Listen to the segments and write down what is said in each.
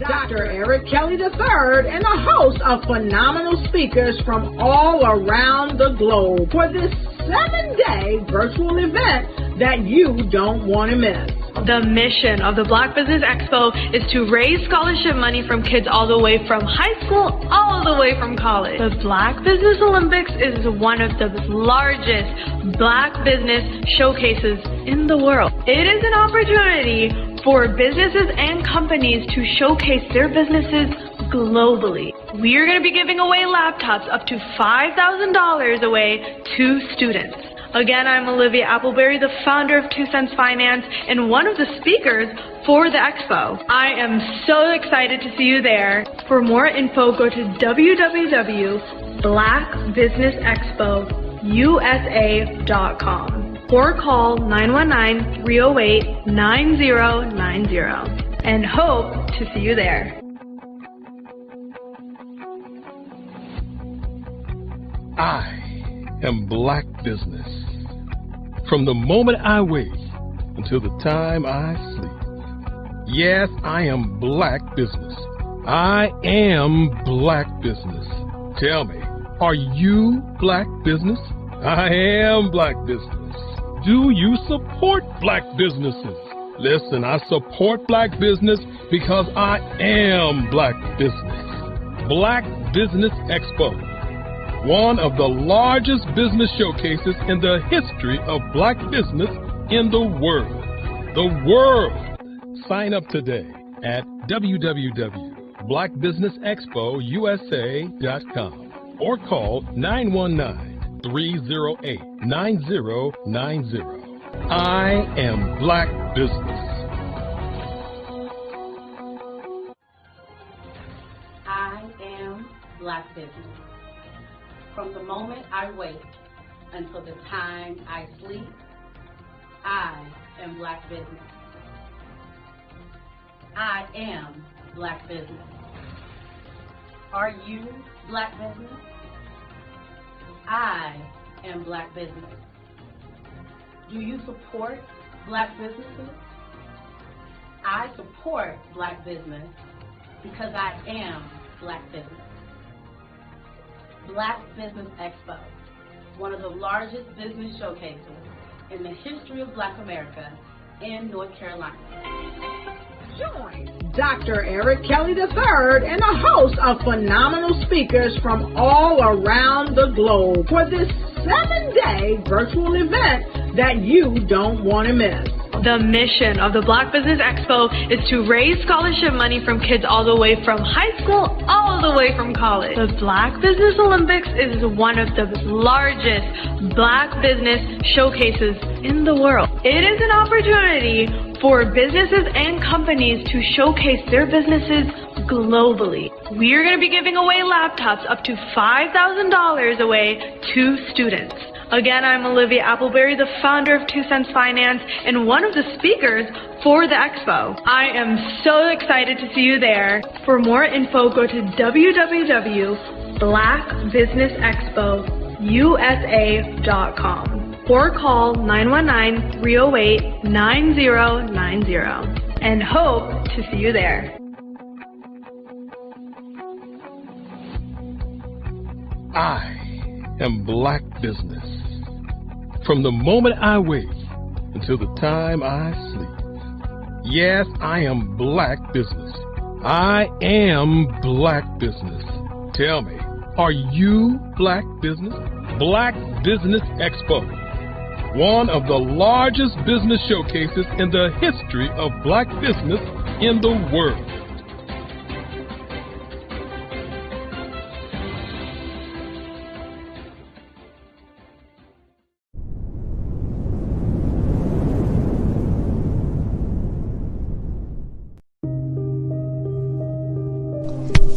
Dr. Eric Kelly III and a host of phenomenal speakers from all around the globe for this 7-day virtual event that you don't want to miss. The mission of the Black Business Expo is to raise scholarship money from kids all the way from high school all the way from college. The Black Business Olympics is one of the largest Black business showcases in the world. It is an opportunity for businesses and companies to showcase their businesses globally. We are going to be giving away laptops up to $5,000 away to students. Again, I'm Olivia Appleberry, the founder of 2 Cents Finance and one of the speakers for the expo. I am so excited to see you there. For more info, go to www.blackbusinessexpousa.com or call 919-308-9090 and hope to see you there. I am Black Business. From the moment I wake until the time I sleep. Yes, I am Black Business. I am Black Business. Tell me, are you Black Business? I am Black Business. Do you support Black businesses? Listen, I support Black business because I am Black Business. Black Business Expo, one of the largest business showcases in the history of Black business in the world. The world! Sign up today at www.blackbusinessexpousa.com or call 919-308-9090. I am Black Business. I am Black Business. From the moment I wake until the time I sleep, I am Black Business. I am Black Business. Are you Black Business? I am Black Business. Do you support Black businesses? I support Black business because I am Black Business. Black Business Expo, one of the largest business showcases in the history of Black America in North Carolina. Join Dr. Eric Kelly III and a host of phenomenal speakers from all around the globe for this 7-day virtual event that you don't want to miss. The mission of the Black Business Expo is to raise scholarship money from kids all the way from high school all the way from college. The Black Business Olympics is one of the largest Black business showcases in the world. It is an opportunity for businesses and companies to showcase their businesses globally. We are going to be giving away laptops up to $5,000 away to students. Again, I'm Olivia Appleberry, the founder of 2 Cents Finance and one of the speakers for the expo. I am so excited to see you there. For more info, go to www.blackbusinessexpousa.com or call 919-308-9090 and hope to see you there. I am Black Business. From the moment I wake until the time I sleep. Yes, I am Black Business. I am Black Business. Tell me, are you Black Business? Black Business Expo, one of the largest business showcases in the history of Black business in the world.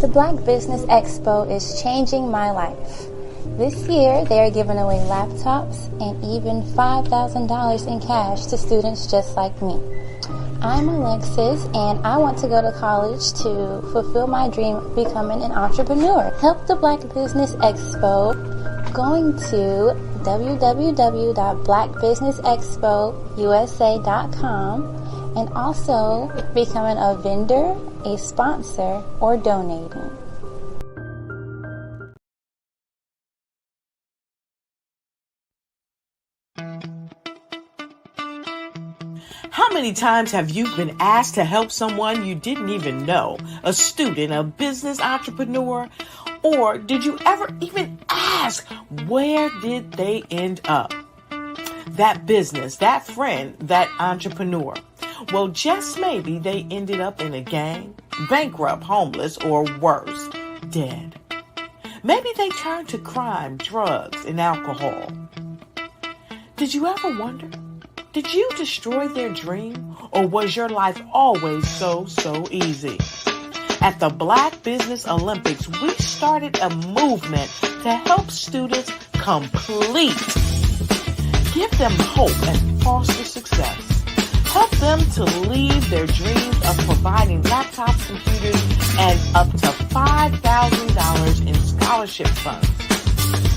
The Black Business Expo is changing my life. This year, they are giving away laptops and even $5,000 in cash to students just like me. I'm Alexis, and I want to go to college to fulfill my dream of becoming an entrepreneur. Help the Black Business Expo going to www.blackbusinessexpousa.com and also becoming a vendor, a sponsor, or donating. How many times have you been asked to help someone you didn't even know, a student, a business entrepreneur, or did you ever even ask, where did they end up? That business, that friend, that entrepreneur. Well, just maybe they ended up in a gang, bankrupt, homeless, or worse, dead. Maybe they turned to crime, drugs, and alcohol. Did you ever wonder? Did you destroy their dream, or was your life always so easy? At the Black Business Olympics, we started a movement to help students complete. Give them hope and foster success. Help them to leave their dreams of providing laptops, computers, and up to $5,000 in scholarship funds.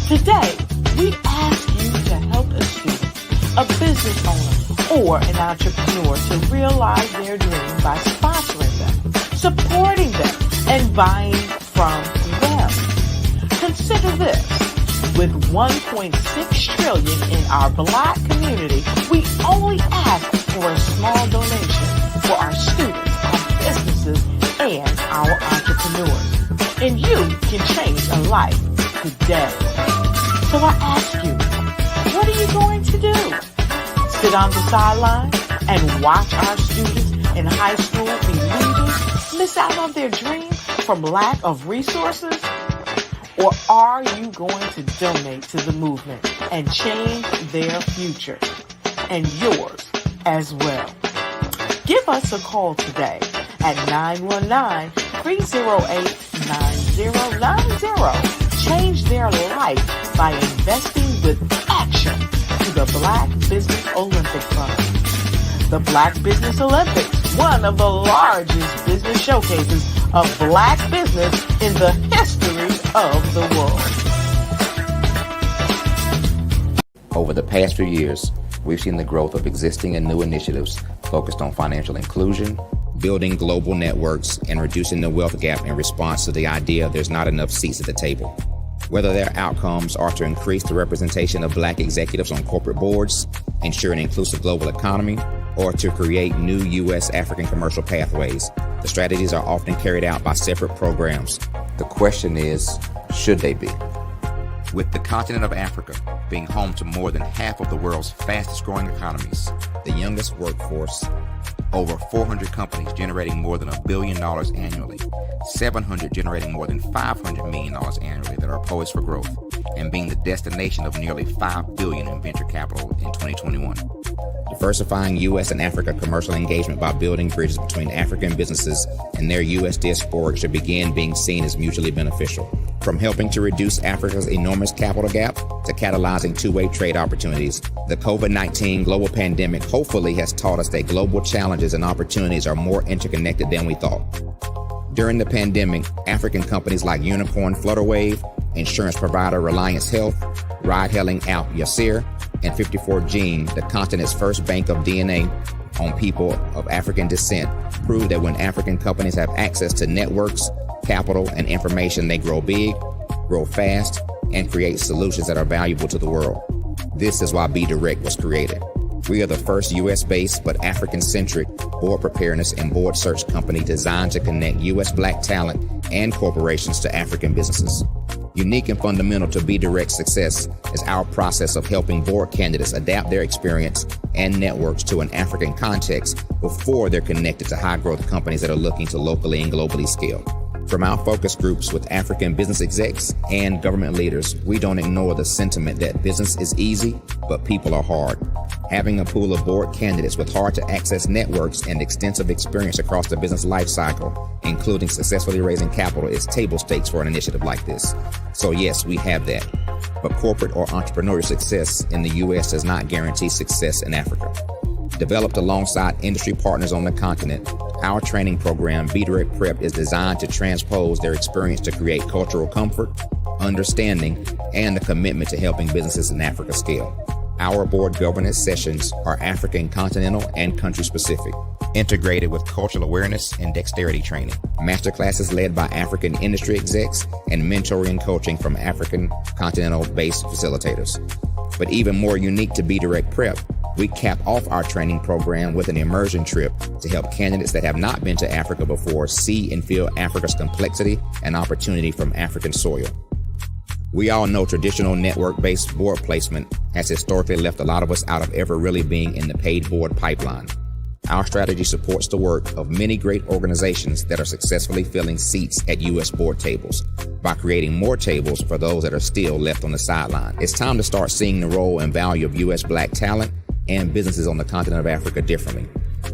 Today, we ask you to help a student, a business owner, or an entrepreneur to realize their dream by sponsoring them, supporting them, and buying from them. Consider this. With $1.6 trillion in our Black community, we only ask for a small donation for our students, our businesses, and our entrepreneurs. And you can change a life today. So I ask you, what are you going to do? Sit on the sideline and watch our students in high school be leaders, miss out on their dream from lack of resources? Or are you going to donate to the movement and change their future and yours as well? Give us a call today at 919-308-9090. Change their life by investing with action to the Black Business Olympic Fund. The Black Business Olympics, one of the largest business showcases of Black business in the history of the world. Over the past few years, we've seen the growth of existing and new initiatives focused on financial inclusion, building global networks, and reducing the wealth gap in response to the idea there's not enough seats at the table. Whether their outcomes are to increase the representation of Black executives on corporate boards, ensure an inclusive global economy, or to create new U.S.-African commercial pathways, the strategies are often carried out by separate programs. The question is, should they be? With the continent of Africa being home to more than half of the world's fastest-growing economies, the youngest workforce, over 400 companies generating more than $1 billion annually, 700 generating more than $500 million annually that are poised for growth, and being the destination of nearly $5 billion in venture capital in 2021. Diversifying U.S. and Africa commercial engagement by building bridges between African businesses and their U.S. diaspora should begin being seen as mutually beneficial. From helping to reduce Africa's enormous capital gap to catalyzing two-way trade opportunities, the COVID-19 global pandemic hopefully has taught us that global challenges and opportunities are more interconnected than we thought. During the pandemic, African companies like Unicorn Flutterwave, insurance provider Reliance Health, ride-hailing app Yasir, and 54Gene, the continent's first bank of DNA on people of African descent, proved that when African companies have access to networks, capital, and information, they grow big, grow fast, and create solutions that are valuable to the world. This is why Be Direct was created. We are the first U.S.-based but African-centric board preparedness and board search company designed to connect U.S. Black talent and corporations to African businesses. Unique and fundamental to Be Direct's success is our process of helping board candidates adapt their experience and networks to an African context before they're connected to high-growth companies that are looking to locally and globally scale. From our focus groups with African business execs and government leaders, we don't ignore the sentiment that business is easy, but people are hard. Having a pool of board candidates with hard-to-access networks and extensive experience across the business lifecycle, including successfully raising capital, is table stakes for an initiative like this. So yes, we have that. But corporate or entrepreneurial success in the U.S. does not guarantee success in Africa. Developed alongside industry partners on the continent, our training program, Be Direct Prep, is designed to transpose their experience to create cultural comfort, understanding, and the commitment to helping businesses in Africa scale. Our board governance sessions are African, continental, and country specific. integrated with cultural awareness and dexterity training. Masterclasses led by African industry execs and mentoring and coaching from African continental-based facilitators. But even more unique to Be Direct Prep, we cap off our training program with an immersion trip to help candidates that have not been to Africa before see and feel Africa's complexity and opportunity from African soil. We all know traditional network-based board placement has historically left a lot of us out of ever really being in the paid board pipeline. Our strategy supports the work of many great organizations that are successfully filling seats at U.S. board tables by creating more tables for those that are still left on the sideline. It's time to start seeing the role and value of U.S. Black talent and businesses on the continent of Africa differently.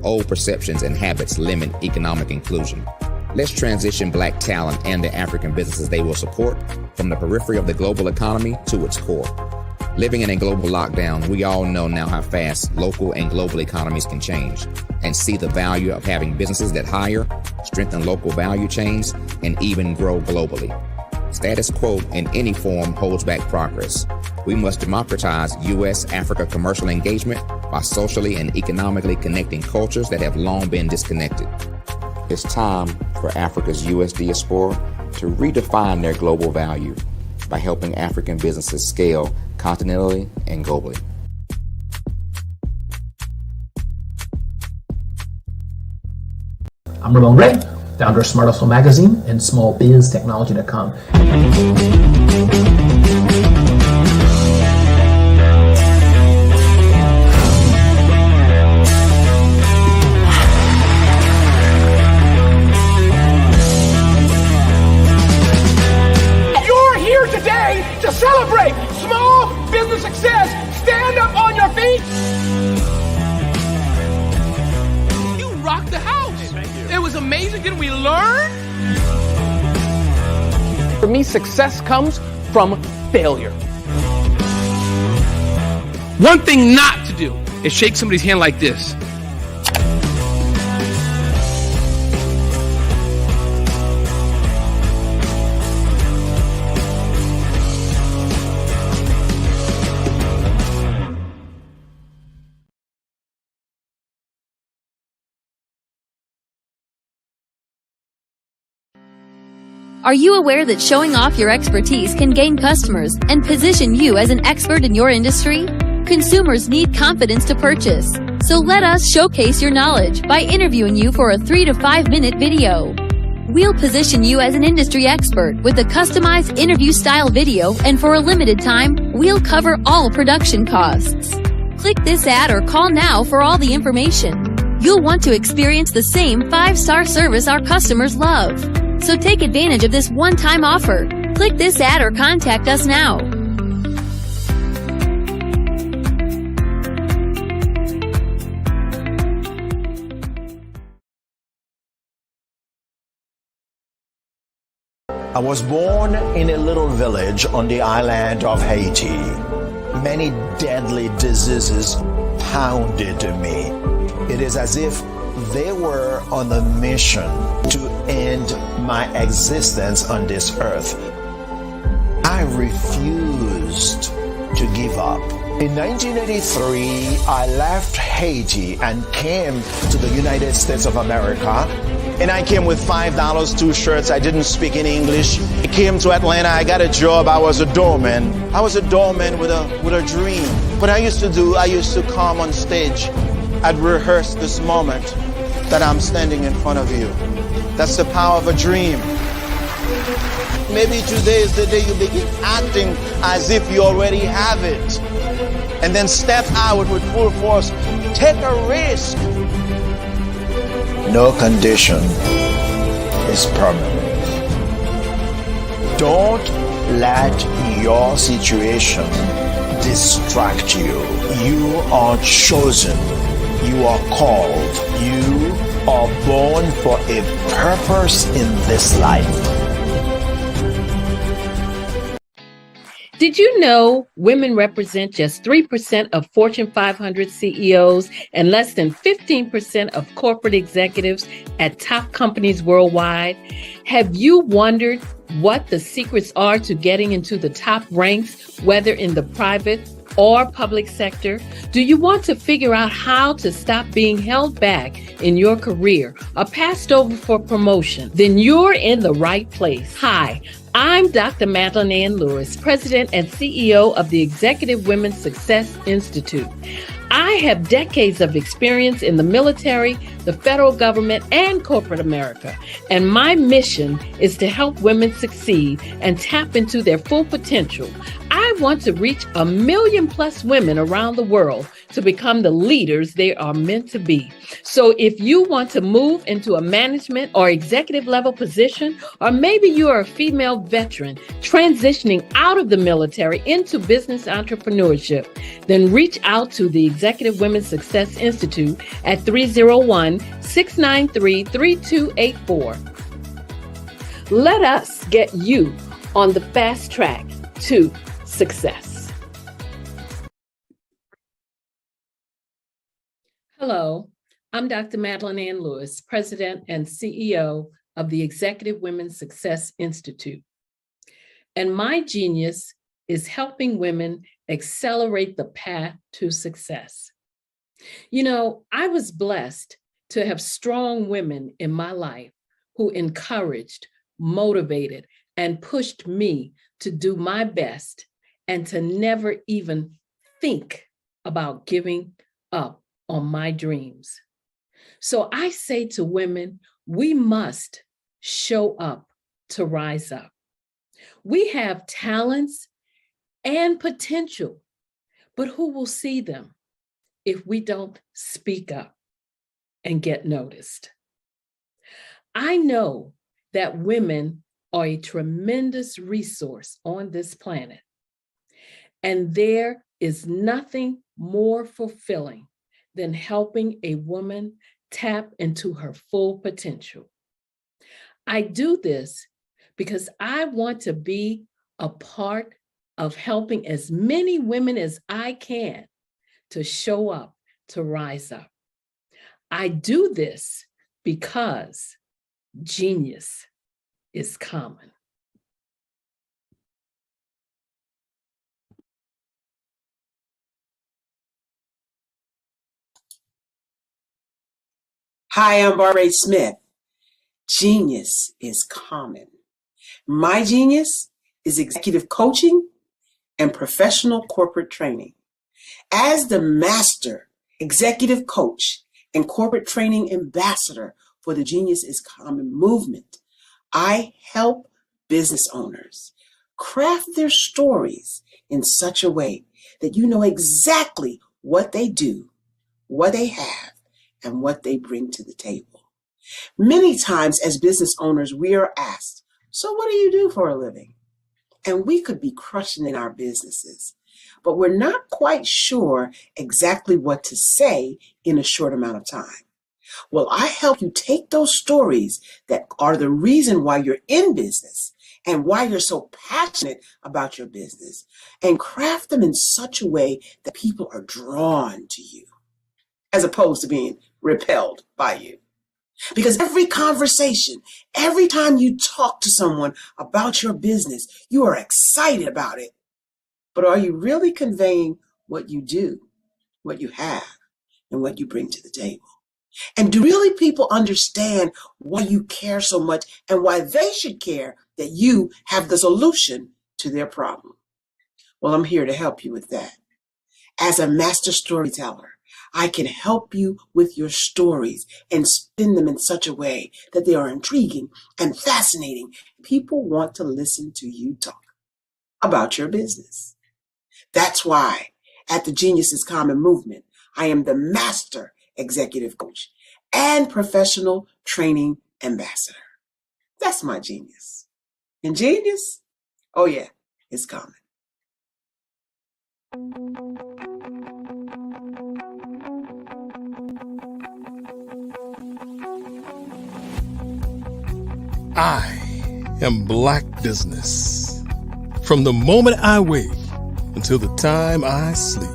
Old perceptions and habits limit economic inclusion. Let's transition Black talent and the African businesses they will support from the periphery of the global economy to its core. Living in a global lockdown, we all know now how fast local and global economies can change and see the value of having businesses that hire, strengthen local value chains, and even grow globally. Status quo in any form holds back progress. We must democratize U.S.-Africa commercial engagement by socially and economically connecting cultures that have long been disconnected. It's time for Africa's U.S. diaspora to redefine their global value by helping African businesses scale continentally and globally. I'm Ramon Ray, founder of Smart Hustle Magazine and smallbiztechnology.com. You're here today to celebrate small business success. Stand up on your feet. You rocked the house. It was amazing. Didn't we learn? For me, success comes from failure. One thing not to do is shake somebody's hand like this. Are you aware that showing off your expertise can gain customers and position you as an expert in your industry? Consumers need confidence to purchase, so let us showcase your knowledge by interviewing you for a 3 to 5 minute video. We'll position you as an industry expert with a customized interview-style video, and for a limited time, we'll cover all production costs. Click this ad or call now for all the information. You'll want to experience the same 5-star service our customers love. So take advantage of this one-time offer. Click this ad or contact us now. I was born in a little village on the island of Haiti. Many deadly diseases pounded me. It is as if they were on a mission to end my existence on this earth. I refused to give up. In 1983, I left Haiti and came to the United States of America. And I came with $5, 2 shirts. I didn't speak any English. I came to Atlanta. I got a job. I was a doorman. I was a doorman with a dream. What I used to do, I used to come on stage. I'd rehearse this moment that I'm standing in front of you. That's the power of a dream. Maybe today is the day you begin acting as if you already have it. And then step out with full force. Take a risk. No condition is permanent. Don't let your situation distract you. You are chosen. You are called. You are born for a purpose in this life. Did you know women represent just 3% of Fortune 500 CEOs and less than 15% of corporate executives at top companies worldwide? Have you wondered what the secrets are to getting into the top ranks, whether in the private or public sector? Do you want to figure out how to stop being held back in your career or passed over for promotion? Then you're in the right place. Hi, I'm Dr. Madeline Ann Lewis, President and CEO of the Executive Women's Success Institute. I have decades of experience in the military, the federal government, and corporate America. And my mission is to help women succeed and tap into their full potential. I want to reach 1 million+ women around the world to become the leaders they are meant to be. So if you want to move into a management or executive level position, or maybe you are a female veteran transitioning out of the military into business entrepreneurship, then reach out to the Executive Women's Success Institute at 301-693-3284. Let us get you on the fast track to success. Hello, I'm Dr. Madeline Ann Lewis, President and CEO of the Executive Women's Success Institute. And my genius is helping women accelerate the path to success. You know, I was blessed to have strong women in my life who encouraged, motivated, and pushed me to do my best and to never even think about giving up on my dreams. So I say to women, we must show up to rise up. We have talents and potential, but who will see them if we don't speak up and get noticed? I know that women are a tremendous resource on this planet, and there is nothing more fulfilling than helping a woman tap into her full potential. I do this because I want to be a part of helping as many women as I can to show up, to rise up. I do this because genius is common. Hi, I'm Barbara Smith. Genius is common. My genius is executive coaching and professional corporate training. As the master executive coach and corporate training ambassador for the Genius is Common movement, I help business owners craft their stories in such a way that you know exactly what they do, what they have, and what they bring to the table. Many times as business owners, we are asked, so what do you do for a living? And we could be crushing in our businesses, but we're not quite sure exactly what to say in a short amount of time. Well, I help you take those stories that are the reason why you're in business and why you're so passionate about your business and craft them in such a way that people are drawn to you as opposed to being repelled by you. Because every conversation, every time you talk to someone about your business, you are excited about it. But are you really conveying what you do, what you have, and what you bring to the table? And do really people understand why you care so much and why they should care that you have the solution to their problem? Well, I'm here to help you with that. As a master storyteller, I can help you with your stories and spin them in such a way that they are intriguing and fascinating. People want to listen to you talk about your business. That's why at the Genius is Common movement, I am the master executive coach and professional training ambassador. That's my genius. And genius? Oh yeah, it's common. I am Black Business. From the moment I wake until the time I sleep.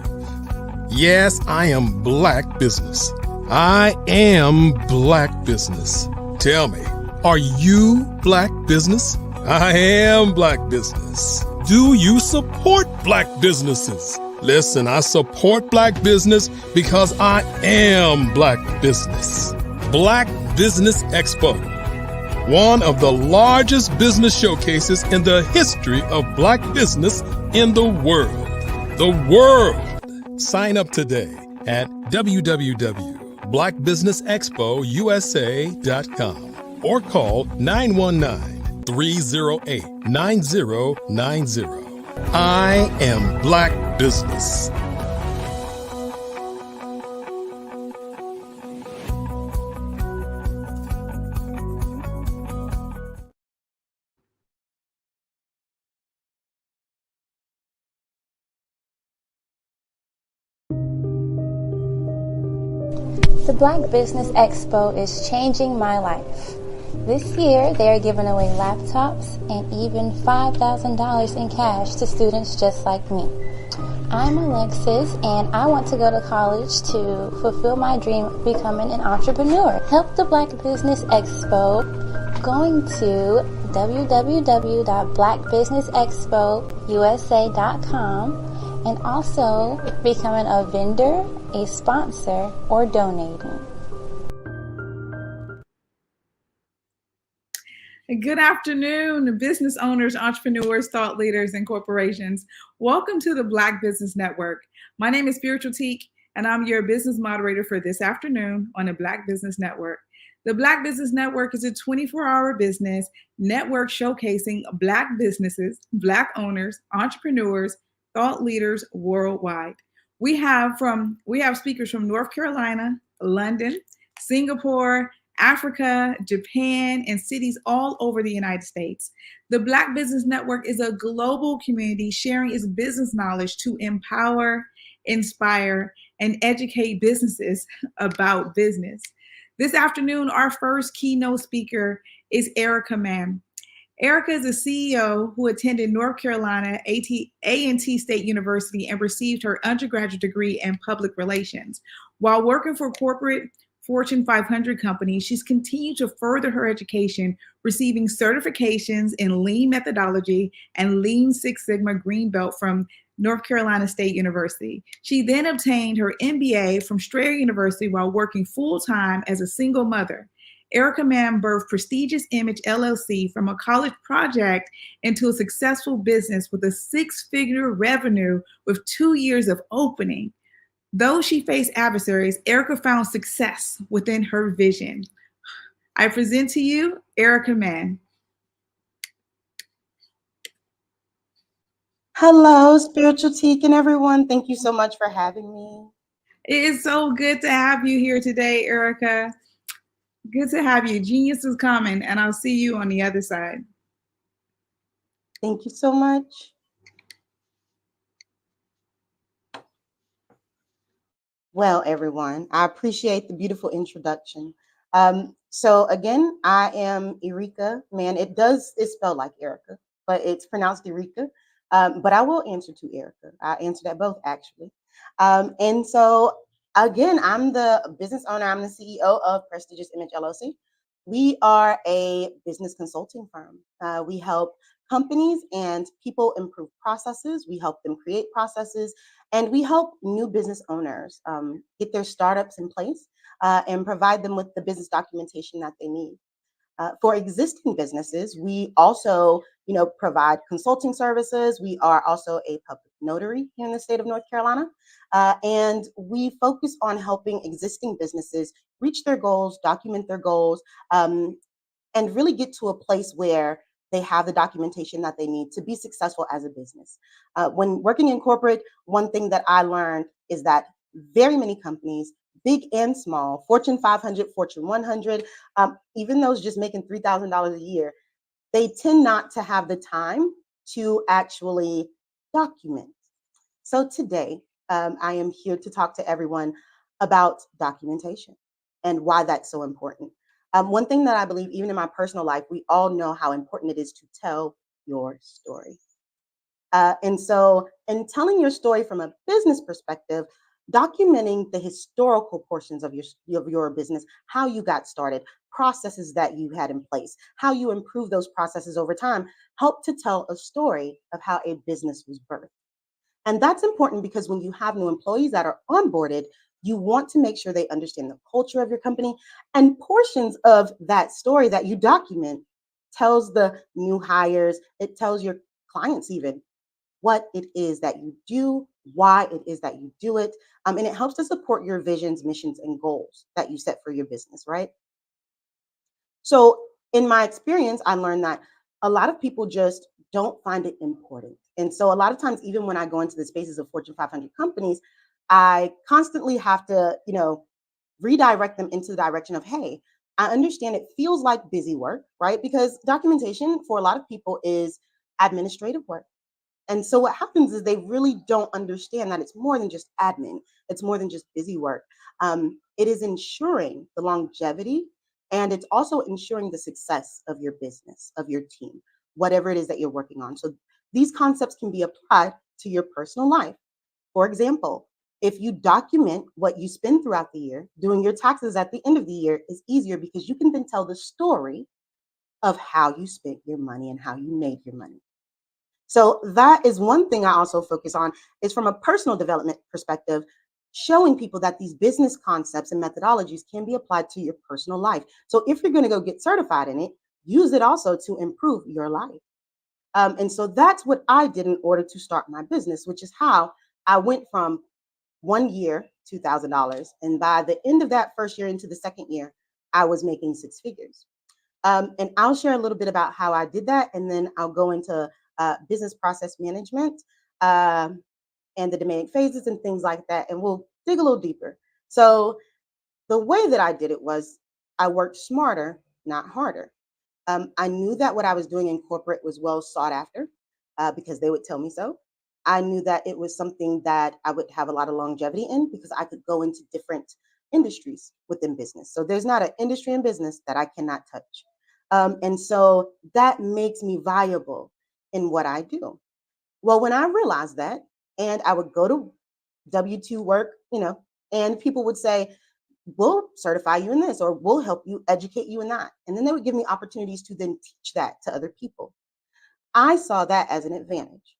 Yes, I am Black Business. I am Black Business. Tell me, are you Black Business? I am Black business. Do you support Black businesses? Listen, I support Black business because I am Black business. Black Business Expo, one of the largest business showcases in the history of Black business in the world. The world! Sign up today at www.blackbusinessexpousa.com or call 919-308-9090. I am Black business. The Black Business Expo is changing my life. This year, they are giving away laptops and even $5,000 in cash to students just like me. I'm Alexis, and I want to go to college to fulfill my dream of becoming an entrepreneur. Help the Black Business Expo going to www.blackbusinessexpousa.com and also becoming a vendor, a sponsor, or donating. Good afternoon, business owners, entrepreneurs, thought leaders, and corporations. Welcome to the Black Business Network. My name is Spiritual Teak, and I'm your business moderator for this afternoon on the Black Business Network. The Black Business Network is a 24-hour business network showcasing Black businesses, Black owners, entrepreneurs, thought leaders worldwide. We have speakers from North Carolina, London, Singapore, Africa, Japan, and cities all over the United States. The Black Business Network is a global community sharing its business knowledge to empower, inspire, and educate businesses about business. This afternoon, our first keynote speaker is Erica Mann. Erica is a CEO who attended North Carolina A&T State University and received her undergraduate degree in public relations. While working for corporate Fortune 500 companies, she's continued to further her education, receiving certifications in Lean methodology and Lean Six Sigma Green Belt from North Carolina State University. She then obtained her MBA from Strayer University while working full-time as a single mother. Erica Mann birthed Prestigious Image LLC from a college project into a successful business with a six-figure revenue with 2 years of opening. Though she faced adversaries, Erica found success within her vision. I present to you Erica Mann. Hello, Spiritual Teak and everyone. Thank you so much for having me. It is so good to have you here today, Erica. Good to have you. Genius is coming, and I'll see you on the other side. Thank you so much. Well, everyone, I appreciate the beautiful introduction. So again, I am Erica Mann. It's spelled like Erica, but it's pronounced Erica. But I will answer to Erica. I answer that both actually. And so again, I'm the business owner. I'm the CEO of Prestigious Image LLC. We are a business consulting firm. We help companies and people improve processes. We help them create processes, and we help new business owners get their startups in place and provide them with the business documentation that they need. For existing businesses, we also, provide consulting services. We are also a public notary here in the state of North Carolina, and we focus on helping existing businesses reach their goals, document their goals, and really get to a place where they have the documentation that they need to be successful as a business. When working in corporate, one thing that I learned is that very many companies, big and small, Fortune 500, Fortune 100, even those just making $3,000 a year, they tend not to have the time to actually document. So today, I am here to talk to everyone about documentation and why that's so important. One thing that I believe, even in my personal life, we all know how important it is to tell your story. And so in telling your story from a business perspective, documenting the historical portions of your business, how you got started, processes that you had in place, how you improve those processes over time, help to tell a story of how a business was birthed. And that's important because when you have new employees that are onboarded, you want to make sure they understand the culture of your company. And portions of that story that you document tells the new hires, it tells your clients even what it is that you do, why it is that you do it. And it helps to support your visions, missions, and goals that you set for your business, right? So in my experience, I learned that a lot of people just don't find it important. And so a lot of times, even when I go into the spaces of Fortune 500 companies, I constantly have to, redirect them into the direction of, hey, I understand it feels like busy work, right? Because documentation for a lot of people is administrative work. And so what happens is they really don't understand that it's more than just admin. It's more than just busy work. It is ensuring the longevity, and it's also ensuring the success of your business, of your team, whatever it is that you're working on. So these concepts can be applied to your personal life. For example, if you document what you spend throughout the year, doing your taxes at the end of the year is easier because you can then tell the story of how you spent your money and how you made your money. So that is one thing I also focus on, is from a personal development perspective, showing people that these business concepts and methodologies can be applied to your personal life. So if you're going to go get certified in it, use it also to improve your life. And so that's what I did in order to start my business, which is how I went from 1 year, $2,000. And by the end of that first year into the second year, I was making six figures. And I'll share a little bit about how I did that. And then I'll go into business process management and the demand phases and things like that. And we'll dig a little deeper. So the way that I did it was I worked smarter, not harder. I knew that what I was doing in corporate was well sought after because they would tell me so. I knew that it was something that I would have a lot of longevity in because I could go into different industries within business. So there's not an industry in business that I cannot touch. And so that makes me viable in what I do. Well, when I realized that, and I would go to W-2 work, and people would say, we'll certify you in this, or we'll help you educate you in that. And then they would give me opportunities to then teach that to other people. I saw that as an advantage.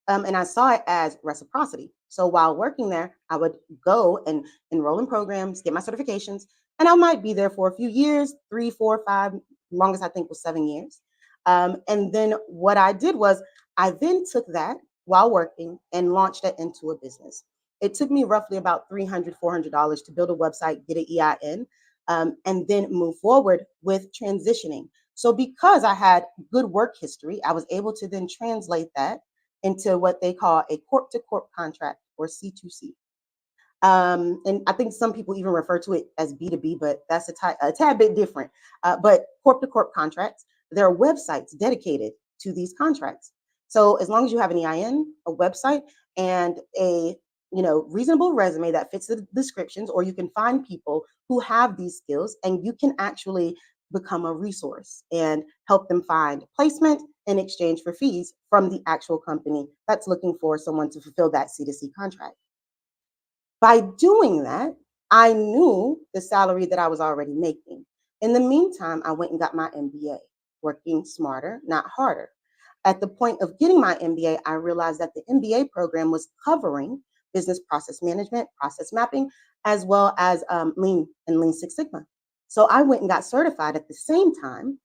And I saw it as reciprocity. So while working there, I would go and enroll in programs, get my certifications, and I might be there for a few years, 3, 4, 5, longest I think was 7 years. And then what I did was I then took that while working and launched it into a business. It took me roughly about $300, $400 to build a website, get an EIN, and then move forward with transitioning. So because I had good work history, I was able to then translate that into what they call a corp-to-corp contract, or C2C. And I think some people even refer to it as B2B, but that's a tad bit different. But corp-to-corp contracts, there are websites dedicated to these contracts. So as long as you have an EIN, a website, and a reasonable resume that fits the descriptions, or you can find people who have these skills, and you can actually become a resource and help them find placement in exchange for fees from the actual company that's looking for someone to fulfill that C2C contract. By doing that, I knew the salary that I was already making. In the meantime, I went and got my MBA, working smarter, not harder. At the point of getting my MBA, I realized that the MBA program was covering business process management, process mapping, as well as Lean and Lean Six Sigma. So I went and got certified at the same time.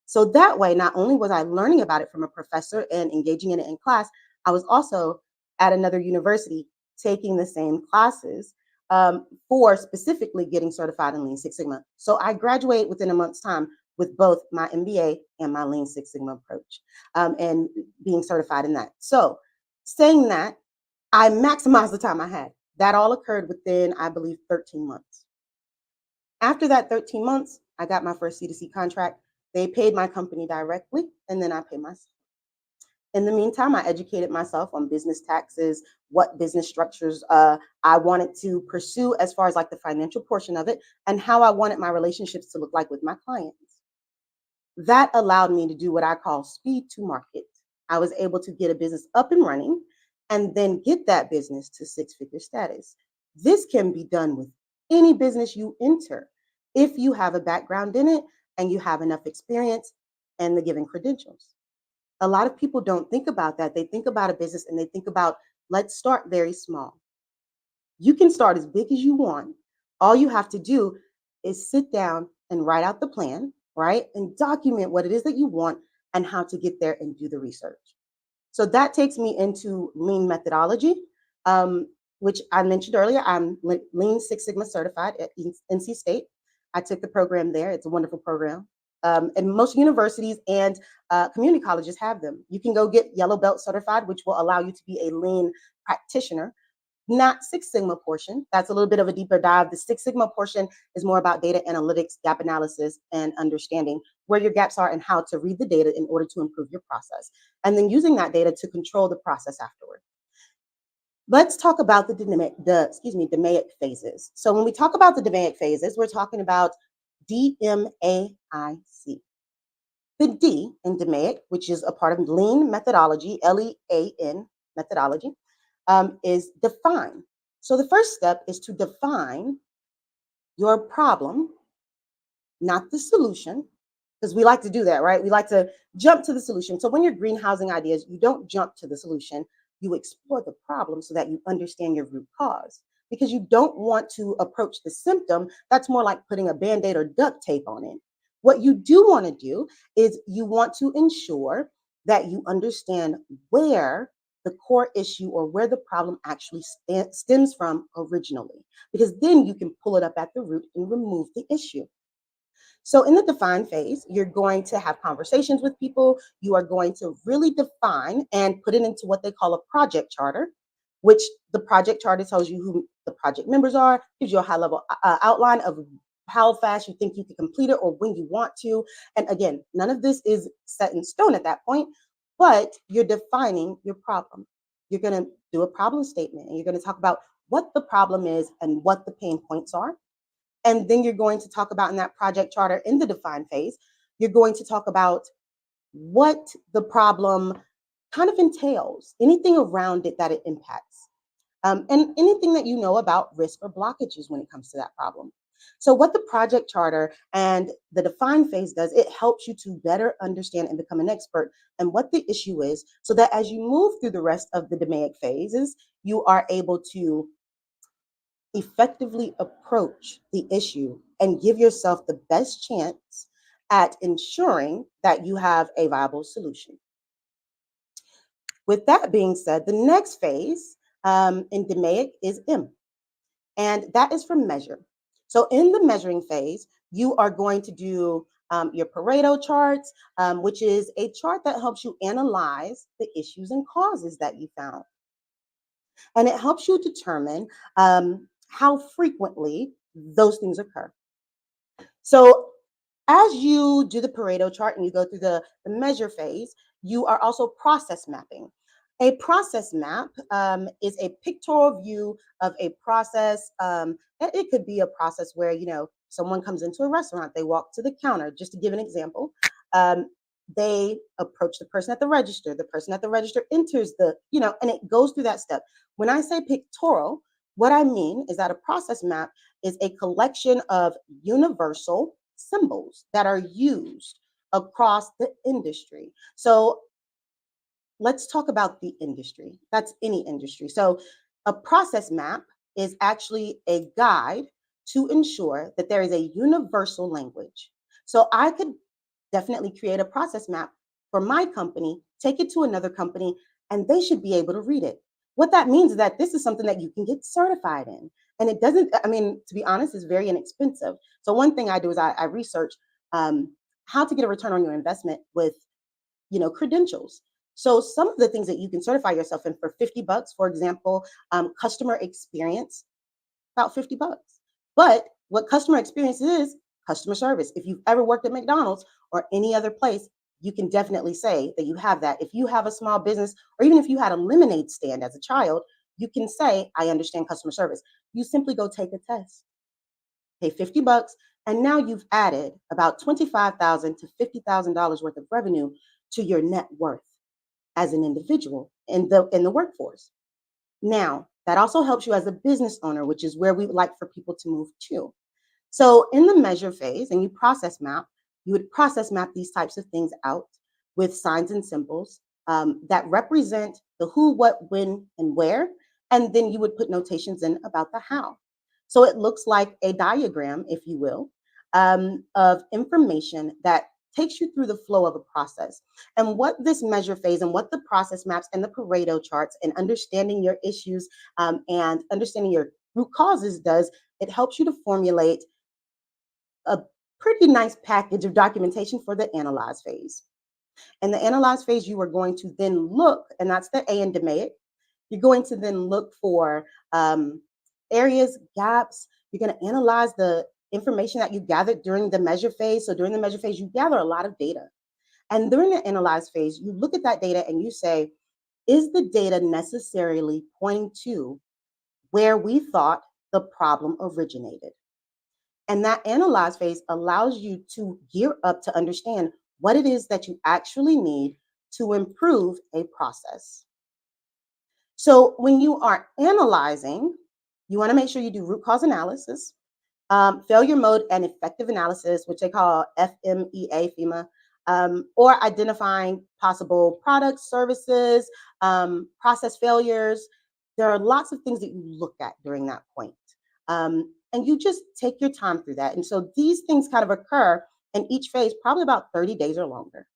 So that way, not only was I learning about it from a professor and engaging in it in class, I was also at another university taking the same classes for specifically getting certified in Lean Six Sigma. So I graduated within a month's time with both my MBA and my Lean Six Sigma approach and being certified in that. So saying that, I maximized the time I had. That all occurred within, I believe, 13 months. After that 13 months, I got my first C2C contract. They paid my company directly, and then I paid myself. In the meantime, I educated myself on business taxes, what business structures I wanted to pursue as far as like the financial portion of it, and how I wanted my relationships to look like with my clients. That allowed me to do what I call speed to market. I was able to get a business up and running and then get that business to six-figure status. This can be done with any business you enter if you have a background in it and you have enough experience and the given credentials. A lot of people don't think about that. They think about a business and they think about, let's start very small. You can start as big as you want. All you have to do is sit down and write out the plan, right? And document what it is that you want and how to get there and do the research. So that takes me into lean methodology, which I mentioned earlier. I'm Lean Six Sigma certified at NC State. I took the program there. It's a wonderful program. And most universities and community colleges have them. You can go get Yellow Belt certified, which will allow you to be a lean practitioner. Not Six Sigma portion. That's a little bit of a deeper dive. The Six Sigma portion is more about data analytics, gap analysis, and understanding where your gaps are and how to read the data in order to improve your process. And then using that data to control the process afterward. Let's talk about the DMAIC phases. So when we talk about the DMAIC phases, we're talking about DMAIC. The D in DMAIC, which is a part of lean methodology, LEAN methodology, is define. So the first step is to define your problem, not the solution, because we like to do that, right? We like to jump to the solution. So when you're greenhousing ideas, you don't jump to the solution. You explore the problem so that you understand your root cause, because you don't want to approach the symptom. That's more like putting a Band-Aid or duct tape on it. What you do want to do is you want to ensure that you understand where the core issue or where the problem actually stems from originally, because then you can pull it up at the root and remove the issue. So in the define phase, you're going to have conversations with people. You are going to really define and put it into what they call a project charter, which the project charter tells you who the project members are, gives you a high-level outline of how fast you think you can complete it or when you want to. And again, none of this is set in stone at that point, but you're defining your problem. You're going to do a problem statement and you're going to talk about what the problem is and what the pain points are. And then you're going to talk about in that project charter in the define phase, you're going to talk about what the problem kind of entails, anything around it that it impacts, and anything that you know about risk or blockages when it comes to that problem. So what the project charter and the define phase does, it helps you to better understand and become an expert in what the issue is, so that as you move through the rest of the DMAIC phases, you are able to effectively approach the issue and give yourself the best chance at ensuring that you have a viable solution. With that being said, the next phase in DMAIC is M, and that is for measure. So in the measuring phase, you are going to do your Pareto charts, which is a chart that helps you analyze the issues and causes that you found. And it helps you determine how frequently those things occur. So as you do the Pareto chart and you go through the measure phase, you are also process mapping. A process map is a pictorial view of a process. It could be a process where, someone comes into a restaurant, they walk to the counter, just to give an example. They approach the person at the register enters and it goes through that step. When I say pictorial, what I mean is that a process map is a collection of universal symbols that are used across the industry. So let's talk about the industry. That's any industry. So a process map is actually a guide to ensure that there is a universal language. So I could definitely create a process map for my company, take it to another company, and they should be able to read it. What that means is that this is something that you can get certified in. And it doesn't, to be honest, it's very inexpensive. So one thing I do is I research how to get a return on your investment with, credentials. So some of the things that you can certify yourself in for $50, for example, customer experience, about $50. But what customer experience is, customer service. If you've ever worked at McDonald's or any other place, you can definitely say that you have that. If you have a small business, or even if you had a lemonade stand as a child, you can say, I understand customer service. You simply go take a test, pay $50, and now you've added about $25,000 to $50,000 worth of revenue to your net worth as an individual in the workforce. Now, That also helps you as a business owner, which is where we would like for people to move to. So in the measure phase, and you would process map these types of things out with signs and symbols that represent the who, what, when, and where. And then you would put notations in about the how. So it looks like a diagram, if you will, of information that takes you through the flow of a process. And what this measure phase and what the process maps and the Pareto charts and understanding your issues and understanding your root causes does, it helps you to formulate a pretty nice package of documentation for the analyze phase. In the analyze phase, you are going to then look, and that's the A in DMAIC, you're going to then look for areas, gaps. You're going to analyze the information that you gathered during the measure phase. So during the measure phase, you gather a lot of data. And during the analyze phase, you look at that data and you say, is the data necessarily pointing to where we thought the problem originated? And that analyze phase allows you to gear up to understand what it is that you actually need to improve a process. So when you are analyzing, you want to make sure you do root cause analysis, failure mode and effective analysis, which they call FMEA, or identifying possible products, services, process failures. There are lots of things that you look at during that point. And you just take your time through that. And so these things kind of occur in each phase, probably about 30 days or longer.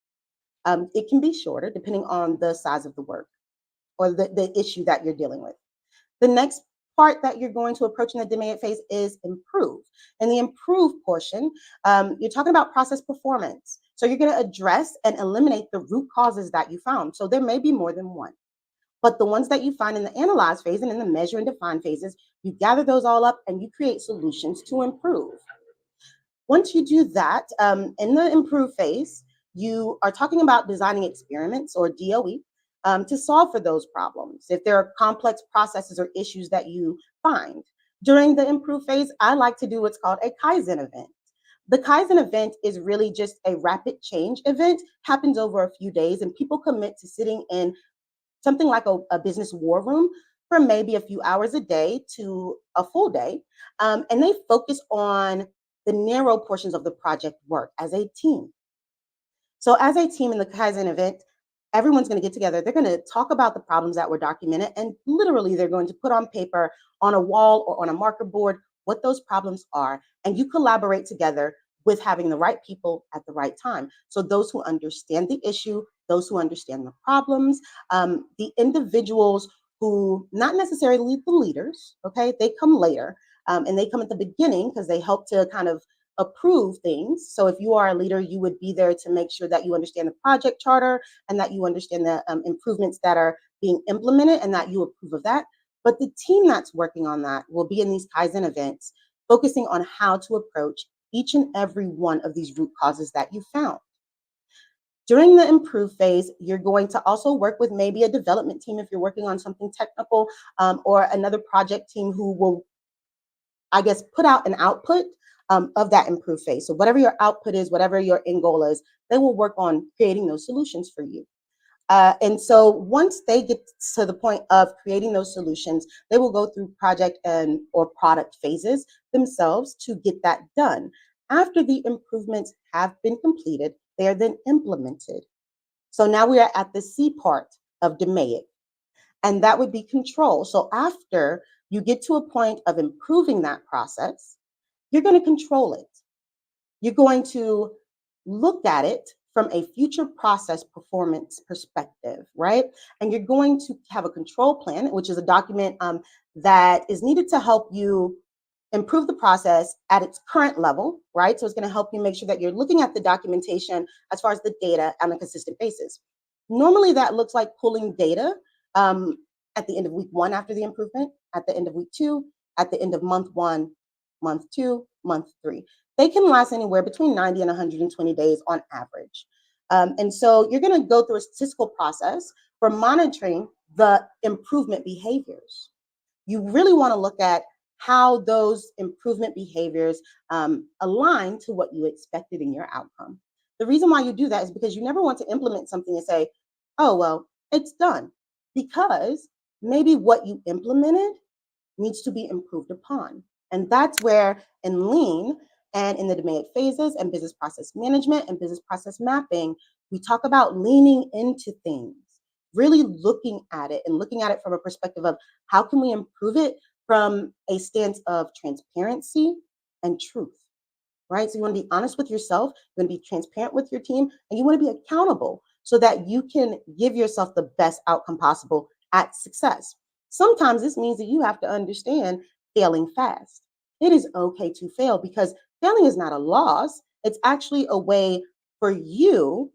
It can be shorter depending on the size of the work or the issue that you're dealing with. The next part that you're going to approach in the DMAIC phase is improve. In the improve portion, you're talking about process performance. So you're going to address and eliminate the root causes that you found. So there may be more than one. But the ones that you find in the analyze phase and in the measure and define phases, you gather those all up and you create solutions to improve. Once you do that, in the improve phase, you are talking about designing experiments or DOE to solve for those problems. If there are complex processes or issues that you find. During the improve phase, I like to do what's called a Kaizen event. The Kaizen event is really just a rapid change event, happens over a few days, and people commit to sitting in something like a business war room for maybe a few hours a day to a full day. And they focus on the narrow portions of the project work as a team. So as a team in the Kaizen event, everyone's going to get together. They're going to talk about the problems that were documented, and literally they're going to put on paper, on a wall or on a marker board, what those problems are. And you collaborate together with having the right people at the right time. So those who understand the issue, those who understand the problems, the individuals who, not necessarily the leaders, okay, they come later, and they come at the beginning because they help to kind of approve things. So if you are a leader, you would be there to make sure that you understand the project charter and that you understand the improvements that are being implemented and that you approve of that. But the team that's working on that will be in these Kaizen events, focusing on how to approach each and every one of these root causes that you found. During the improve phase, you're going to also work with maybe a development team if you're working on something technical, or another project team who will, I guess, put out an output of that improve phase. So whatever your output is, whatever your end goal is, they will work on creating those solutions for you. And so once they get to the point of creating those solutions, they will go through project and or product phases themselves to get that done. After the improvements have been completed, they are then implemented. So now we are at the C part of DMAIC, and that would be control. So after you get to a point of improving that process, you're going to control it. You're going to look at it from a future process performance perspective, right? And you're going to have a control plan, which is a document that is needed to help you improve the process at its current level, right? So it's going to help you make sure that you're looking at the documentation as far as the data on a consistent basis. Normally that looks like pulling data at the end of week 1 after the improvement, at the end of week 2, at the end of month 1, month 2, month 3. They can last anywhere between 90 and 120 days on average. And so you're going to go through a statistical process for monitoring the improvement behaviors. You really want to look at how those improvement behaviors align to what you expected in your outcome. The reason why you do that is because you never want to implement something and say, oh, well, it's done. Because maybe what you implemented needs to be improved upon. And that's where in lean and in the DMAIC phases and business process management and business process mapping, we talk about leaning into things, really looking at it and looking at it from a perspective of how can we improve it from a stance of transparency and truth, right? So you want to be honest with yourself, you want to be transparent with your team, and you want to be accountable so that you can give yourself the best outcome possible at success. Sometimes this means that you have to understand failing fast. It is okay to fail because failing is not a loss. It's actually a way for you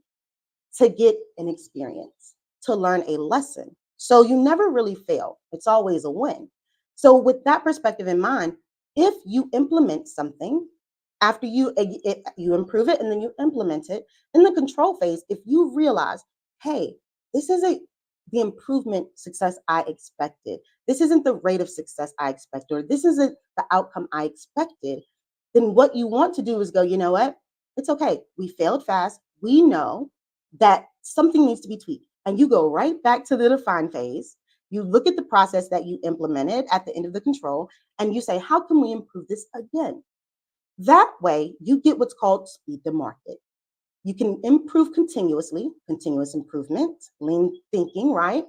to get an experience, to learn a lesson. So you never really fail. It's always a win. So with that perspective in mind, if you implement something, after you improve it and then you implement it, in the control phase, if you realize, hey, this isn't the improvement success I expected, this isn't the rate of success I expected, or this isn't the outcome I expected, then what you want to do is go, you know what? It's okay. We failed fast. We know that something needs to be tweaked. And you go right back to the define phase. You look at the process that you implemented at the end of the control, and you say, how can we improve this again? That way, you get what's called speed to market. You can improve continuously, continuous improvement, lean thinking, right?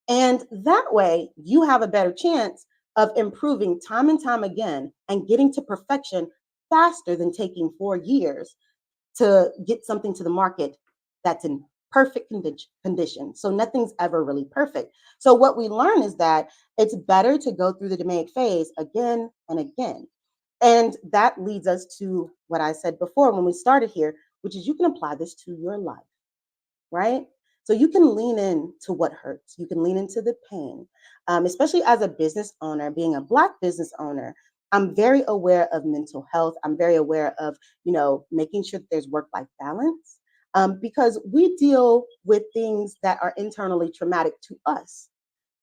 And that way, you have a better chance of improving time and time again and getting to perfection faster than taking 4 years to get something to the market that's in perfect condition. So nothing's ever really perfect. So what we learn is that it's better to go through the DMAIC phase again and again. And that leads us to what I said before when we started here, which is you can apply this to your life, right? So you can lean into what hurts. You can lean into the pain, especially as a business owner, being a Black business owner. I'm very aware of mental health. I'm very aware of, making sure that there's work-life balance because we deal with things that are internally traumatic to us.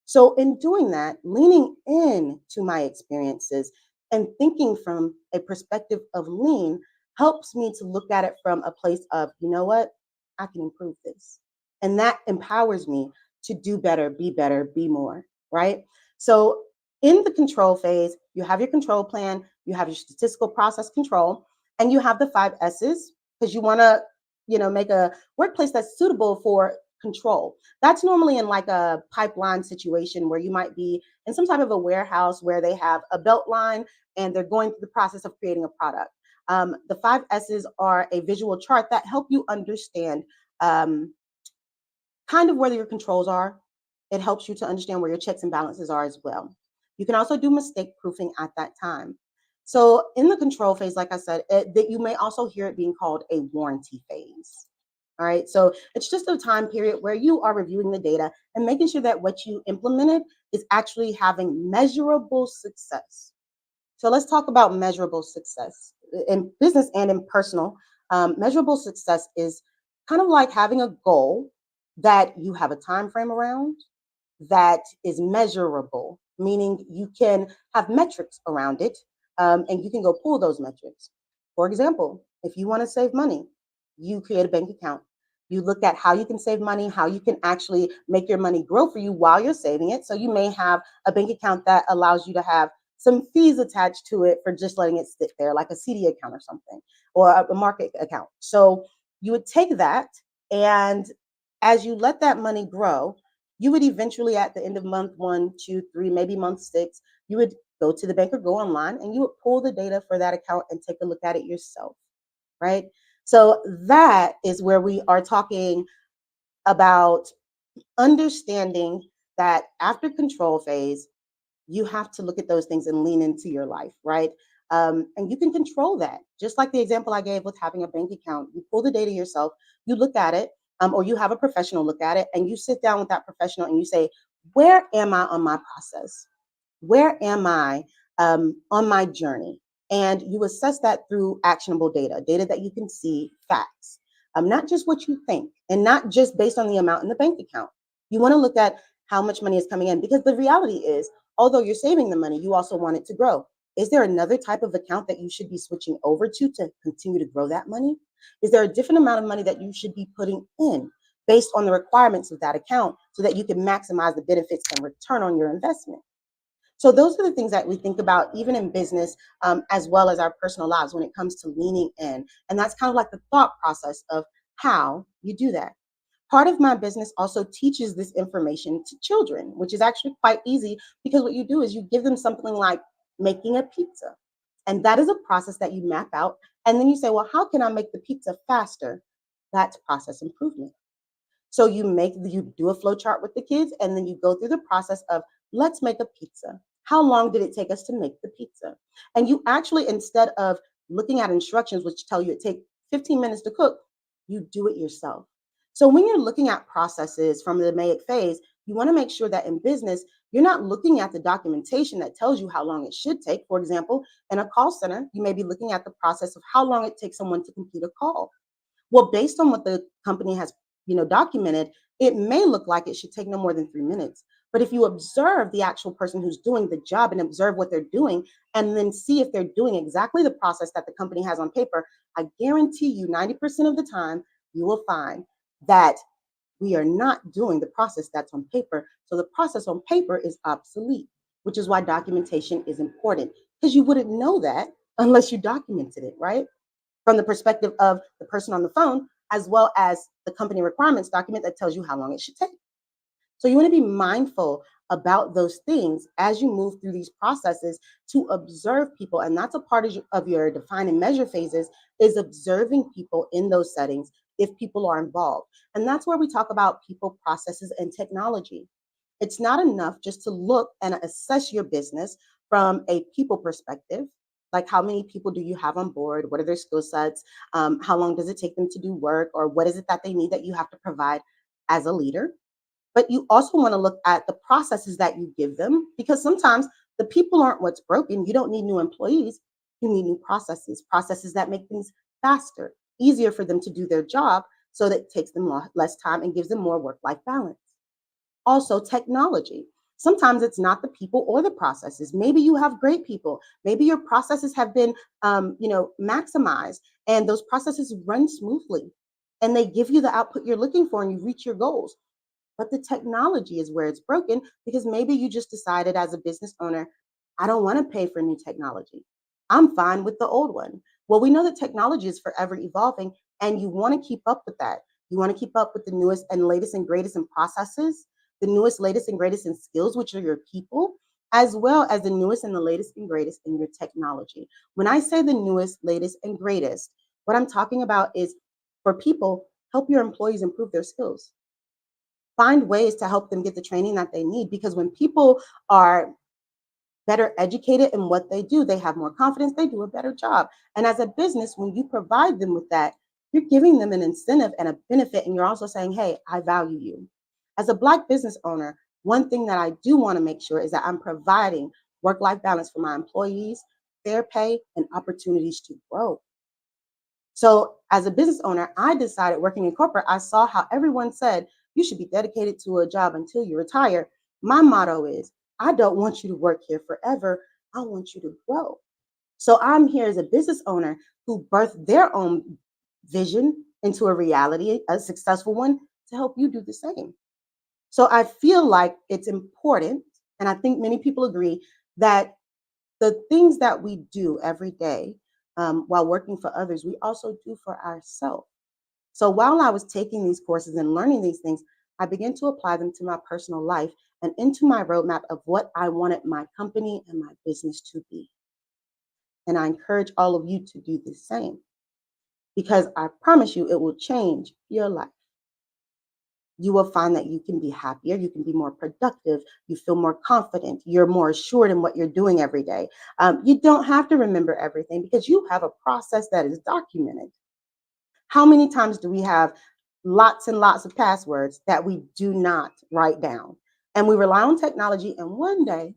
So in doing that, leaning in to my experiences and thinking from a perspective of lean helps me to look at it from a place of, you know what, I can improve this. And that empowers me to do better, be more, right? So in the control phase, you have your control plan, you have your statistical process control, and you have the 5 S's because you want to, make a workplace that's suitable for control. That's normally in like a pipeline situation where you might be in some type of a warehouse where they have a belt line and they're going through the process of creating a product. The 5 S's are a visual chart that help you understand kind of where your controls are. It helps you to understand where your checks and balances are as well. You can also do mistake proofing at that time. So in the control phase, like I said, that you may also hear it being called a warranty phase. All right, so it's just a time period where you are reviewing the data and making sure that what you implemented is actually having measurable success. So let's talk about measurable success in business and in personal. Measurable success is kind of like having a goal that you have a time frame around that is measurable, meaning you can have metrics around it and you can go pull those metrics. For example, if you want to save money, you create a bank account. You look at how you can save money, how you can actually make your money grow for you while you're saving it. So you may have a bank account that allows you to have some fees attached to it for just letting it sit there, like a CD account or something, or a market account. So you would take that, and as you let that money grow, you would eventually at the end of month 1, 2, 3, maybe month 6, you would go to the bank or go online and you would pull the data for that account and take a look at it yourself, right? So that is where we are talking about understanding that after control phase, you have to look at those things and lean into your life, right? And you can control that. Just like the example I gave with having a bank account, you pull the data yourself, you look at it, or you have a professional look at it, and you sit down with that professional and you say, where am I on my process? Where am I on my journey? And you assess that through actionable data that you can see, facts, not just what you think, and not just based on the amount in the bank account. You want to look at how much money is coming in, because the reality is, although you're saving the money, you also want it to grow. Is there another type of account that you should be switching over to continue to grow that money? Is there a different amount of money that you should be putting in based on the requirements of that account so that you can maximize the benefits and return on your investment? So those are the things that we think about, even in business, as well as our personal lives when it comes to leaning in. And that's kind of like the thought process of how you do that. Part of my business also teaches this information to children, which is actually quite easy because what you do is you give them something like making a pizza. And that is a process that you map out. And then you say, well, how can I make the pizza faster? That's process improvement. So you do a flow chart with the kids, and then you go through the process of let's make a pizza. How long did it take us to make the pizza? And you actually, instead of looking at instructions, which tell you it takes 15 minutes to cook, you do it yourself. So when you're looking at processes from the MAIC phase, you want to make sure that in business, you're not looking at the documentation that tells you how long it should take. For example, in a call center, you may be looking at the process of how long it takes someone to complete a call. Well, based on what the company has, documented, it may look like it should take no more than 3 minutes. But if you observe the actual person who's doing the job and observe what they're doing, and then see if they're doing exactly the process that the company has on paper, I guarantee you 90% of the time, you will find that we are not doing the process that's on paper. So the process on paper is obsolete, which is why documentation is important, because you wouldn't know that unless you documented it, right? From the perspective of the person on the phone, as well as the company requirements document that tells you how long it should take. So you want to be mindful about those things as you move through these processes to observe people. And that's a part of your define and measure phases, is observing people in those settings if people are involved. And that's where we talk about people, processes, and technology. It's not enough just to look and assess your business from a people perspective. Like, how many people do you have on board? What are their skill sets? How long does it take them to do work? Or what is it that they need that you have to provide as a leader? But you also want to look at the processes that you give them, because sometimes the people aren't what's broken. You don't need new employees. You need new processes that make things faster, easier for them to do their job so that it takes them less time and gives them more work-life balance. Also, technology. Sometimes it's not the people or the processes. Maybe you have great people. Maybe your processes have been, maximized, and those processes run smoothly, and they give you the output you're looking for, and you reach your goals. But the technology is where it's broken, because maybe you just decided as a business owner, I don't want to pay for new technology. I'm fine with the old one. Well, we know that technology is forever evolving, and you want to keep up with that. You want to keep up with the newest and latest and greatest in processes, the newest, latest, and greatest in skills, which are your people, as well as the newest and the latest and greatest in your technology. When I say the newest, latest, and greatest, what I'm talking about is, for people, help your employees improve their skills. Find ways to help them get the training that they need, because when people are better educated in what they do, they have more confidence, they do a better job. And as a business, when you provide them with that, you're giving them an incentive and a benefit, and you're also saying, hey, I value you. As a Black business owner, one thing that I do want to make sure is that I'm providing work-life balance for my employees, fair pay, and opportunities to grow. So as a business owner, I decided, working in corporate, I saw how everyone said you should be dedicated to a job until you retire. My motto is, I don't want you to work here forever. I want you to grow. So I'm here as a business owner who birthed their own vision into a reality, a successful one, to help you do the same. So I feel like it's important, and I think many people agree, that the things that we do every day while working for others, we also do for ourselves. So while I was taking these courses and learning these things, I began to apply them to my personal life and into my roadmap of what I wanted my company and my business to be. And I encourage all of you to do the same, because I promise you it will change your life. You will find that you can be happier, you can be more productive, you feel more confident, you're more assured in what you're doing every day. You don't have to remember everything, because you have a process that is documented. How many times do we have lots and lots of passwords that we do not write down? And we rely on technology, and one day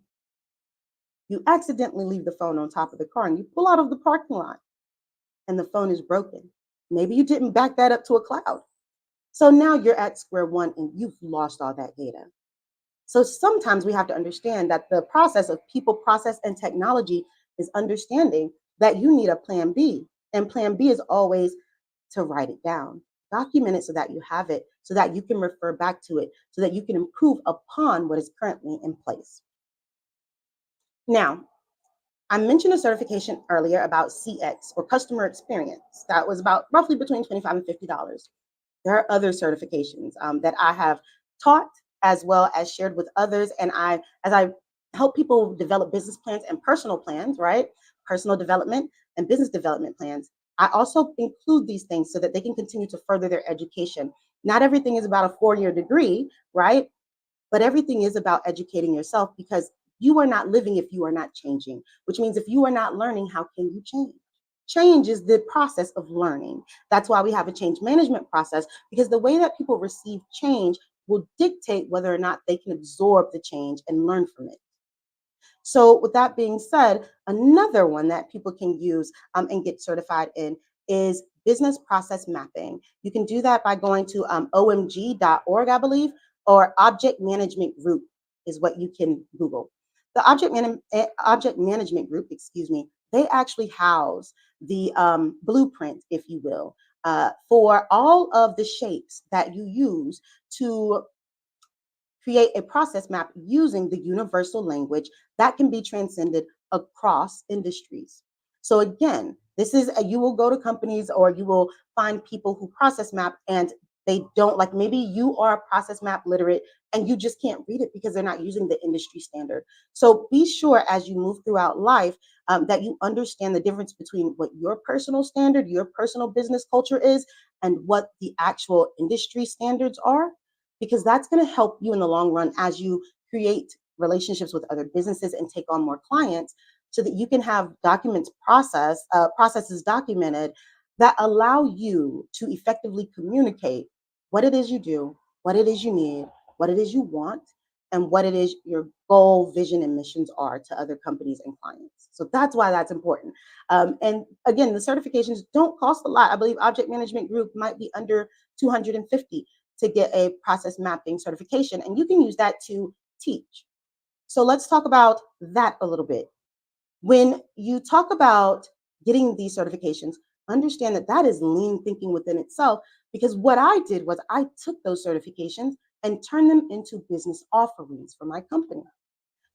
you accidentally leave the phone on top of the car, and you pull out of the parking lot and the phone is broken. Maybe you didn't back that up to a cloud. So now you're at square one and you've lost all that data. So sometimes we have to understand that the process of people, process, and technology is understanding that you need a plan B. And plan B is always to write it down, document it so that you have it, so that you can refer back to it, so that you can improve upon what is currently in place. Now, I mentioned a certification earlier about CX or customer experience. That was about roughly between $25 and $50. There are other certifications that I have taught as well as shared with others. And as I help people develop business plans and personal plans, right? Personal development and business development plans. I also include these things so that they can continue to further their education. Not everything is about a 4-year degree, right? But everything is about educating yourself, because you are not living if you are not changing, which means if you are not learning, how can you change? Change is the process of learning. That's why we have a change management process, because the way that people receive change will dictate whether or not they can absorb the change and learn from it. So with that being said, another one that people can use and get certified in is business process mapping. You can do that by going to omg.org, I believe, or Object Management Group is what you can Google. The Object Management Group, excuse me, they actually house the blueprint, if you will, for all of the shapes that you use to create a process map using the universal language that can be transcended across industries. So again, you will go to companies or you will find people who process map and they don't, like, maybe you are process map literate and you just can't read it because they're not using the industry standard. So be sure as you move throughout life that you understand the difference between what your personal standard, your personal business culture is, and what the actual industry standards are, because that's going to help you in the long run as you create relationships with other businesses and take on more clients, so that you can have processes documented that allow you to effectively communicate what it is you do, what it is you need, what it is you want, and what it is your goal, vision, and missions are to other companies and clients. So that's why that's important. And again, the certifications don't cost a lot. I believe Object Management Group might be under $250 to get a process mapping certification, and you can use that to teach. So let's talk about that a little bit. When you talk about getting these certifications, understand that that is lean thinking within itself, because what I did was I took those certifications and turned them into business offerings for my company,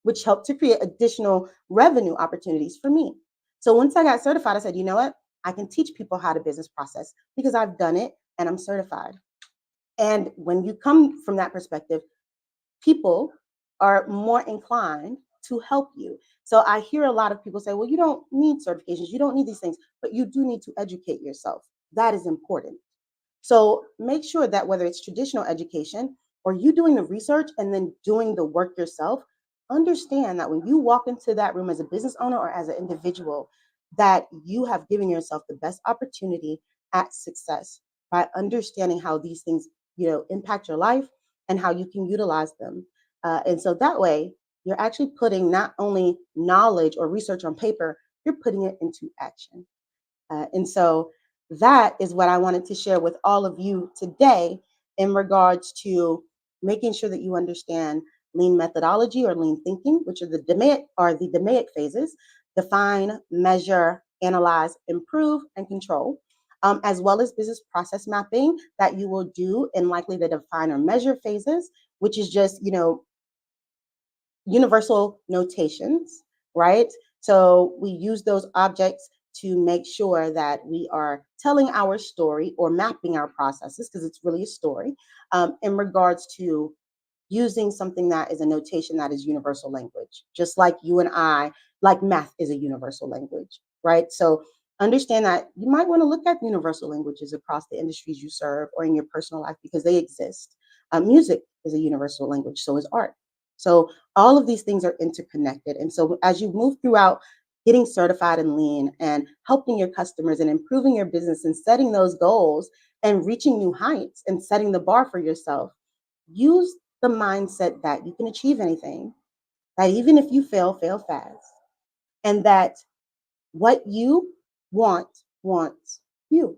which helped to create additional revenue opportunities for me. So once I got certified, I said, you know what? I can teach people how to business process because I've done it and I'm certified. And when you come from that perspective, people are more inclined to help you. So I hear a lot of people say, well, you don't need certifications, you don't need these things, but you do need to educate yourself. That is important. So make sure that whether it's traditional education or you doing the research and then doing the work yourself, understand that when you walk into that room as a business owner or as an individual, that you have given yourself the best opportunity at success by understanding how these things, impact your life and how you can utilize them. And so that way, you're actually putting not only knowledge or research on paper, you're putting it into action. And so that is what I wanted to share with all of you today in regards to making sure that you understand lean methodology or lean thinking, which are the DMAIC phases: define, measure, analyze, improve, and control. As well as business process mapping that you will do in likely the define or measure phases, which is just, universal notations, right? So we use those objects to make sure that we are telling our story or mapping our processes, because it's really a story, in regards to using something that is a notation that is universal language, just like you and I, like math is a universal language, right? So understand that you might want to look at universal languages across the industries you serve or in your personal life, because they exist. Music is a universal language, so is art. So all of these things are interconnected. And so as you move throughout getting certified in lean and helping your customers and improving your business and setting those goals and reaching new heights and setting the bar for yourself, use the mindset that you can achieve anything, that even if you fail fast, and that what you wants you.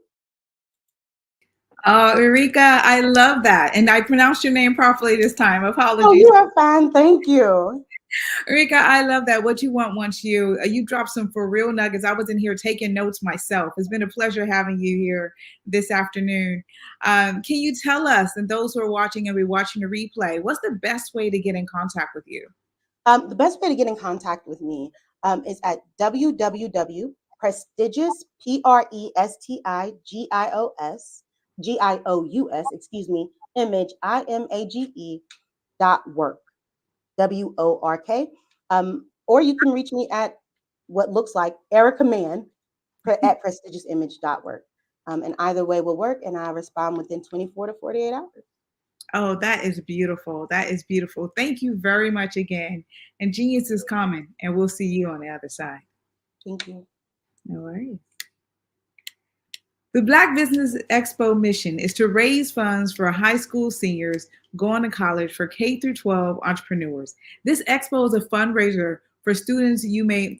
Oh, Eureka, I love that. And I pronounced your name properly this time. Apologies. Oh, you are fine. Thank you. Eureka, I love that. What you want wants you. You dropped some for real nuggets. I was in here taking notes myself. It's been a pleasure having you here this afternoon. Can you tell us, and those who are watching and rewatching the replay, what's the best way to get in contact with you? The best way to get in contact with me is at www.prestigious, PRESTIGIOUS, image, IMAGE.work, WORK. Or you can reach me at what looks like Erica Mann at prestigioussimage.work. And either way will work, and I respond within 24 to 48 hours. Oh, that is beautiful. That is beautiful. Thank you very much again. And genius is coming, and we'll see you on the other side. Thank you. No worries. The Black Business Expo mission is to raise funds for high school seniors going to college for K-12 entrepreneurs. This expo is a fundraiser for students. The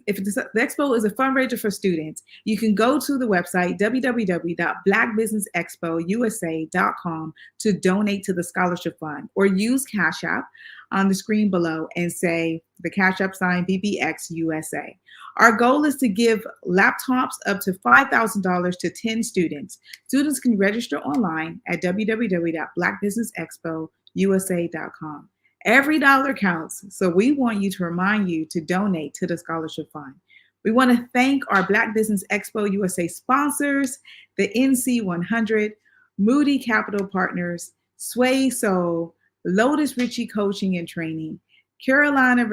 expo is a fundraiser for students, you can go to the website www.blackbusinessexpousa.com to donate to the scholarship fund, or use Cash App on the screen below and say the Cash App sign BBXUSA. Our goal is to give laptops up to $5,000 to 10 students. Students can register online at www.blackbusinessexpousa.com. Every dollar counts, so we want to remind you to donate to the scholarship fund. We want to thank our Black Business Expo USA sponsors, the NC100, Moody Capital Partners, Sway Soul, Lotus Ritchie Coaching and Training, Carolina,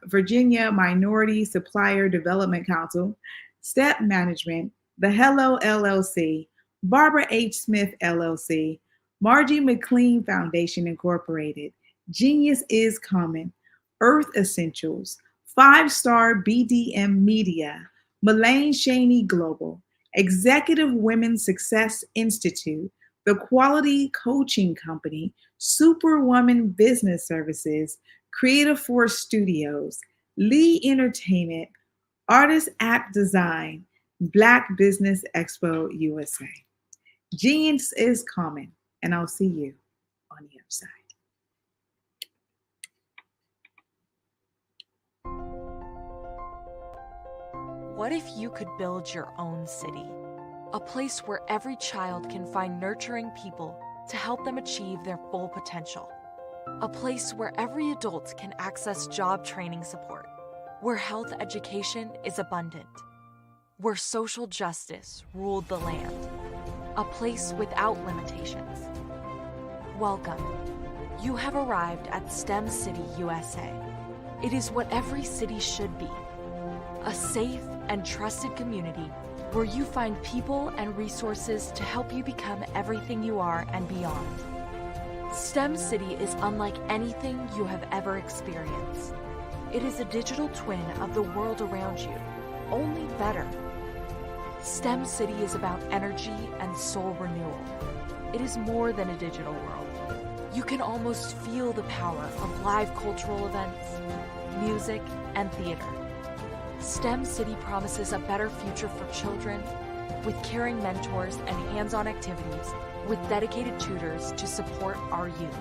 Virginia Minority Supplier Development Council, Step Management, The Hello LLC, Barbara H. Smith LLC, Margie McLean Foundation Incorporated, Genius is Common, Earth Essentials, 5-Star BDM Media, Mullane Shaney Global, Executive Women's Success Institute, The Quality Coaching Company, Superwoman Business Services, Creative Force Studios, Lee Entertainment, Artist App Design, Black Business Expo USA. Genius is Common, and I'll see you on the other side. What if you could build your own city? A place where every child can find nurturing people to help them achieve their full potential. A place where every adult can access job training support, where health education is abundant, where social justice ruled the land. A place without limitations. Welcome. You have arrived at STEM City USA. It is what every city should be. A safe and trusted community where you find people and resources to help you become everything you are and beyond. STEM City is unlike anything you have ever experienced. It is a digital twin of the world around you, only better. STEM City is about energy and soul renewal. It is more than a digital world. You can almost feel the power of live cultural events, music, and theater. STEM City promises a better future for children with caring mentors and hands-on activities with dedicated tutors to support our youth.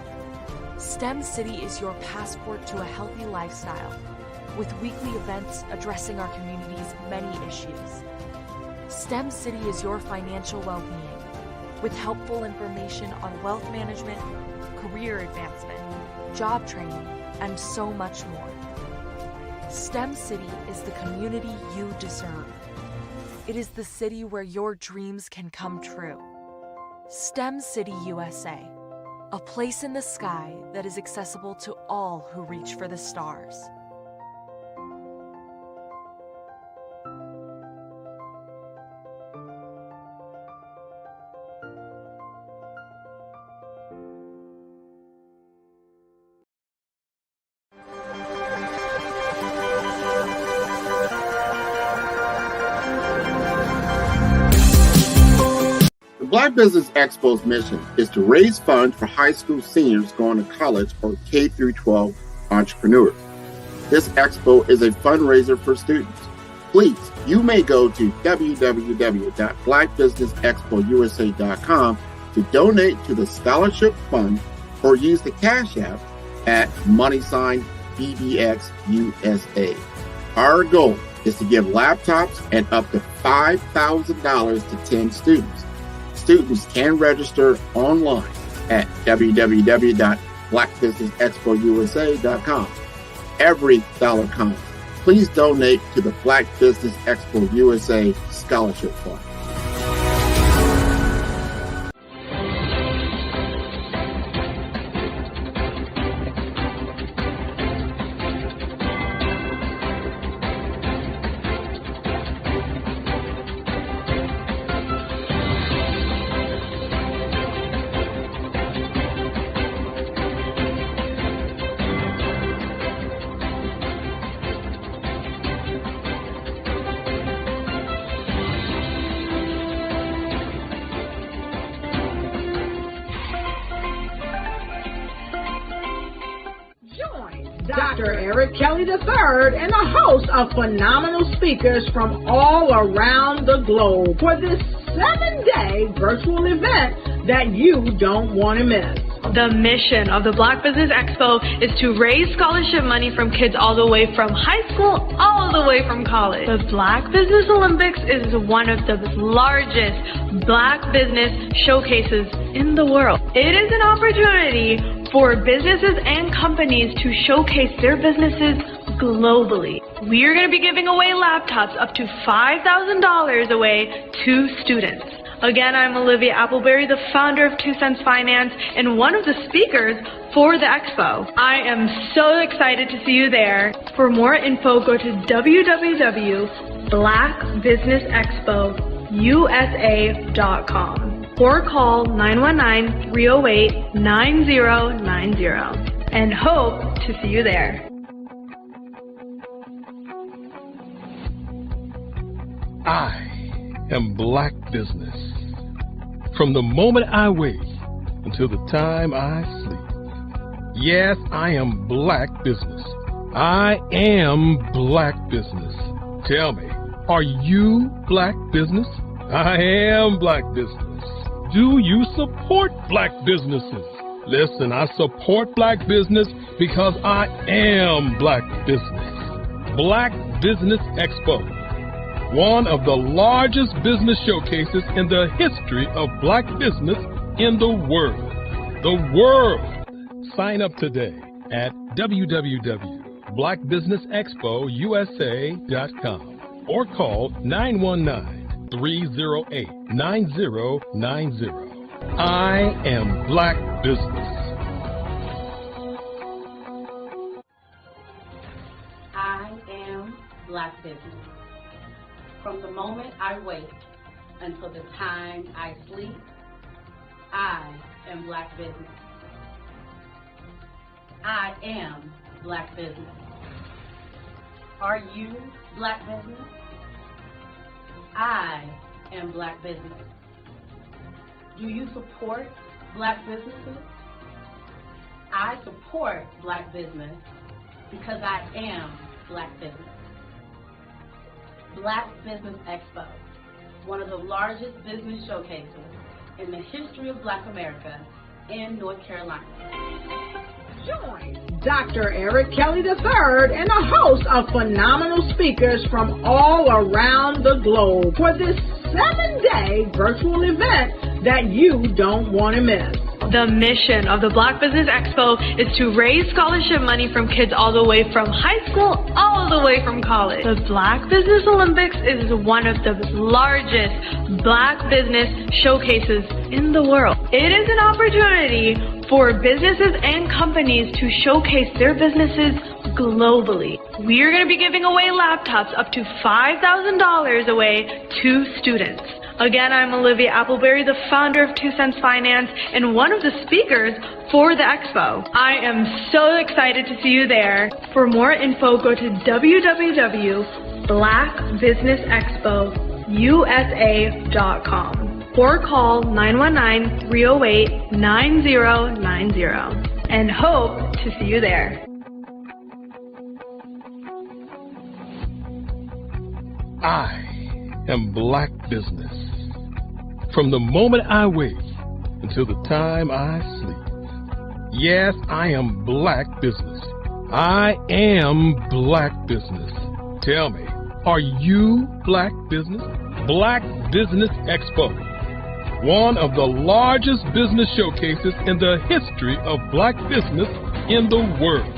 STEM City is your passport to a healthy lifestyle with weekly events addressing our community's many issues. STEM City is your financial well-being with helpful information on wealth management, career advancement, job training, and so much more. STEM City is the community you deserve. It is the city where your dreams can come true. STEM City USA, a place in the sky that is accessible to all who reach for the stars. The Black Business Expo's mission is to raise funds for high school seniors going to college or K-12 entrepreneurs. This expo is a fundraiser for students. Please, you may go to www.blackbusinessexpousa.com to donate to the scholarship fund or use the Cash App at $BBXUSA. Our goal is to give laptops and up to $5,000 to 10 students. Students can register online at www.blackbusinessexpousa.com. Every dollar counts. Please donate to the Black Business Expo USA Scholarship Fund. Dr. Eric Kelly III and a host of phenomenal speakers from all around the globe for this 7-day virtual event that you don't want to miss. The mission of the Black Business Expo is to raise scholarship money from kids all the way from high school, all the way from college. The Black Business Olympics is one of the largest Black business showcases in the world. It is an opportunity for businesses and companies to showcase their businesses globally. We are going to be giving away laptops up to $5,000 away to students. Again, I'm Olivia Appleberry, the founder of 2 Cents Finance and one of the speakers for the expo. I am so excited to see you there. For more info, go to www.blackbusinessexpousa.com or call 919-308-9090 and hope to see you there. I am Black Business. From the moment I wake until the time I sleep. Yes, I am Black Business. I am Black Business. Tell me, are you Black Business? I am Black Business. Do you support Black businesses? Listen, I support Black business because I am Black Business. Black Business Expo, one of the largest business showcases in the history of Black business in the world. The world! Sign up today at www.blackbusinessexpousa.com or call 919-308-9090. I am Black Business. I am Black Business. From the moment I wake until the time I sleep, I am Black Business. I am Black Business. Are you Black Business? I am Black Business. Do you support Black businesses? I support Black business because I am Black business. Black Business Expo, one of the largest business showcases in the history of Black America in North Carolina. Join Dr. Eric Kelly III and a host of phenomenal speakers from all around the globe for this 7-day virtual event that you don't want to miss. The mission of the Black Business Expo is to raise scholarship money from kids all the way from high school, all the way from college. The Black Business Olympics is one of the largest Black business showcases in the world. It is an opportunity for businesses and companies to showcase their businesses globally. We are going to be giving away laptops up to $5,000 away to students. Again, I'm Olivia Appleberry, the founder of 2 Cents Finance and one of the speakers for the expo. I am so excited to see you there. For more info, go to www.blackbusinessexpousa.com or call 919-308-9090 and hope to see you there. I am Black Business. From the moment I wake until the time I sleep. Yes, I am Black Business. I am Black Business. Tell me, are you Black Business? Black Business Expo, one of the largest business showcases in the history of Black business in the world.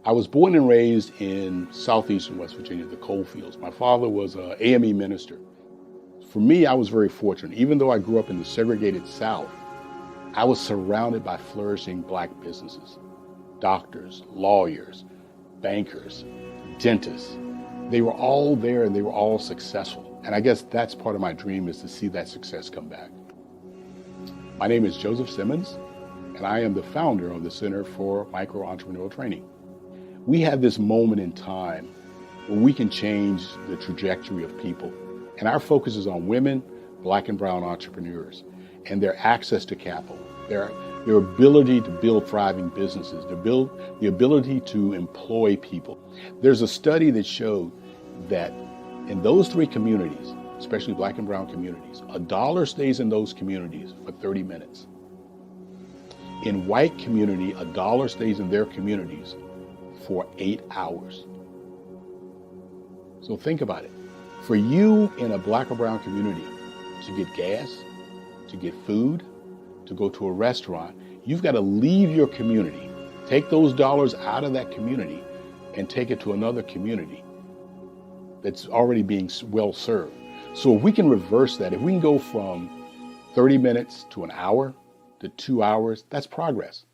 I was born and raised in southeastern West Virginia, the coal fields. My father was an AME minister. For me, I was very fortunate. Even though I grew up in the segregated South, I was surrounded by flourishing Black businesses, doctors, lawyers, bankers, dentists. They were all there and they were all successful. And I guess that's part of my dream, is to see that success come back. My name is Joseph Simmons, and I am the founder of the Center for Micro-Entrepreneurial Training. We have this moment in time where we can change the trajectory of people. And our focus is on women, Black and brown entrepreneurs, and their access to capital, their ability to build thriving businesses, the ability to employ people. There's a study that showed that in those three communities, especially Black and brown communities, $1 stays in those communities for 30 minutes. In white community, $1 stays in their communities for 8 hours. So think about it. For you in a Black or brown community to get gas, to get food, to go to a restaurant, you've got to leave your community, take those dollars out of that community and take it to another community that's already being well served. So if we can reverse that, if we can go from 30 minutes to an hour to 2 hours, that's progress.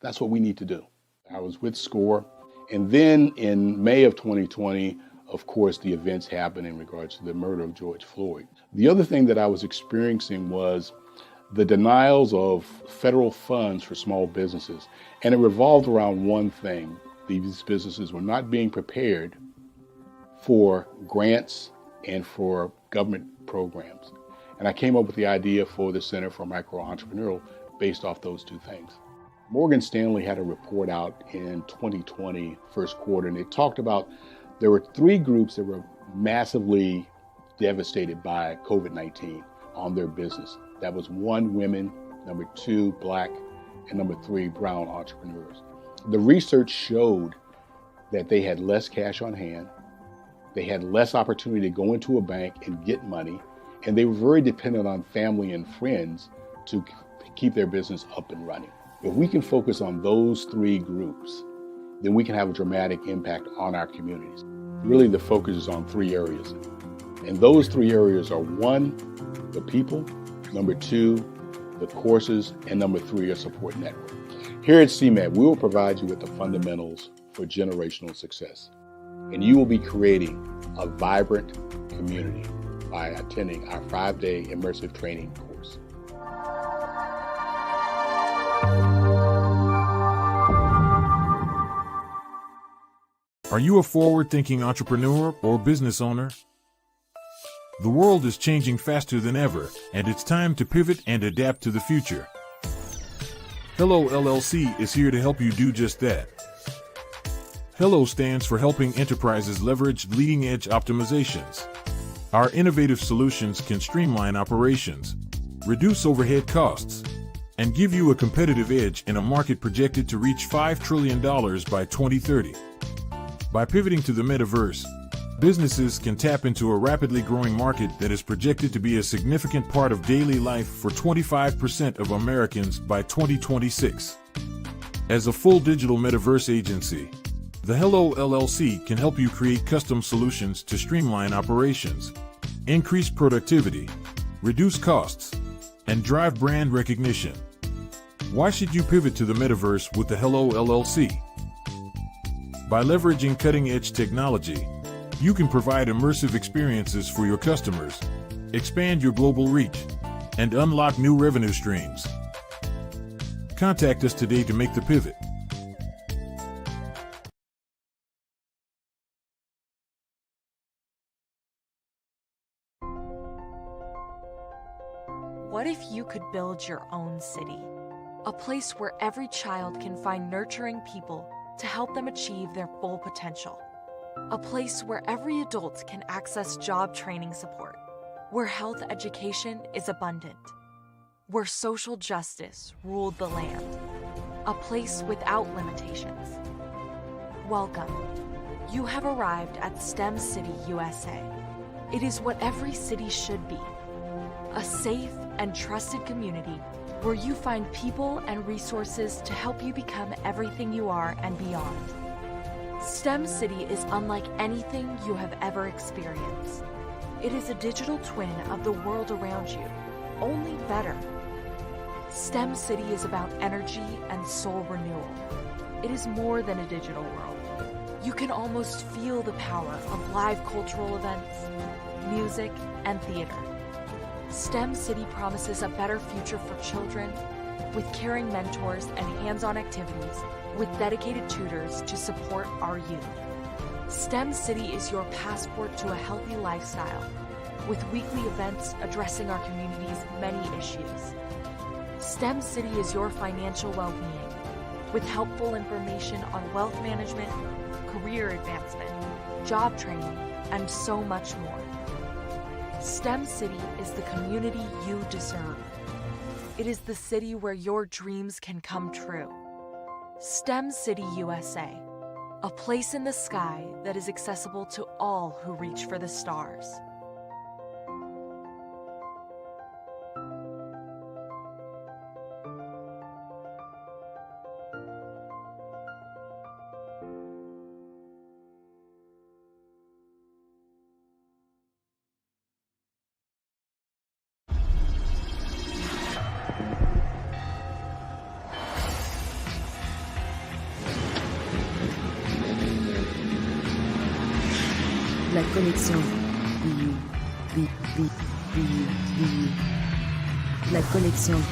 That's what we need to do. I was with SCORE, and then in May of 2020, of course, the events happened in regards to the murder of George Floyd. The other thing that I was experiencing was the denials of federal funds for small businesses. And it revolved around one thing. These businesses were not being prepared for grants and for government programs. And I came up with the idea for the Center for Micro-Entrepreneurial based off those two things. Morgan Stanley had a report out in 2020, first quarter, and it talked about there were 3 groups that were massively devastated by COVID-19 on their business. That was 1, women, number 2, Black, and number 3, brown entrepreneurs. The research showed that they had less cash on hand, they had less opportunity to go into a bank and get money, and they were very dependent on family and friends to keep their business up and running. If we can focus on those 3 groups, then we can have a dramatic impact on our communities. Really, the focus is on 3 areas. And those 3 areas are 1, the people, number 2, the courses, and number 3, a support network. Here at CMAT, we will provide you with the fundamentals for generational success. And you will be creating a vibrant community by attending our 5-day immersive training course. Are you a forward-thinking entrepreneur or business owner? The world is changing faster than ever, and it's time to pivot and adapt to the future. Hello LLC is here to help you do just that. Hello stands for helping enterprises leverage leading-edge optimizations. Our innovative solutions can streamline operations, reduce overhead costs, and give you a competitive edge in a market projected to reach $5 trillion by 2030. By pivoting to the metaverse, businesses can tap into a rapidly growing market that is projected to be a significant part of daily life for 25% of Americans by 2026. As a full digital metaverse agency, the Hello LLC can help you create custom solutions to streamline operations, increase productivity, reduce costs, and drive brand recognition. Why should you pivot to the metaverse with the Hello LLC? By leveraging cutting-edge technology, you can provide immersive experiences for your customers, expand your global reach, and unlock new revenue streams. Contact us today to make the pivot. What if you could build your own city? A place where every child can find nurturing people to help them achieve their full potential. A place where every adult can access job training support, where health education is abundant, where social justice ruled the land. A place without limitations. Welcome. You have arrived at STEM City USA. It is what every city should be. A safe and trusted community where you find people and resources to help you become everything you are and beyond. STEM City is unlike anything you have ever experienced. It is a digital twin of the world around you, only better. STEM City is about energy and soul renewal. It is more than a digital world. You can almost feel the power of live cultural events, music, and theater. STEM City promises a better future for children with caring mentors and hands-on activities with dedicated tutors to support our youth. STEM City is your passport to a healthy lifestyle with weekly events addressing our community's many issues. STEM City is your financial well-being with helpful information on wealth management, career advancement, job training, and so much more. STEM City is the community you deserve. It is the city where your dreams can come true. STEM City USA, a place in the sky that is accessible to all who reach for the stars. La connexion. La connexion.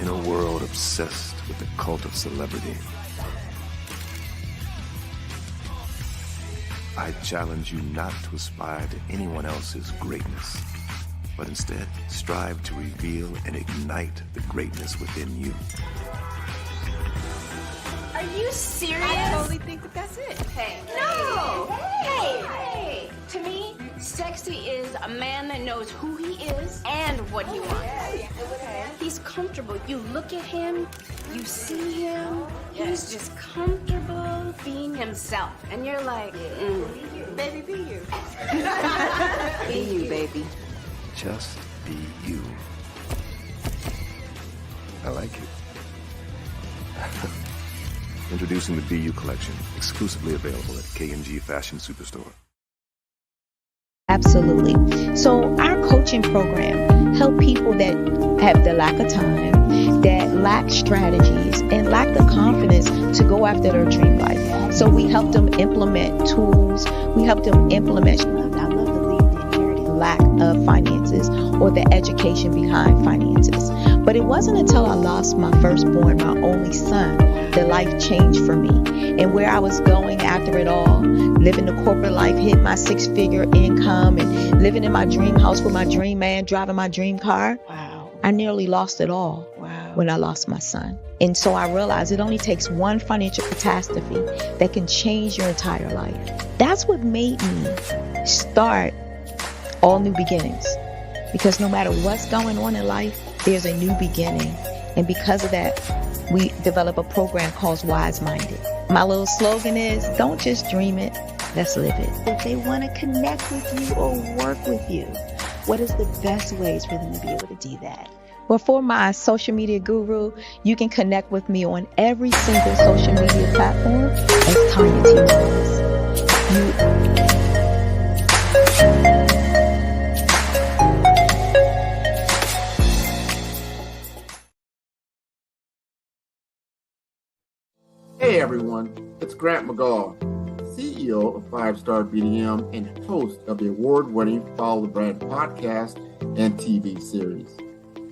In a world obsessed with the cult of celebrity, I challenge you not to aspire to anyone else's greatness, but instead strive to reveal and ignite the greatness within you. Are you serious? I totally think that that's it. Hey. No! Hey! To me, sexy is a man that knows who he is and what he wants. Okay. He's comfortable. You look at him, you see him, he's just comfortable being himself. And you're like, Baby, be you. Be you, baby. Just be you. I like it. Introducing the Be You collection, exclusively available at K&G Fashion Superstore. Absolutely. So our coaching program help people that have the lack of time, that lack strategies, and lack the confidence to go after their dream life. So we help them implement tools. We help them implement, I love to leave the inherited lack of finances or the education behind finances. But it wasn't until I lost my firstborn, my only son, that life changed for me. And where I was going after it all, living the corporate life, hitting my 6-figure income and living in my dream house with my dream man, driving my dream car. Wow. I nearly lost it all when I lost my son. And so I realized it only takes one financial catastrophe that can change your entire life. That's what made me start All New Beginnings. Because no matter what's going on in life, there's a new beginning. And because of that, we develop a program called Wise Minded. My little slogan is, don't just dream it, let's live it. If they want to connect with you or work with you, what is the best ways for them to be able to do that? Well, for my social media guru, you can connect with me on every single social media platform as Tanya T. Morris. Hey everyone, it's Grant McGaw, CEO of 5-Star BDM and host of the award-winning Follow the Brand podcast and TV series,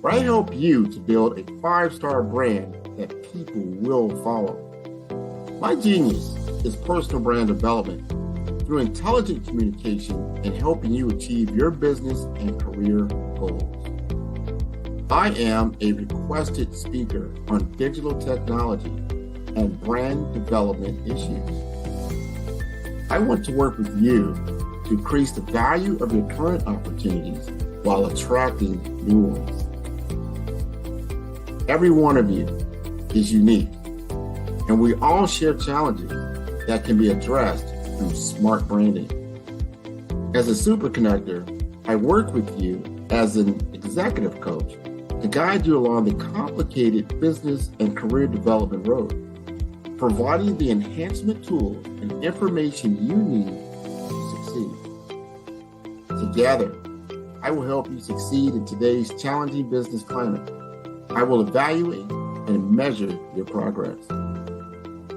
where I help you to build a 5-star brand that people will follow. My genius is personal brand development through intelligent communication and helping you achieve your business and career goals. I am a requested speaker on digital technology and brand development issues. I want to work with you to increase the value of your current opportunities while attracting new ones. Every one of you is unique, and we all share challenges that can be addressed through smart branding. As a superconnector, I work with you as an executive coach to guide you along the complicated business and career development road, providing the enhancement tools and information you need to succeed. Together, I will help you succeed in today's challenging business climate. I will evaluate and measure your progress.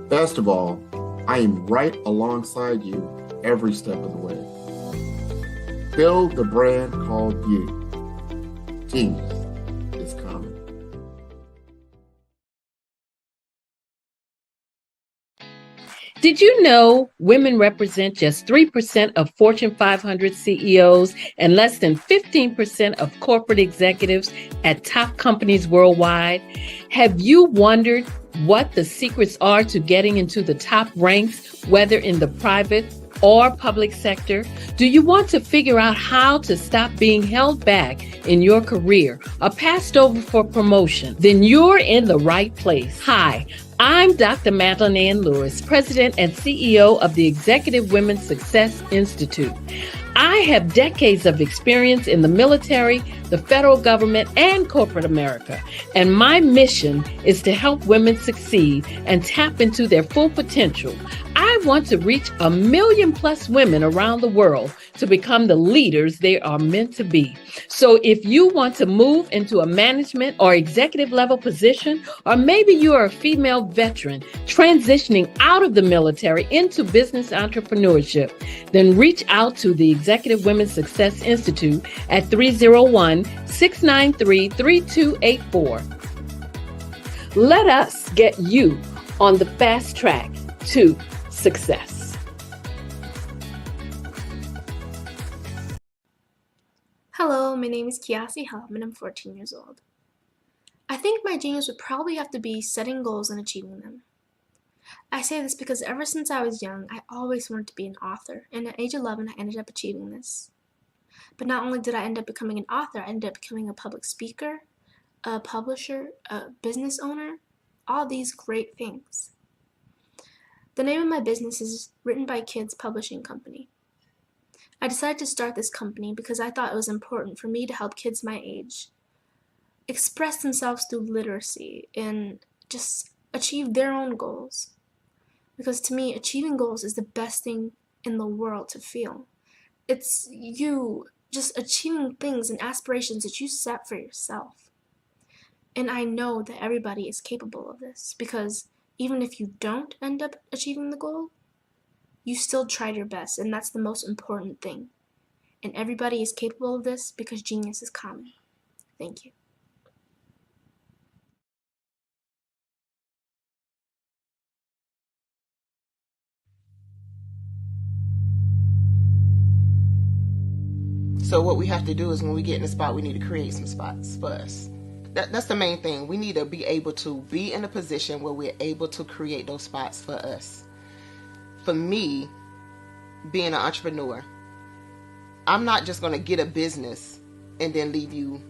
Best of all, I am right alongside you every step of the way. Build the brand called you. Genius is coming. Did you know women represent just 3% of Fortune 500 CEOs and less than 15% of corporate executives at top companies worldwide? Have you wondered what the secrets are to getting into the top ranks, whether in the private or public sector? Do you want to figure out how to stop being held back in your career or passed over for promotion? Then you're in the right place. Hi, I'm Dr. Madeline Ann Lewis, President and CEO of the Executive Women's Success Institute. I have decades of experience in the military, the federal government, and corporate America, and my mission is to help women succeed and tap into their full potential. I want to reach 1 million plus women around the world to become the leaders they are meant to be. So if you want to move into a management or executive level position, or maybe you are a female veteran transitioning out of the military into business entrepreneurship, then reach out to the Executive Women's Success Institute at 301-693-3284. Let us get you on the fast track to success. Hello, my name is Kiasi Helm and I'm 14 years old. I think my genius would probably have to be setting goals and achieving them. I say this because ever since I was young, I always wanted to be an author, and at age 11, I ended up achieving this. But not only did I end up becoming an author, I ended up becoming a public speaker, a publisher, a business owner, all these great things. The name of my business is Written by Kids Publishing Company. I decided to start this company because I thought it was important for me to help kids my age express themselves through literacy and just achieve their own goals. Because to me, achieving goals is the best thing in the world to feel. It's you just achieving things and aspirations that you set for yourself. And I know that everybody is capable of this because even if you don't end up achieving the goal, you still tried your best, and that's the most important thing. And everybody is capable of this because genius is common. Thank you. So what we have to do is when we get in a spot, we need to create some spots for us. That's the main thing. We need to be able to be in a position where we're able to create those spots for us. For me, being an entrepreneur, I'm not just going to get a business and then leave you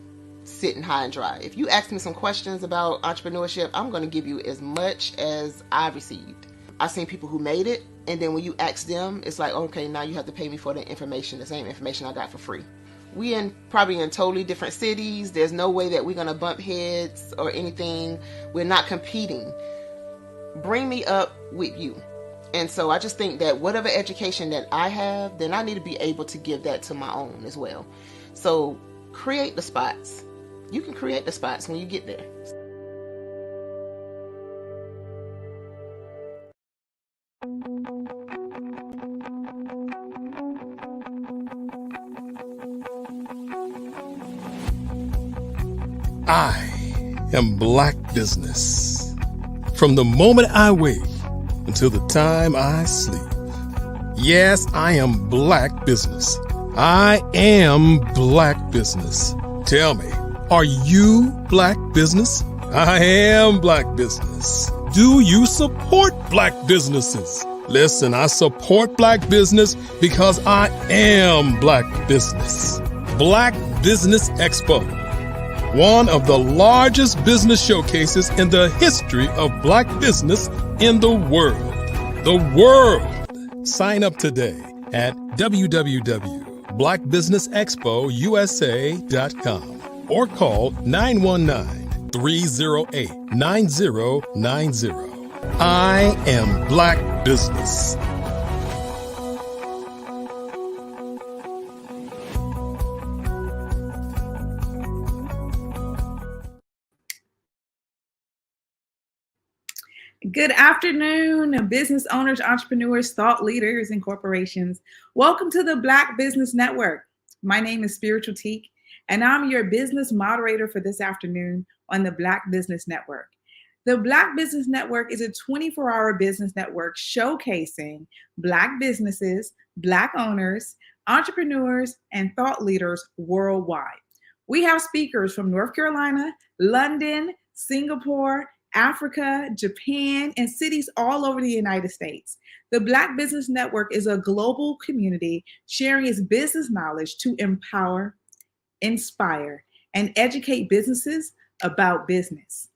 sitting high and dry. If you ask me some questions about entrepreneurship, I'm going to give you as much as I received. I've seen people who made it, and then when you ask them, it's like, okay, now you have to pay me for the information, the same information I got for free. We probably in totally different cities. There's no way that we're going to bump heads or anything. We're not competing. Bring me up with you. And so I just think that whatever education that I have, then I need to be able to give that to my own as well. So create the spots. You can create the spots when you get there. I am Black Business. From the moment I wake until the time I sleep. Yes, I am Black Business. I am Black Business. Tell me, are you Black Business? I am Black Business. Do you support Black businesses? Listen, I support Black business because I am Black Business. Black Business Expo one of the largest business showcases in the history of Black business in the world. The world! Sign up today at www.blackbusinessexpousa.com or call 919-308-9090. I am Black Business. Good afternoon, business owners, entrepreneurs, thought leaders, and corporations. Welcome to the Black Business Network. My name is Spiritual Teak, and I'm your business moderator for this afternoon on the Black Business Network. The Black Business Network is a 24-hour business network showcasing Black businesses, Black owners, entrepreneurs, and thought leaders worldwide. We have speakers from North Carolina, London, Singapore, Africa, Japan, and cities all over the United States. The Black Business Network is a global community sharing its business knowledge to empower, inspire, and educate businesses about business.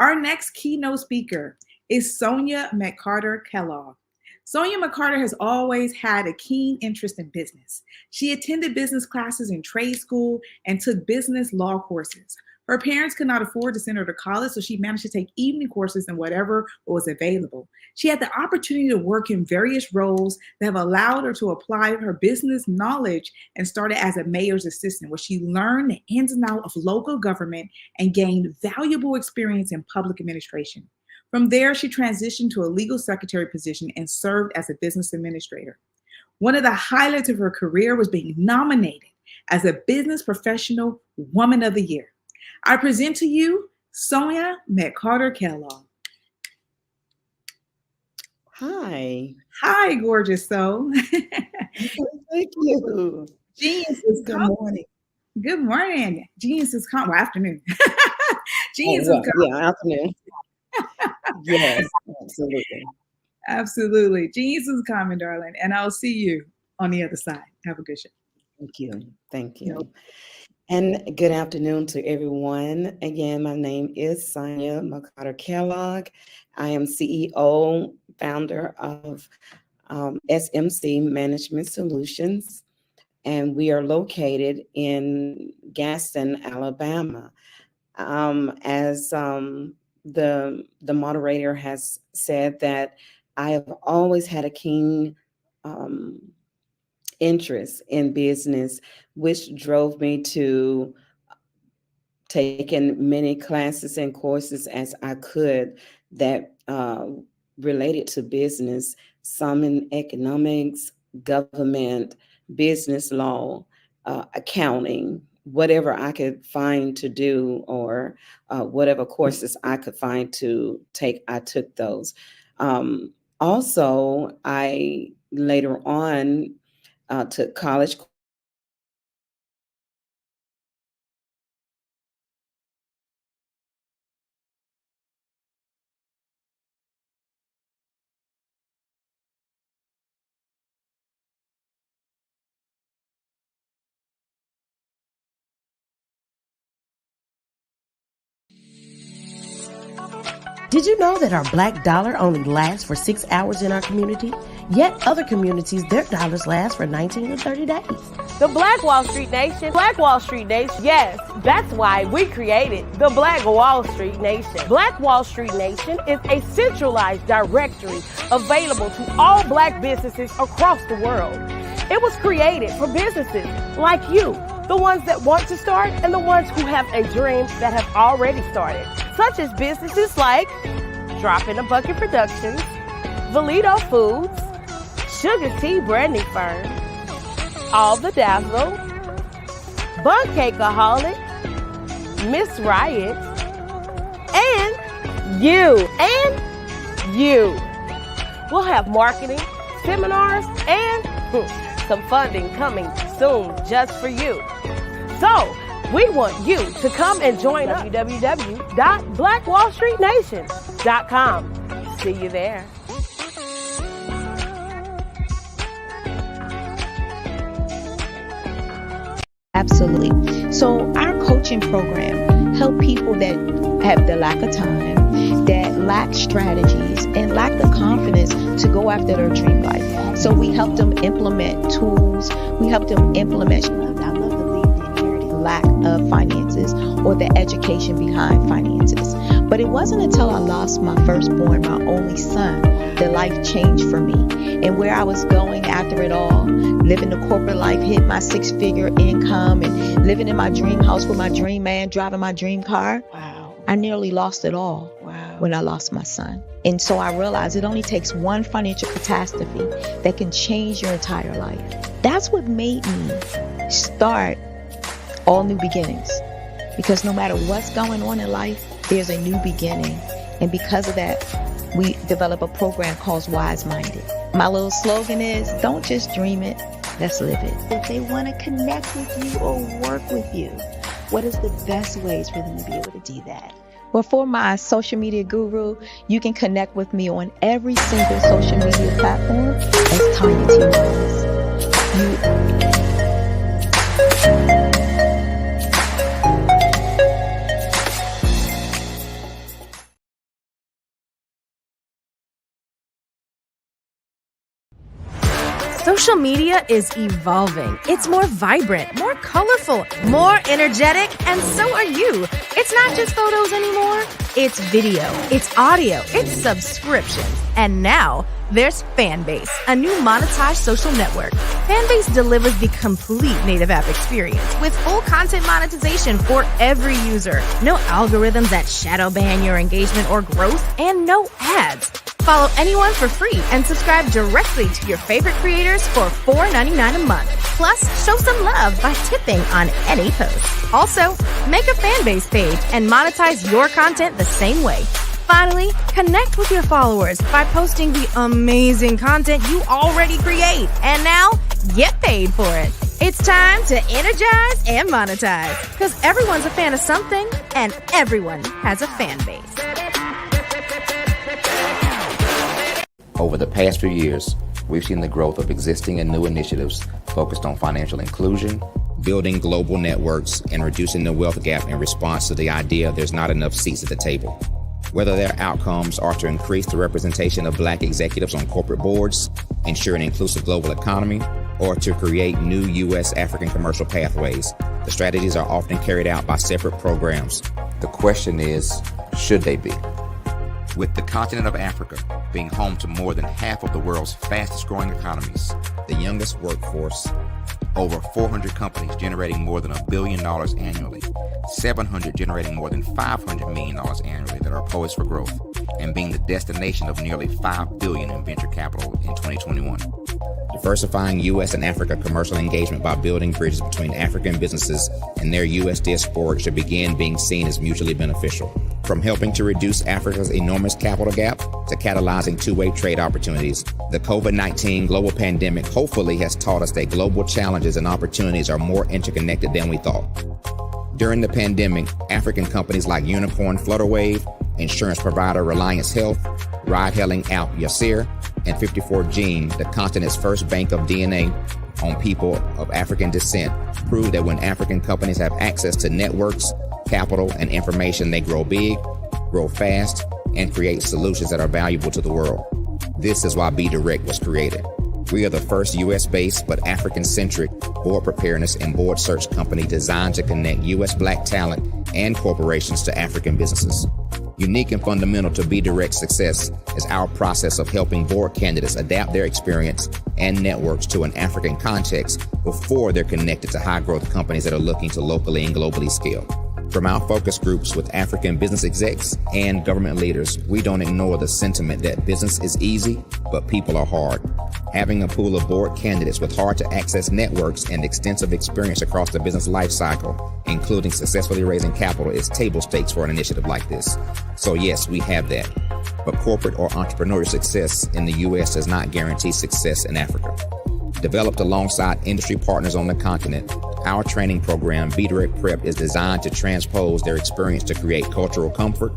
Our next keynote speaker is Sonia McCarter-Kellogg. Sonia McCarter has always had a keen interest in business. She attended business classes in trade school and took business law courses. Her parents could not afford to send her to college, so she managed to take evening courses in whatever was available. She had the opportunity to work in various roles that have allowed her to apply her business knowledge and started as a mayor's assistant, where she learned the ins and outs of local government and gained valuable experience in public administration. From there, she transitioned to a legal secretary position and served as a business administrator. One of the highlights of her career was being nominated as a Business Professional Woman of the Year. I present to you Sonia McCarter-Kellogg. Hi. Hi, gorgeous soul. Thank you. Genius is Good coming. morning. Good morning. Genius is coming. Well, afternoon. Genius is coming. Yeah, afternoon. Yes, absolutely. Absolutely. Genius is coming, darling. And I'll see you on the other side. Have a good show. Thank you. Thank you. And good afternoon to everyone. Again, my name is Sonia McCarter-Kellogg. I am CEO, founder of SMC Management Solutions, and we are located in Gaston, Alabama. As the moderator has said, that I have always had a keen interest in business, which drove me to taking many classes and courses as I could that related to business, some in economics, government, business law, accounting, whatever I could find to do, or whatever courses I could find to take, I took those. Also, I later on took college. Did you know that our black dollar only lasts for 6 hours in our community? Yet other communities, their dollars last for 19 to 30 days. The Black Wall Street Nation. Black Wall Street Nation. Yes, that's why we created the Black Wall Street Nation. Black Wall Street Nation is a centralized directory available to all Black businesses across the world. It was created for businesses like you, the ones that want to start and the ones who have a dream that have already started, such as businesses like Drop in a Bucket Productions, Valito Foods, Sugar Tea Branding Firm, All the Dazzle, Bun Cakeaholic, Miss Riot, and you. We'll have marketing, seminars, and some funding coming soon just for you. So, we want you to come and join us. www.blackwallstreetnation.com. See you there. Absolutely. So our coaching program help people that have the lack of time, that lack strategies, and lack the confidence to go after their dream life. So we help them implement tools. We help them implement, I love to leave the inherited lack of finances or the education behind finances. But it wasn't until I lost my firstborn, my only son, that life changed for me. And where I was going after it all, living the corporate life, hit my 6-figure income, and living in my dream house with my dream man, driving my dream car. Wow. I nearly lost it all. Wow. When I lost my son. And so I realized it only takes one financial catastrophe that can change your entire life. That's what made me start All New Beginnings. Because no matter what's going on in life, there's a new beginning. And because of that, we develop a program called Wise Minded. My little slogan is, don't just dream it, let's live it. If they want to connect with you or work with you, what is the best ways for them to be able to do that? Well, for my social media guru, you can connect with me on every single social media platform as Tanya T. Rose. Social media is evolving. It's more vibrant, more colorful, more energetic, and so are you. It's not just photos anymore. It's video, it's audio, it's subscriptions. And now there's Fanbase, a new monetized social network. Fanbase delivers the complete native app experience with full content monetization for every user. No algorithms that shadow ban your engagement or growth, and no ads. Follow anyone for free and subscribe directly to your favorite creators for $4.99 a month. Plus, show some love by tipping on any post. Also, make a Fanbase page and monetize your content the same way. Finally, connect with your followers by posting the amazing content you already create. And now, get paid for it. It's time to energize and monetize. Because everyone's a fan of something, and everyone has a fan base. Over the past few years, we've seen the growth of existing and new initiatives focused on financial inclusion, building global networks, and reducing the wealth gap in response to the idea there's not enough seats at the table. Whether their outcomes are to increase the representation of Black executives on corporate boards, ensure an inclusive global economy, or to create new U.S. African commercial pathways, the strategies are often carried out by separate programs. The question is, should they be? With the continent of Africa being home to more than half of the world's fastest growing economies, the youngest workforce, over 400 companies generating more than $1 billion annually, 700 generating more than $500 million annually that are poised for growth, and being the destination of nearly $5 billion in venture capital in 2021. Diversifying U.S. and Africa commercial engagement by building bridges between African businesses and their U.S. diaspora should begin being seen as mutually beneficial. From helping to reduce Africa's enormous capital gap to catalyzing two-way trade opportunities, the COVID-19 global pandemic hopefully has taught us that global challenges and opportunities are more interconnected than we thought. During the pandemic, African companies like Unicorn Flutterwave, insurance provider Reliance Health, ride-hailing app Yasir, and 54Gene, the continent's first bank of DNA on people of African descent, proved that when African companies have access to networks, capital, and information, they grow big, grow fast, and create solutions that are valuable to the world. This is why Be Direct was created. We are the first U.S.-based but African-centric board preparedness and board search company designed to connect U.S. Black talent and corporations to African businesses. Unique and fundamental to Be Direct's success is our process of helping board candidates adapt their experience and networks to an African context before they're connected to high-growth companies that are looking to locally and globally scale. From our focus groups with African business execs and government leaders, we don't ignore the sentiment that business is easy, but people are hard. Having a pool of board candidates with hard-to-access networks and extensive experience across the business life cycle, including successfully raising capital, is table stakes for an initiative like this. So yes, we have that. But corporate or entrepreneurial success in the U.S. does not guarantee success in Africa. Developed alongside industry partners on the continent, our training program, Be Direct Prep, is designed to transpose their experience to create cultural comfort,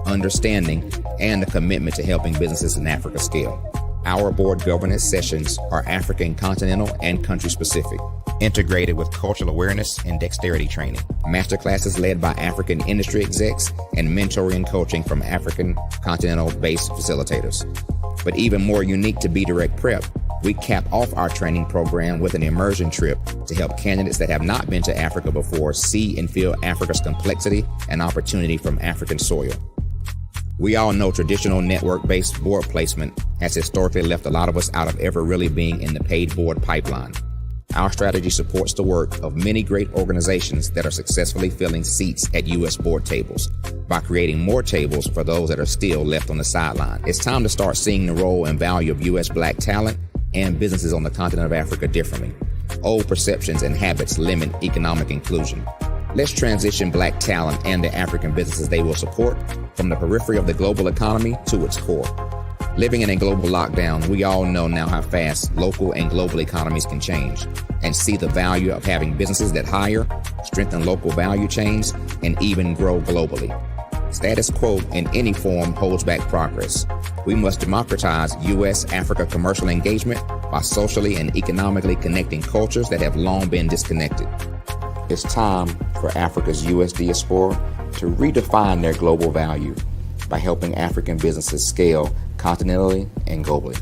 understanding, and a commitment to helping businesses in Africa scale. Our board governance sessions are African continental and country specific. integrated with cultural awareness and dexterity training. Masterclasses led by African industry execs and mentoring and coaching from African continental-based facilitators. But even more unique to Be Direct Prep, we cap off our training program with an immersion trip to help candidates that have not been to Africa before see and feel Africa's complexity and opportunity from African soil. We all know traditional network-based board placement has historically left a lot of us out of ever really being in the paid board pipeline. Our strategy supports the work of many great organizations that are successfully filling seats at U.S. board tables by creating more tables for those that are still left on the sideline. It's time to start seeing the role and value of U.S. Black talent and businesses on the continent of Africa differently. Old perceptions and habits limit economic inclusion. Let's transition Black talent and the African businesses they will support from the periphery of the global economy to its core. Living in a global lockdown, we all know now how fast local and global economies can change and see the value of having businesses that hire, strengthen local value chains, and even grow globally. Status quo in any form holds back progress. We must democratize U.S.-Africa commercial engagement by socially and economically connecting cultures that have long been disconnected. It's time for Africa's U.S. diaspora to redefine their global value by helping African businesses scale continentally and globally.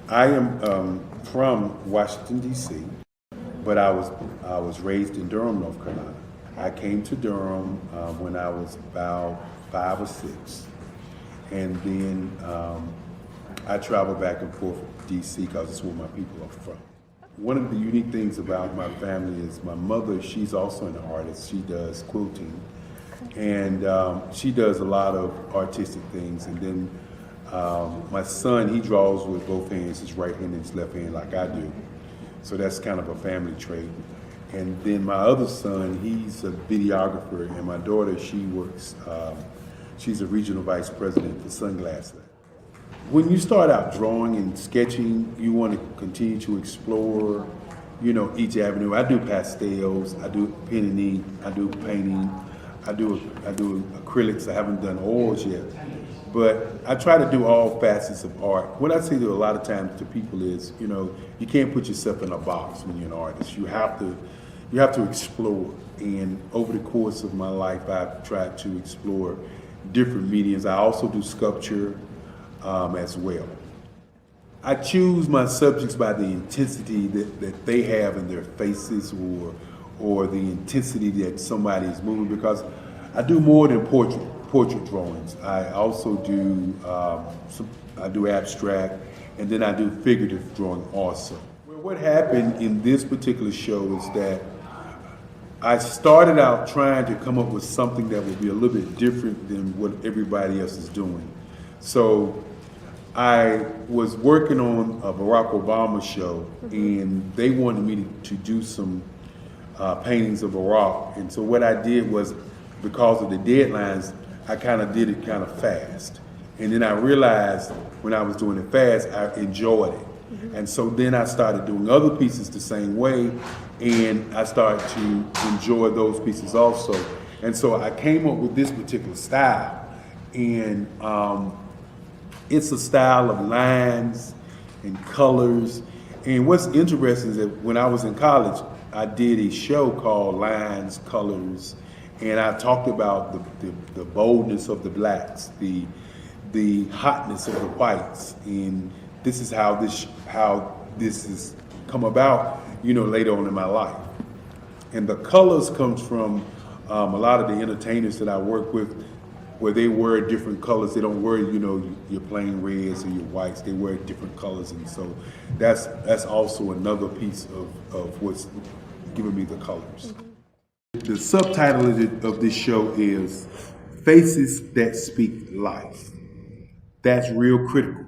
I am from Washington, D.C., but I was raised in Durham, North Carolina. I came to Durham when I was about 5 or 6, and then I traveled back and forth to D.C. because it's where my people are from. One of the unique things about my family is my mother, she's also an artist. She does quilting, and she does a lot of artistic things. And then my son, he draws with both hands, his right hand and his left hand like I do. So that's kind of a family trait. And then my other son, he's a videographer, and my daughter, she works, she's a regional vice president for Sunglass Lab. When you start out drawing and sketching, you want to continue to explore, each avenue. I do pastels, I do pen and ink, I do painting, I do acrylics. I haven't done oils yet, but I try to do all facets of art. What I say to a lot of times to people is, you can't put yourself in a box when you're an artist. You have to explore. And over the course of my life, I've tried to explore different mediums. I also do sculpture as well. I choose my subjects by the intensity that they have in their faces or the intensity that somebody is moving, because I do more than portrait drawings. I also do I do abstract, and then I do figurative drawing also. Well, what happened in this particular show is that I started out trying to come up with something that would be a little bit different than what everybody else is doing. So I was working on a Barack Obama show, and they wanted me to do some paintings of Barack. And so what I did was, because of the deadlines, I kind of did it kind of fast. And then I realized when I was doing it fast, I enjoyed it. And so then I started doing other pieces the same way, and I started to enjoy those pieces also. And so I came up with this particular style, and it's a style of lines and colors. And what's interesting is that when I was in college, I did a show called Lines, Colors, and I talked about the boldness of the blacks, the hotness of the whites, and this is how this has come about, later on in my life. And the colors comes from a lot of the entertainers that I work with, where they wear different colors. They don't wear, your plain reds or your whites. They wear different colors, and so that's also another piece of what's giving me the colors. The subtitle of this show is Faces That Speak Life. That's real critical.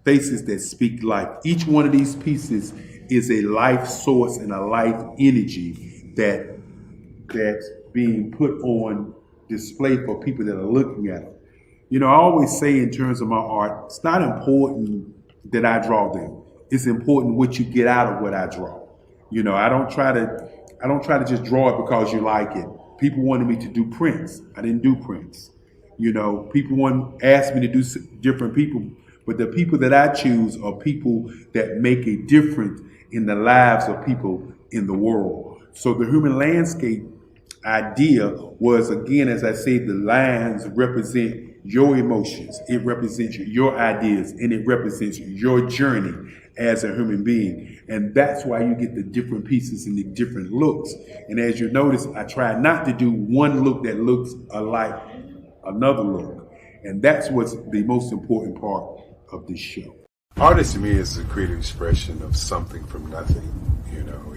Faces that speak life. Each one of these pieces is a life source and a life energy that's being put on display for people that are looking at it. I always say in terms of my art, it's not important that I draw them. It's important what you get out of what I draw. I don't try to just draw it because you like it. People wanted me to do prints. I didn't do prints. You know, people want ask me to do different people, but the people that I choose are people that make a difference in the lives of people in the world. So the human landscape idea was, again, as I said, the lines represent your emotions, it represents your ideas, and it represents your journey as a human being. And that's why you get the different pieces and the different looks. And as you notice, I try not to do one look that looks alike another look. And that's what's the most important part of this show. Artist to me is a creative expression of something from nothing. You know,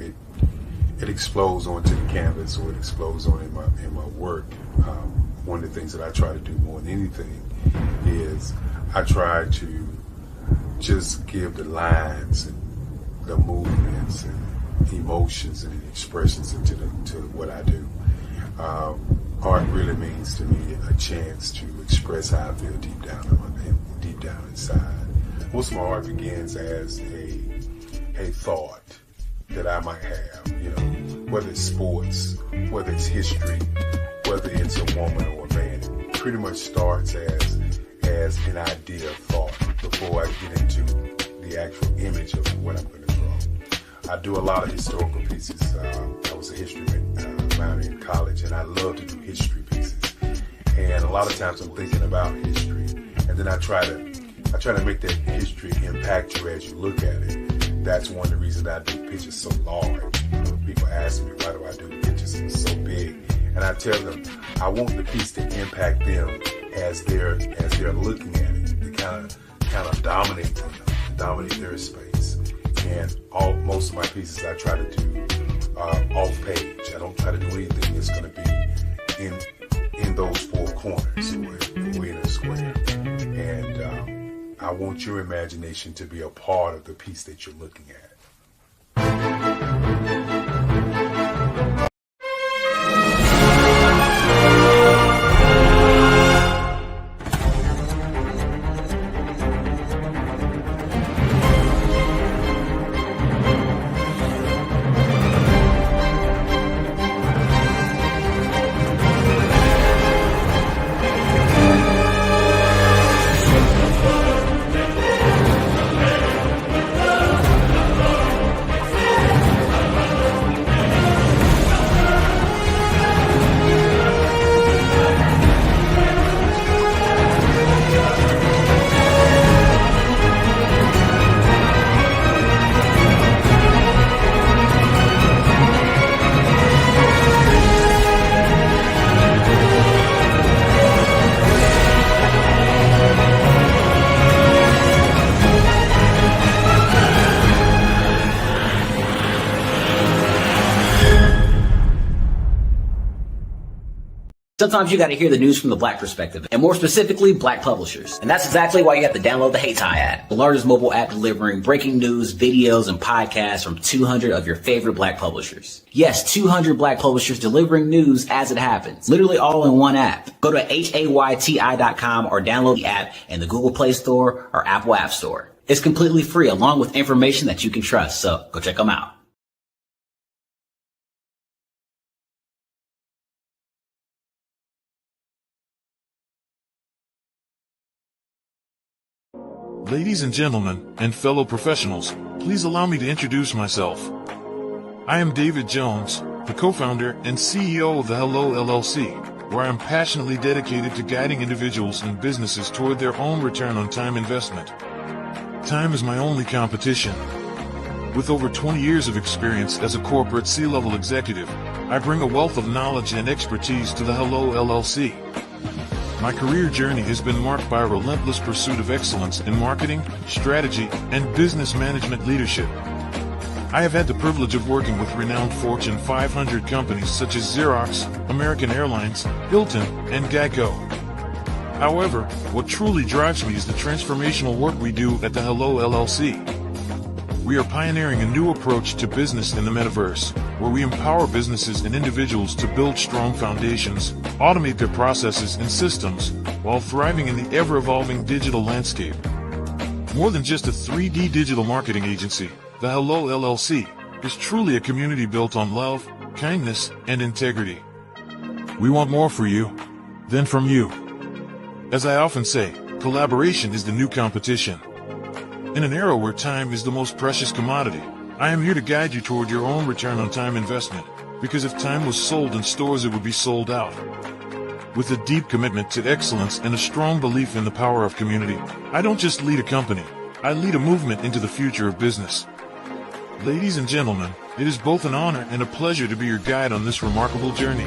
it explodes onto the canvas, or it explodes on in my work. One of the things that I try to do more than anything is I try to just give the lines and the movements and emotions and expressions into to what I do. Art really means to me a chance to express how I feel deep down inside. Most of my art begins as a thought that I might have, you know, whether it's sports, whether it's history, whether it's a woman or a man. It pretty much starts as an idea of thought before I get into the actual image of what I'm going to draw. I do a lot of historical pieces. I was a history minor in college, and I love to do history pieces. And a lot of times I'm thinking about history, and then I try to make that history impact you as you look at it. That's one of the reasons I do pictures so large. People ask me, why do I do pictures so big? And I tell them, I want the piece to impact them as they're looking at it, to kind of dominate them, dominate their space. And most of my pieces I try to do off page. I don't try to do anything that's going to be in those four corners or in a square. And I want your imagination to be a part of the piece that you're looking at. Sometimes you got to hear the news from the Black perspective, and more specifically, Black publishers. And that's exactly why you have to download the HeyTie app, the largest mobile app delivering breaking news, videos, and podcasts from 200 of your favorite Black publishers. Yes, 200 Black publishers delivering news as it happens, literally all in one app. Go to HAYTI.com or download the app in the Google Play Store or Apple App Store. It's completely free, along with information that you can trust, so go check them out. Ladies and gentlemen, and fellow professionals, please allow me to introduce myself. I am David Jones, the co-founder and CEO of the Hello LLC, where I am passionately dedicated to guiding individuals and businesses toward their own return on time investment. Time is my only competition. With over 20 years of experience as a corporate C-level executive, I bring a wealth of knowledge and expertise to the Hello LLC. My career journey has been marked by a relentless pursuit of excellence in marketing, strategy, and business management leadership. I have had the privilege of working with renowned Fortune 500 companies such as Xerox, American Airlines, Hilton, and Geico. However, what truly drives me is the transformational work we do at the Hello LLC. We are pioneering a new approach to business in the metaverse, where we empower businesses and individuals to build strong foundations, automate their processes and systems, while thriving in the ever-evolving digital landscape. More than just a 3D digital marketing agency, the Hello LLC is truly a community built on love, kindness, and integrity. We want more for you than from you. As I often say, collaboration is the new competition. In an era where time is the most precious commodity, I am here to guide you toward your own return on time investment, because if time was sold in stores, it would be sold out. With a deep commitment to excellence and a strong belief in the power of community, I don't just lead a company, I lead a movement into the future of business. Ladies and gentlemen, it is both an honor and a pleasure to be your guide on this remarkable journey.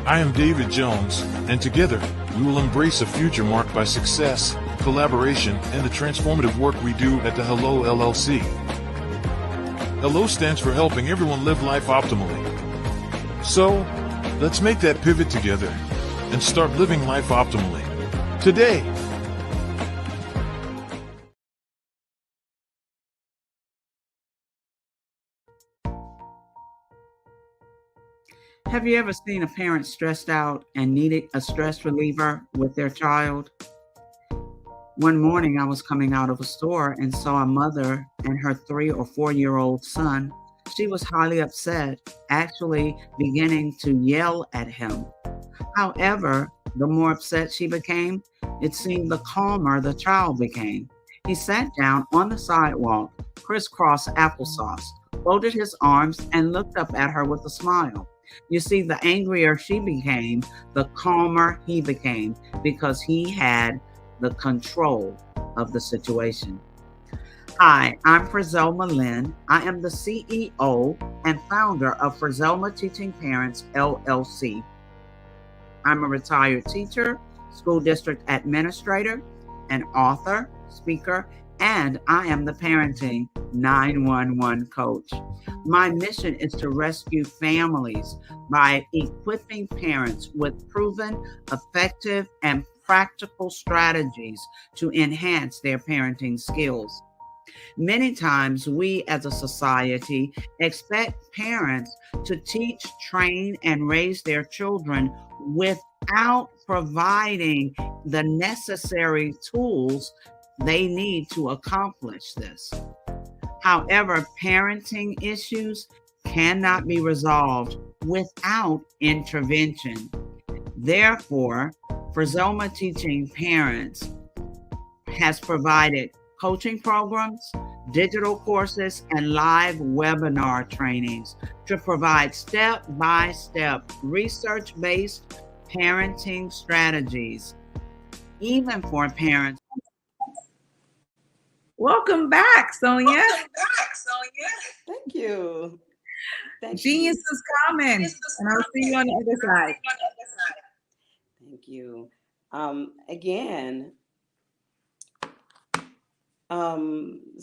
I am David Jones, and together, we will embrace a future marked by success, collaboration, and the transformative work we do at the Hello LLC. Hello stands for helping everyone live life optimally. So, let's make that pivot together and start living life optimally today. Have you ever seen a parent stressed out and needed a stress reliever with their child? One morning I was coming out of a store and saw a mother and her 3 or 4-year-old son. She was highly upset, actually beginning to yell at him. However, the more upset she became, it seemed the calmer the child became. He sat down on the sidewalk, crisscross applesauce, folded his arms, and looked up at her with a smile. You see, the angrier she became, the calmer he became, because he had the control of the situation. Hi, I'm Frizelma Lynn. I am the CEO and founder of Frizelma Teaching Parents, LLC. I'm a retired teacher, school district administrator, an author, speaker, and I am the parenting 911 coach. My mission is to rescue families by equipping parents with proven, effective, and practical strategies to enhance their parenting skills. Many times we as a society expect parents to teach, train, and raise their children without providing the necessary tools they need to accomplish this. However, parenting issues cannot be resolved without intervention. Therefore, Frizelma Teaching Parents has provided coaching programs, digital courses, and live webinar trainings to provide step-by-step research-based parenting strategies, even for parents. Welcome back, Sonia. Thank you. Genius is coming, and I'll see you on the other side. Thank you. Again,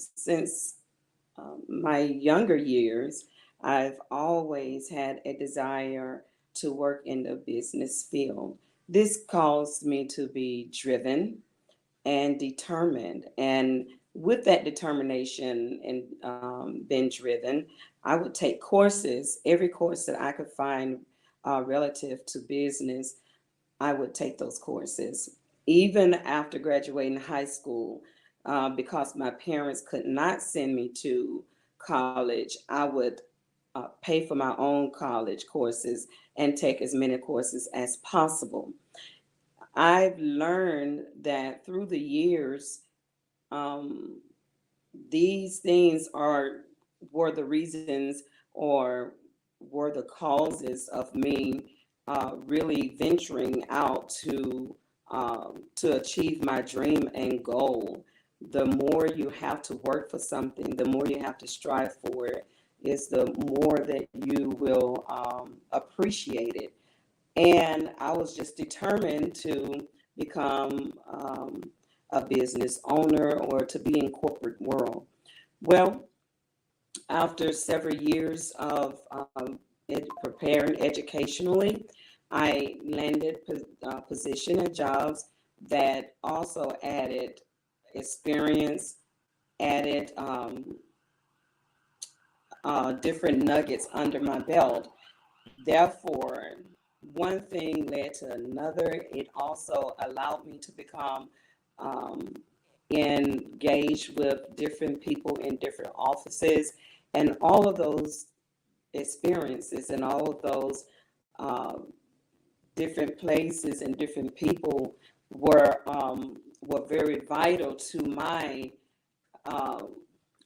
since my younger years, I've always had a desire to work in the business field. This caused me to be driven and determined. And with that determination and being driven, I would take courses, every course that I could find relative to business, I would take those courses. Even after graduating high school, because my parents could not send me to college, I would pay for my own college courses and take as many courses as possible. I've learned that through the years, these things were the reasons or were the causes of me really venturing out to achieve my dream and goal. The more you have to work for something, the more you have to strive for it, is the more that you will appreciate it. And I was just determined to become a business owner or to be in corporate world. Well, after several years of preparing educationally, I landed position and jobs that also added experience, added different nuggets under my belt. Therefore, one thing led to another. It also allowed me to become engaged with different people in different offices, and all of those experiences and all of those different places and different people were very vital to my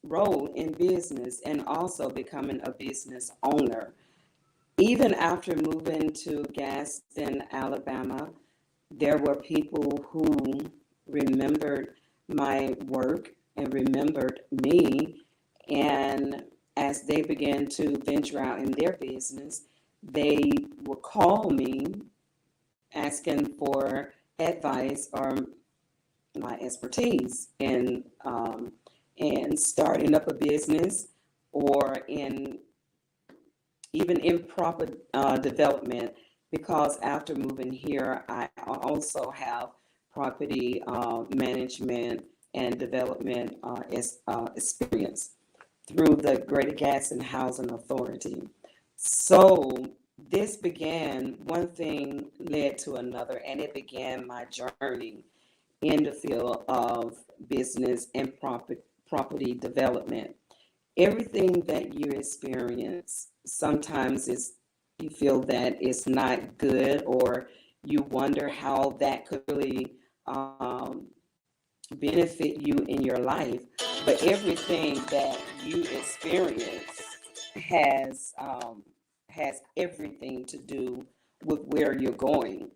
role in business and also becoming a business owner. Even after moving to Gaston, Alabama, there were people who remembered my work and remembered me. And as they began to venture out in their business, they would call me asking for advice or my expertise in starting up a business or even in proper development, because after moving here, I also have property management and development experience through the Greater Gaston Housing Authority. So this began, one thing led to another, and it began my journey in the field of business and property development. Everything that you experience, sometimes you feel that it's not good, or you wonder how that could really benefit you in your life. But everything that you experience has everything to do with where you're going.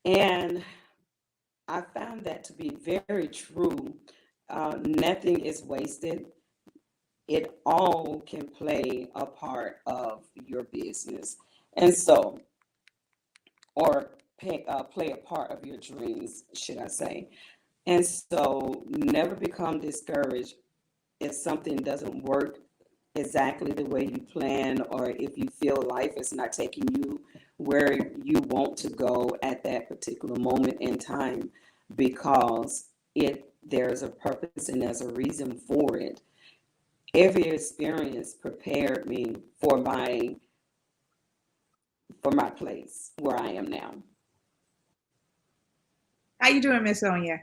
And I found that to be very true. Nothing is wasted. It all can play a part of your business. And so, or play a part of your dreams, should I say. And so, never become discouraged if something doesn't work exactly the way you plan, or if you feel life is not taking you where you want to go at that particular moment in time, because there's a purpose and there's a reason for it. Every experience prepared me for my place where I am now. How you doing, Miss Sonia?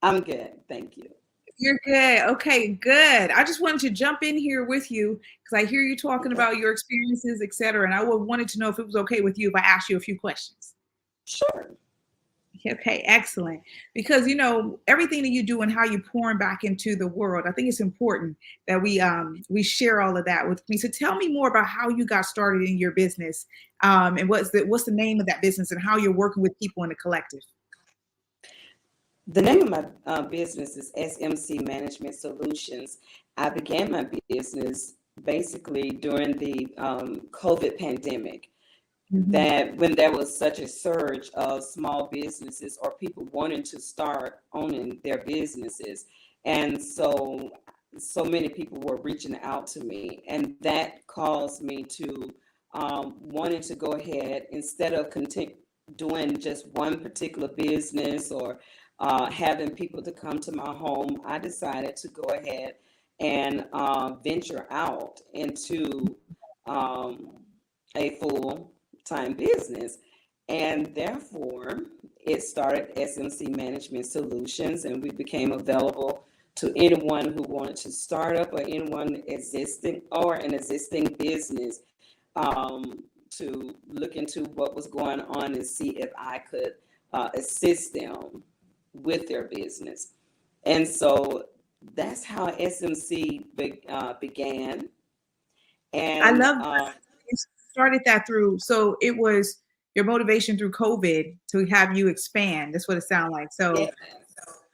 I'm good, thank you. You're good. Okay, good. I just wanted to jump in here with you because I hear you talking about your experiences, et cetera, and I wanted to know if it was okay with you if I asked you a few questions. Sure. Okay, excellent. Because everything that you do and how you pouring back into the world, I think it's important that we share all of that with me. So tell me more about how you got started in your business, and what's the name of that business and how you're working with people in the collective. The name of my business is SMC Management Solutions. I began my business basically during the COVID pandemic. That when there was such a surge of small businesses or people wanting to start owning their businesses. And so many people were reaching out to me, and that caused me to wanting to go ahead, instead of doing just one particular business or having people to come to my home, I decided to go ahead and venture out into a full-time business. And therefore, it started SMC Management Solutions, and we became available to anyone who wanted to start up, or anyone existing or an existing business, to look into what was going on and see if I could assist them with their business. And so that's how SMC began. And I love that you started that through. So it was your motivation through COVID to have you expand. That's what it sounded like. So yeah,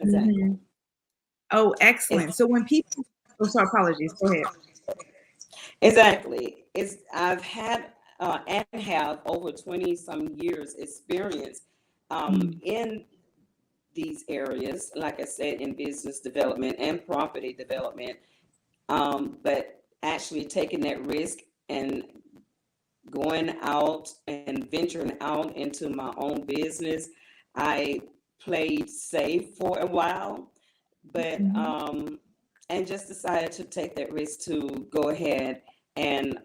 exactly. Mm-hmm. Oh, excellent. So when people, sorry, apologies. Go ahead. Exactly. I've had and have over 20 some years experience in these areas, like I said, in business development and property development, but actually taking that risk and going out and venturing out into my own business. I played safe for a while, but and just decided to take that risk to go ahead and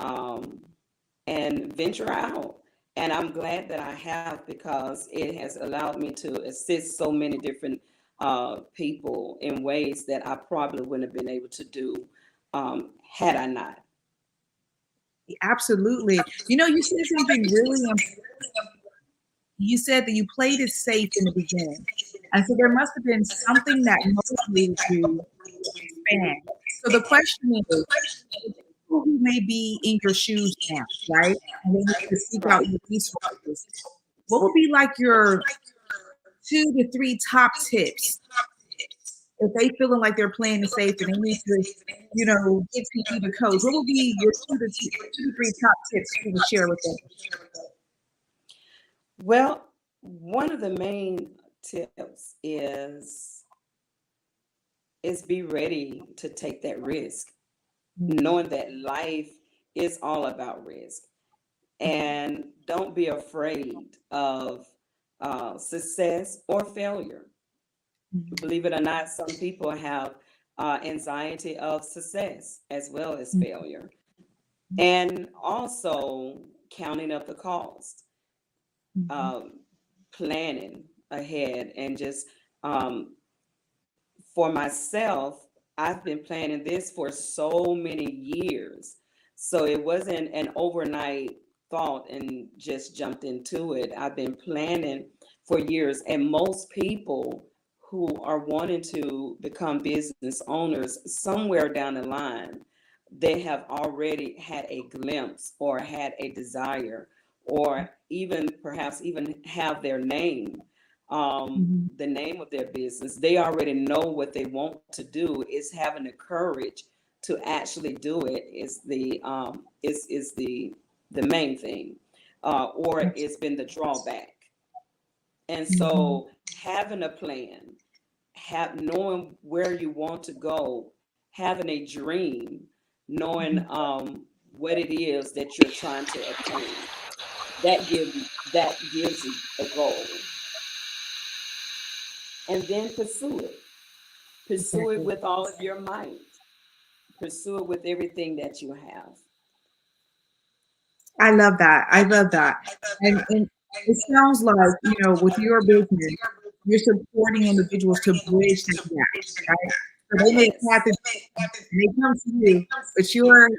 venture out. And I'm glad that I have, because it has allowed me to assist so many different people in ways that I probably wouldn't have been able to do had I not. Absolutely. You said something really important. You said that you played it safe in the beginning. And so there must have been something that motivated you to expand. So the question is, people who may be in your shoes now, right? And they need to seek out your resources. What would be like your 2 to 3 top tips if they feeling like they're playing it safe and they need to, get to you the coach? What would be your 2 to 3 top tips you would share with them? Well, one of the main tips is be ready to take that risk, knowing that life is all about risk. And don't be afraid of success or failure. Believe it or not, some people have anxiety of success as well as failure. And also counting up the cost, planning ahead, and just for myself, I've been planning this for so many years. So it wasn't an overnight thought and just jumped into it. I've been planning for years. And most people who are wanting to become business owners, somewhere down the line, they have already had a glimpse or had a desire, or even perhaps even have their name, the name of their business. They already know what they want to do. Is having the courage to actually do it is the main thing, or it's been the drawback. And so having a plan, knowing where you want to go, having a dream, knowing what it is that you're trying to attain, that gives you a goal. And then pursue it. Pursue it with all of your might. Pursue it with everything that you have. I love that. I love that. And it sounds like, with your business, you're supporting individuals to bridge this gap, right? So they may have to, they come to you, but you're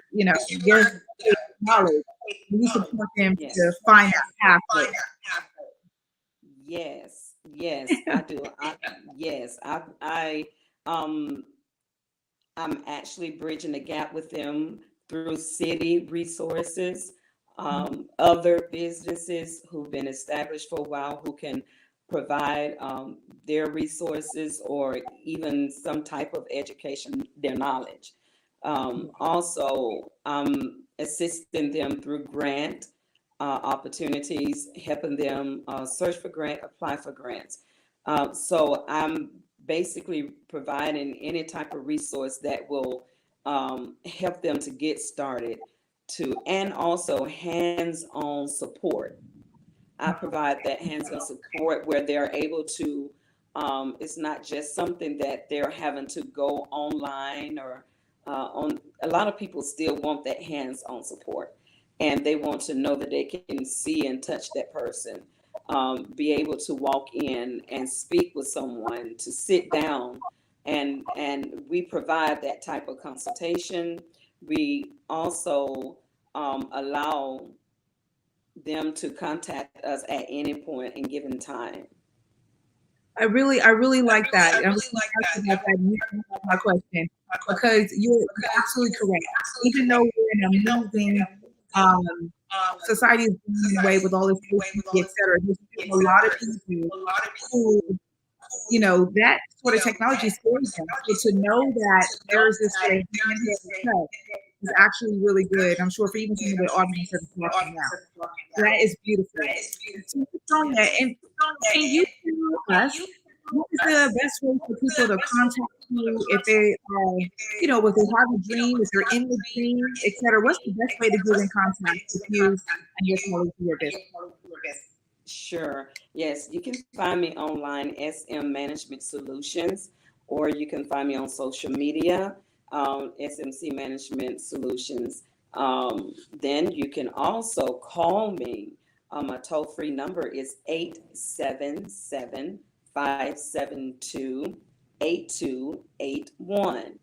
knowledge. You support them to find that pathway. Yes, I do. I'm actually bridging the gap with them through city resources, other businesses who've been established for a while who can provide their resources or even some type of education, their knowledge. Also, assisting them through grant opportunities, helping them search for grant, apply for grants. So I'm basically providing any type of resource that will help them to get started, and also hands-on support. I provide that hands-on support where they're able to, it's not just something that they're having to go online or on. A lot of people still want that hands-on support, and they want to know that they can see and touch that person, be able to walk in and speak with someone, to sit down, and we provide that type of consultation. We also allow them to contact us at any point in given time. I really like that. I was about that. You answered my question because you're absolutely correct. Even though we're in a moving society is moving away with all this technology, et cetera, there's still a lot of people who, that sort of technology scares them. So to know that there's this way is actually really good. I'm sure for even some of the audience that's watching now. That is beautiful. So, Sonia, and can you tell us what is the best way for people to contact you if they are, if they have a dream, if they're in the dream, et cetera? What's the best way to get in contact with you and your colleagues in your business? Sure. Yes, you can find me online, SM Management Solutions, or you can find me on social media, SMC Management Solutions. Then you can also call me. My toll-free number is 877-572-8281.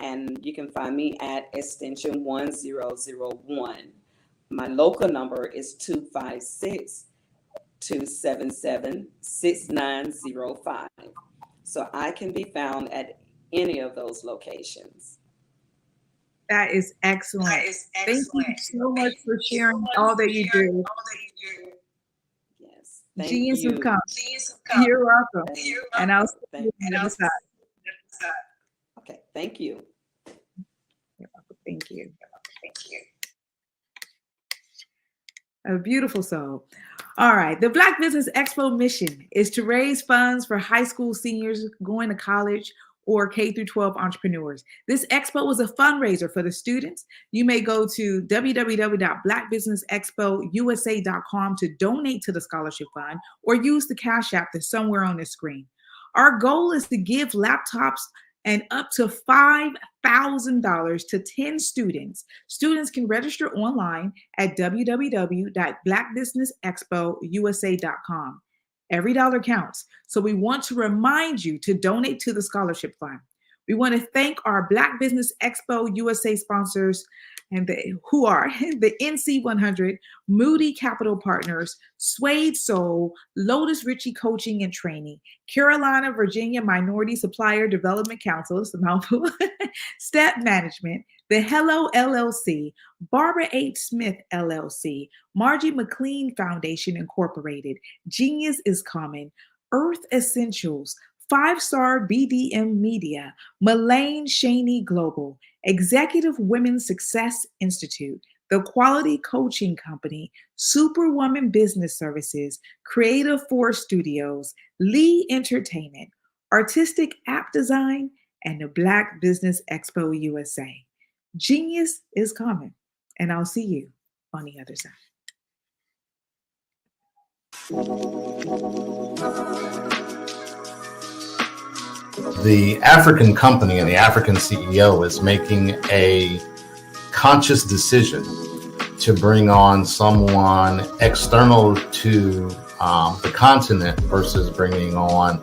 And you can find me at extension 1001. My local number is 277-6905. So I can be found at any of those locations. That is excellent. Thank you so much for sharing all that you do. Yes, thank Genius you. have come. You're welcome. And I'll see you on the other side. Okay, thank you. You're welcome. Thank you. A beautiful soul. All right. The Black Business Expo mission is to raise funds for high school seniors going to college or K through 12 entrepreneurs. This expo is a fundraiser for the students. You may go to www.blackbusinessexpousa.com to donate to the scholarship fund or use the Cash App that's somewhere on the screen. Our goal is to give laptops and up to $5,000 to 10 students. Students can register online at www.blackbusinessexpousa.com. Every dollar counts. So we want to remind you to donate to the scholarship fund. We want to thank our Black Business Expo USA sponsors and who are the NC100, Moody Capital Partners, Suede Soul, Lotus Ritchie Coaching and Training, Carolina, Virginia Minority Supplier Development Council, it's a mouthful, Step Management, the Hello LLC, Barbara H. Smith LLC, Margie McLean Foundation Incorporated, Genius is Common, Earth Essentials, 5-Star BDM Media, Mullane Shaney Global, Executive Women's Success Institute, The Quality Coaching Company, Superwoman Business Services, Creative Force Studios, Lee Entertainment, Artistic App Design, and the Black Business Expo USA. Genius is coming, and I'll see you on the other side. The African company and the African CEO is making a conscious decision to bring on someone external to the continent versus bringing on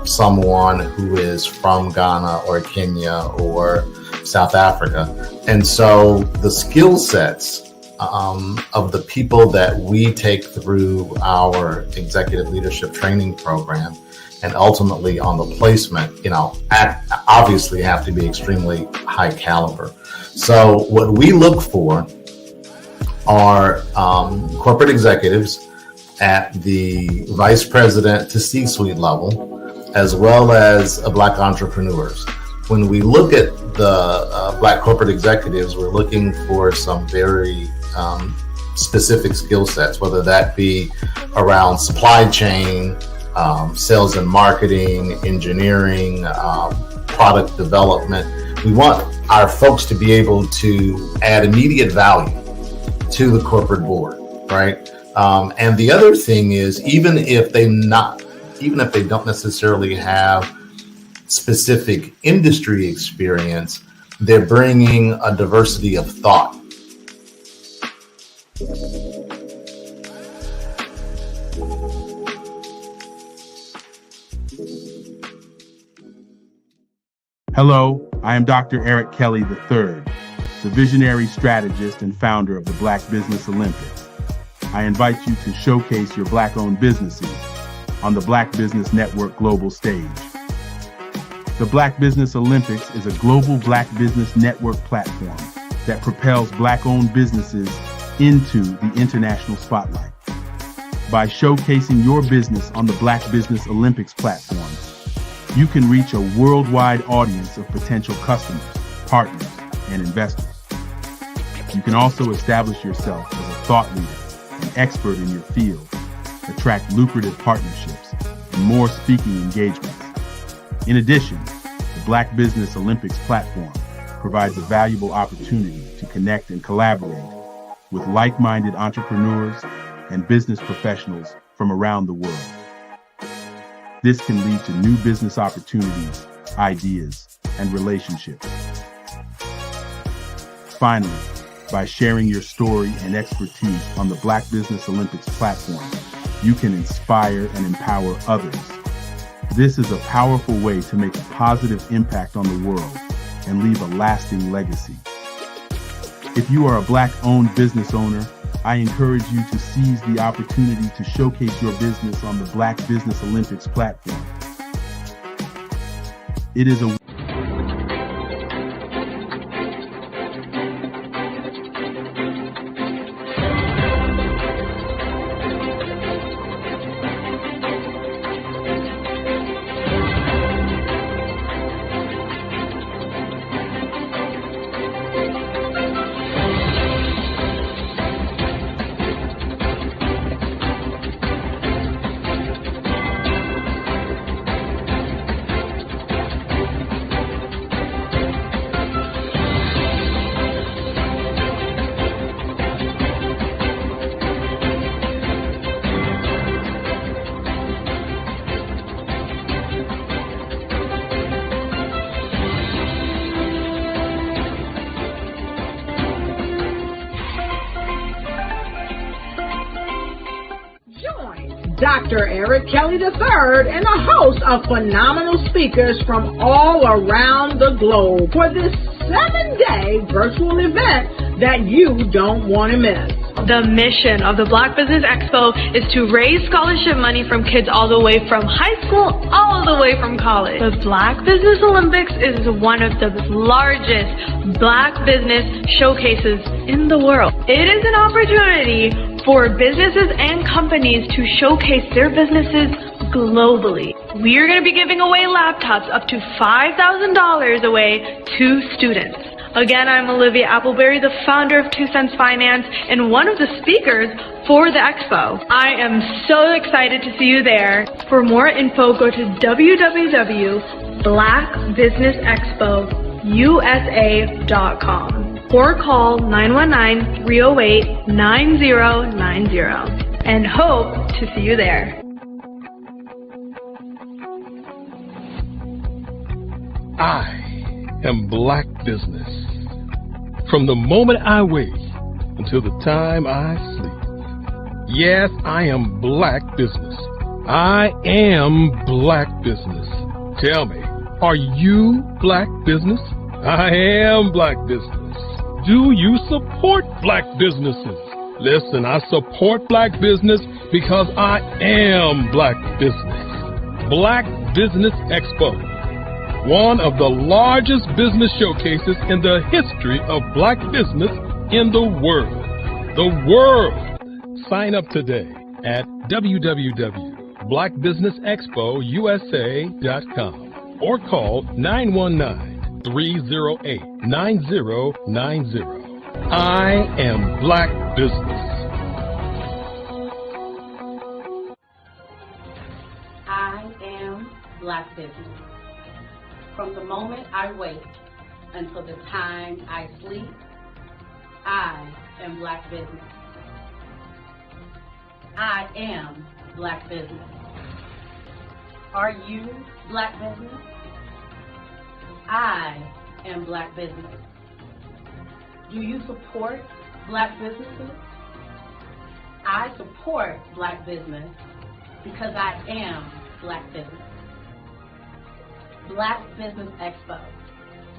someone who is from Ghana or Kenya or South Africa. And so the skill sets of the people that we take through our executive leadership training program and ultimately on the placement, obviously have to be extremely high caliber. So what we look for are corporate executives at the vice president to C-suite level, as well as Black entrepreneurs. When we look at the Black corporate executives, we're looking for some very specific skill sets, whether that be around supply chain, sales and marketing, engineering, product development. We want our folks to be able to add immediate value to the corporate board, right? And the other thing is, even if they don't necessarily have specific industry experience, they're bringing a diversity of thought. Hello, I am Dr. Eric Kelly III, the visionary strategist and founder of the Black Business Olympics. I invite you to showcase your Black-owned businesses on the Black Business Network global stage. The Black Business Olympics is a global Black Business Network platform that propels Black-owned businesses into the international spotlight. By showcasing your business on the Black Business Olympics platform, you can reach a worldwide audience of potential customers, partners, and investors. You can also establish yourself as a thought leader, an expert in your field, attract lucrative partnerships, and more speaking engagements. In addition, the Black Business Olympics platform provides a valuable opportunity to connect and collaborate with like-minded entrepreneurs and business professionals from around the world. This can lead to new business opportunities, ideas, and relationships. Finally, by sharing your story and expertise on the Black Business Olympics platform, you can inspire and empower others. This is a powerful way to make a positive impact on the world and leave a lasting legacy. If you are a Black-owned business owner I encourage you to seize the opportunity to showcase your business on the Black Business Olympics platform. It is a Dr. Eric Kelly III and a host of phenomenal speakers from all around the globe for this 7-day virtual event that you don't want to miss. The mission of the Black Business Expo is to raise scholarship money from kids all the way from high school all the way from college. The Black Business Olympics is one of the largest Black business showcases in the world. It is an opportunity for businesses and companies to showcase their businesses globally. We are going to be giving away laptops up to $5,000 away to students. Again, I'm Olivia Appleberry, the founder of 2 Cents Finance and one of the speakers for the expo. I am so excited to see you there. For more info, go to www.blackbusinessexpousa.com or call 919-308-9090 and hope to see you there. I am Black Business. From the moment I wake until the time I sleep. Yes, I am Black Business. I am Black Business. Tell me, are you Black Business? I am Black Business. Do you support Black businesses? Listen, I support Black business because I am Black Business. Black Business Expo, one of the largest business showcases in the history of Black business in the world. The world! Sign up today at www.blackbusinessexpousa.com or call 919-308-9090. I am Black Business. I am Black Business. From the moment I wake until the time I sleep, I am Black Business. I am Black Business. Are you Black Business? I am Black Business. Do you support Black businesses? I support Black business because I am Black Business. Black Business Expo,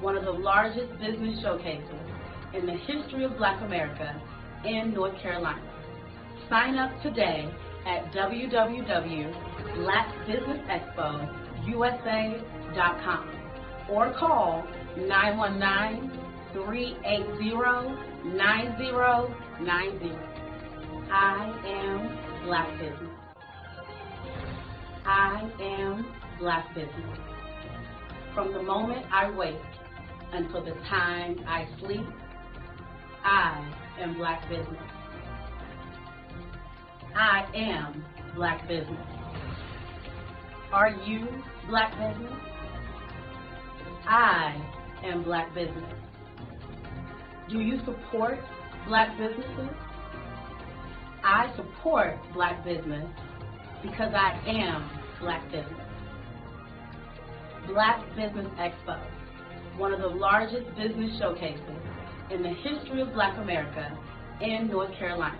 one of the largest business showcases in the history of Black America in North Carolina. Sign up today at www.blackbusinessexpousa.com or call 919-380-9090. I am Black Business. I am Black Business. From the moment I wake until the time I sleep, I am Black Business. I am Black Business. Are you Black Business? I am Black Business. Do you support Black businesses? I support Black business because I am Black Business. Black Business Expo, one of the largest business showcases in the history of Black America in North Carolina.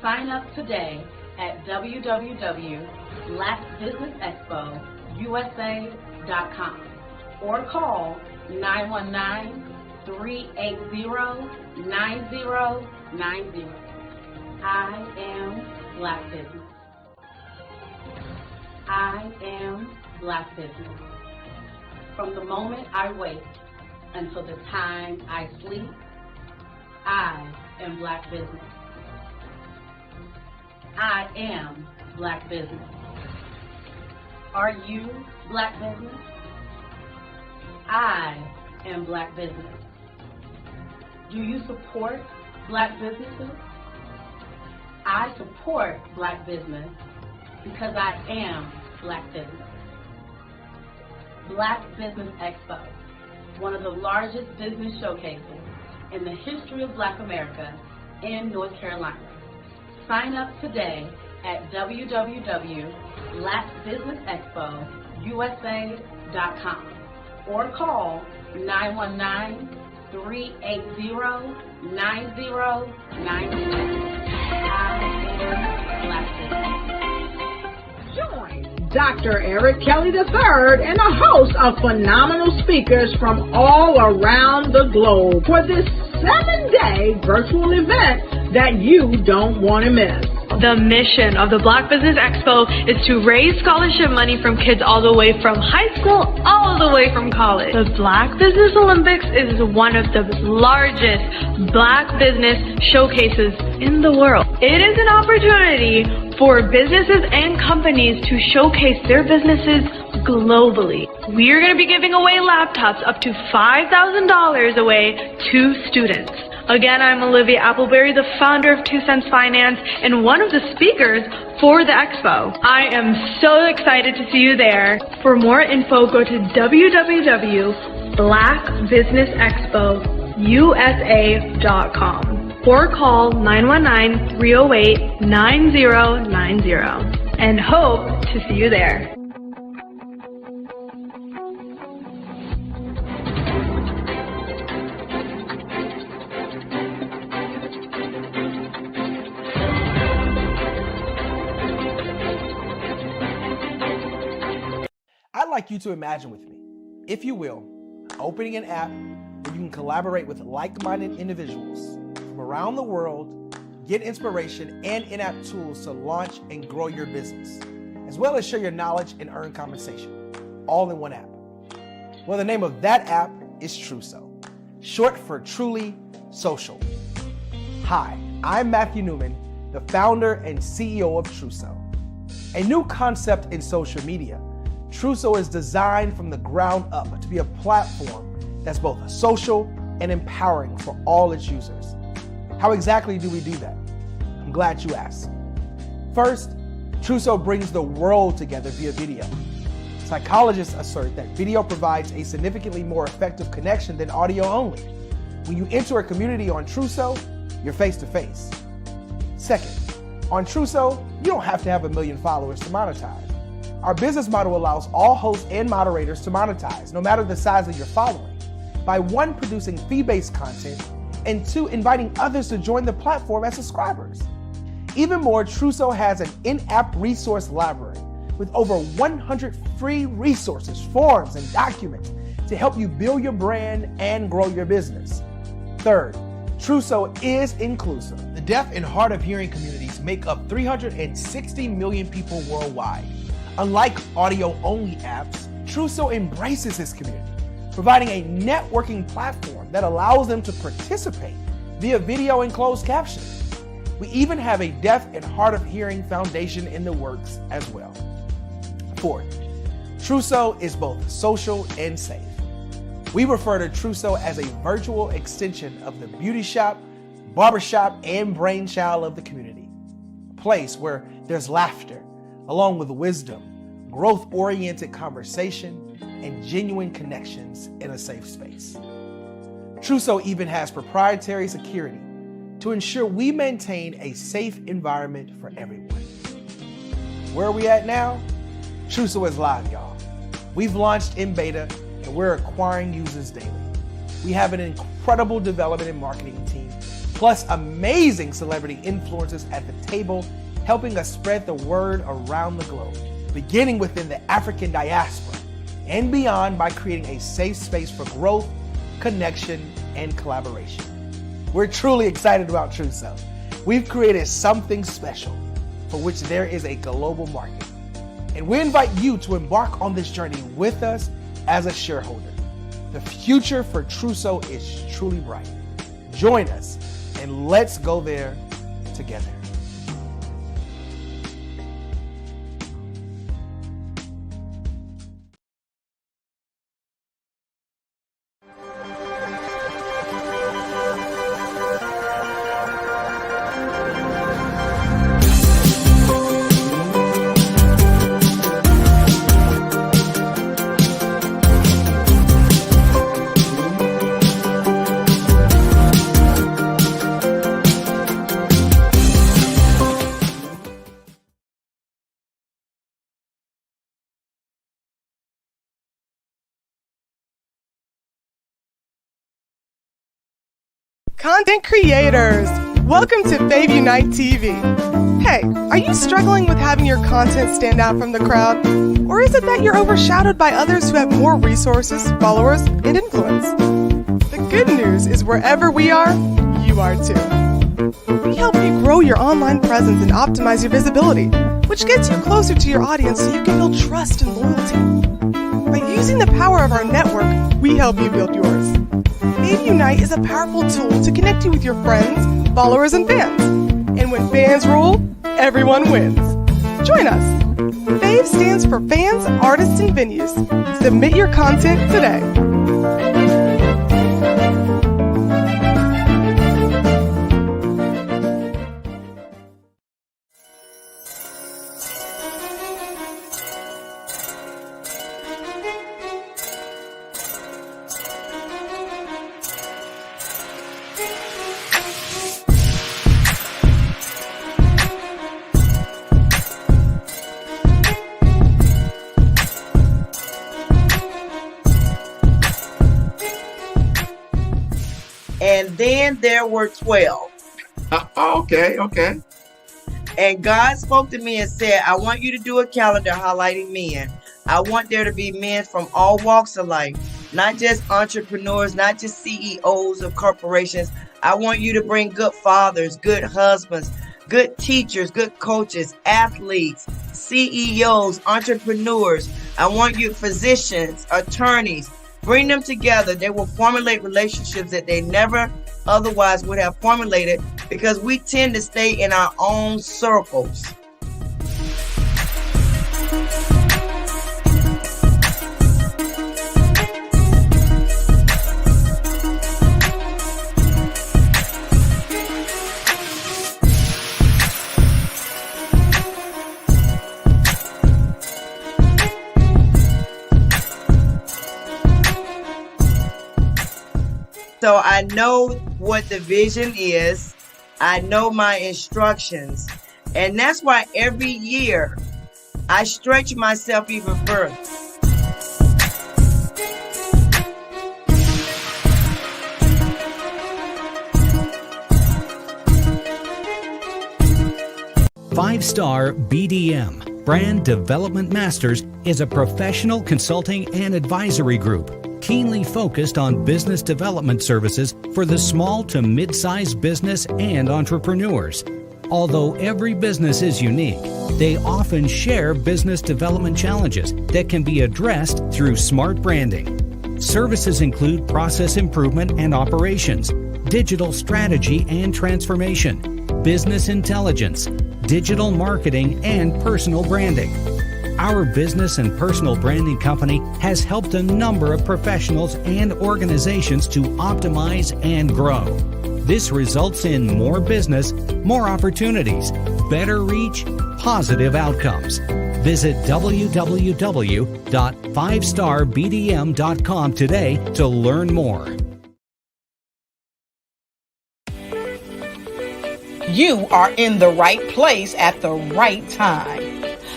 Sign up today at www.blackbusinessexpousa.com or call 919-380-9090. I am Black business. I am Black business. From the moment I wake until the time I sleep, I am Black business. I am Black business. Are you Black business? I am Black business. Do you support Black businesses? I support Black business because I am Black business. Black Business Expo, one of the largest business showcases in the history of Black America in North Carolina. Sign up today at www.blackbusinessexpousa.com or call 919-380-9090. Join Dr. Eric Kelly III and a host of phenomenal speakers from all around the globe for this 7-day virtual event that you don't want to miss. The mission of the Black Business Expo is to raise scholarship money from kids all the way from high school, all the way from college. The Black Business Olympics is one of the largest Black business showcases in the world. It is an opportunity for businesses and companies to showcase their businesses globally. We are going to be giving away laptops up to $5,000 away to students. Again, I'm Olivia Appleberry, the founder of 2 Cents Finance and one of the speakers for the expo. I am so excited to see you there. For more info, go to www.blackbusinessexpousa.com or call 919-308-9090 and hope to see you there. I'd like you to imagine with me, if you will, opening an app where you can collaborate with like-minded individuals from around the world, get inspiration and in-app tools to launch and grow your business, as well as share your knowledge and earn compensation, all in one app. Well, the name of that app is Truso, short for Truly Social. Hi, I'm Matthew Newman, the founder and CEO of Truso, a new concept in social media. Truso is designed from the ground up to be a platform that's both social and empowering for all its users. How exactly do we do that? I'm glad you asked. First, Truso brings the world together via video. Psychologists assert that video provides a significantly more effective connection than audio only. When you enter a community on Truso, you're face to face. Second, on Truso, you don't have to have 1 million followers to monetize. Our business model allows all hosts and moderators to monetize, no matter the size of your following, by 1, producing fee-based content, and 2, inviting others to join the platform as subscribers. Even more, Truso has an in-app resource library with over 100 free resources, forms, and documents to help you build your brand and grow your business. Third, Truso is inclusive. The deaf and hard of hearing communities make up 360 million people worldwide. Unlike audio-only apps, Truso embraces this community, providing a networking platform that allows them to participate via video and closed captioning. We even have a deaf and hard of hearing foundation in the works as well. Fourth, Truso is both social and safe. We refer to Truso as a virtual extension of the beauty shop, barbershop, and brainchild of the community. A place where there's laughter, along with wisdom, growth-oriented conversation, and genuine connections in a safe space. Truso even has proprietary security to ensure we maintain a safe environment for everyone. Where are we at now? Truso is live, y'all. We've launched in beta, and we're acquiring users daily. We have an incredible development and marketing team, plus amazing celebrity influencers at the table, helping us spread the word around the globe, beginning within the African diaspora and beyond by creating a safe space for growth, connection, and collaboration. We're truly excited about Truso. we've created something special for which there is a global market. And we invite you to embark on this journey with us as a shareholder. The future for Trousseau is truly bright. Join us and let's go there together. Content creators, welcome to Fave Unite TV. Hey, are you struggling with having your content stand out from the crowd? Or is it that you're overshadowed by others who have more resources, followers, and influence? The good news is wherever we are, you are too. We help you grow your online presence and optimize your visibility, which gets you closer to your audience so you can build trust and loyalty. By using the power of our network, we help you build yours. Fave Unite is a powerful tool to connect you with your friends, followers, and fans. And when fans rule, everyone wins. Join us. Fave stands for fans, artists, and venues. Submit your content today. And then there were 12. Okay. And God spoke to me and said, I want you to do a calendar highlighting men. I want there to be men from all walks of life, not just entrepreneurs, not just CEOs of corporations. I want you to bring good fathers, good husbands, good teachers, good coaches, athletes, CEOs, entrepreneurs. I want you physicians, attorneys. Bring them together. They will formulate relationships that they never otherwise would have formulated because we tend to stay in our own circles. So I know what the vision is. I know my instructions. And that's why every year I stretch myself even further. Five-Star BDM, Brand Development Masters, is a professional consulting and advisory group keenly focused on business development services for the small to mid-sized business and entrepreneurs. Although every business is unique, they often share business development challenges that can be addressed through smart branding. Services include process improvement and operations, digital strategy and transformation, business intelligence, digital marketing, and personal branding. Our business and personal branding company has helped a number of professionals and organizations to optimize and grow. This results in more business, more opportunities, better reach, positive outcomes. Visit www.fivestarbdm.com today to learn more. You are in the right place at the right time.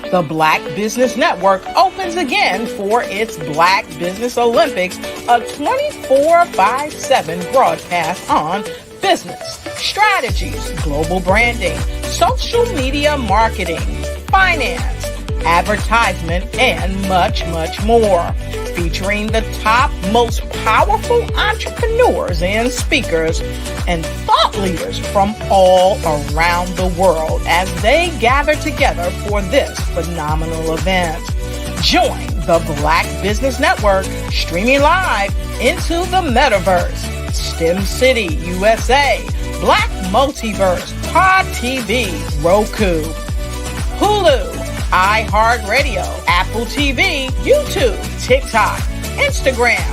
The Black Business Network opens again for its Black Business Olympics, a 24/7 broadcast on business, strategies, global branding, social media marketing, finance, advertisement, and much, much more. Featuring the top, most powerful entrepreneurs and speakers and thought leaders from all around the world as they gather together for this phenomenal event. Join the Black Business Network streaming live into the metaverse, STEM City USA, Black Multiverse, Pod TV, Roku, Hulu, iHeartRadio, Apple TV, YouTube, TikTok, Instagram,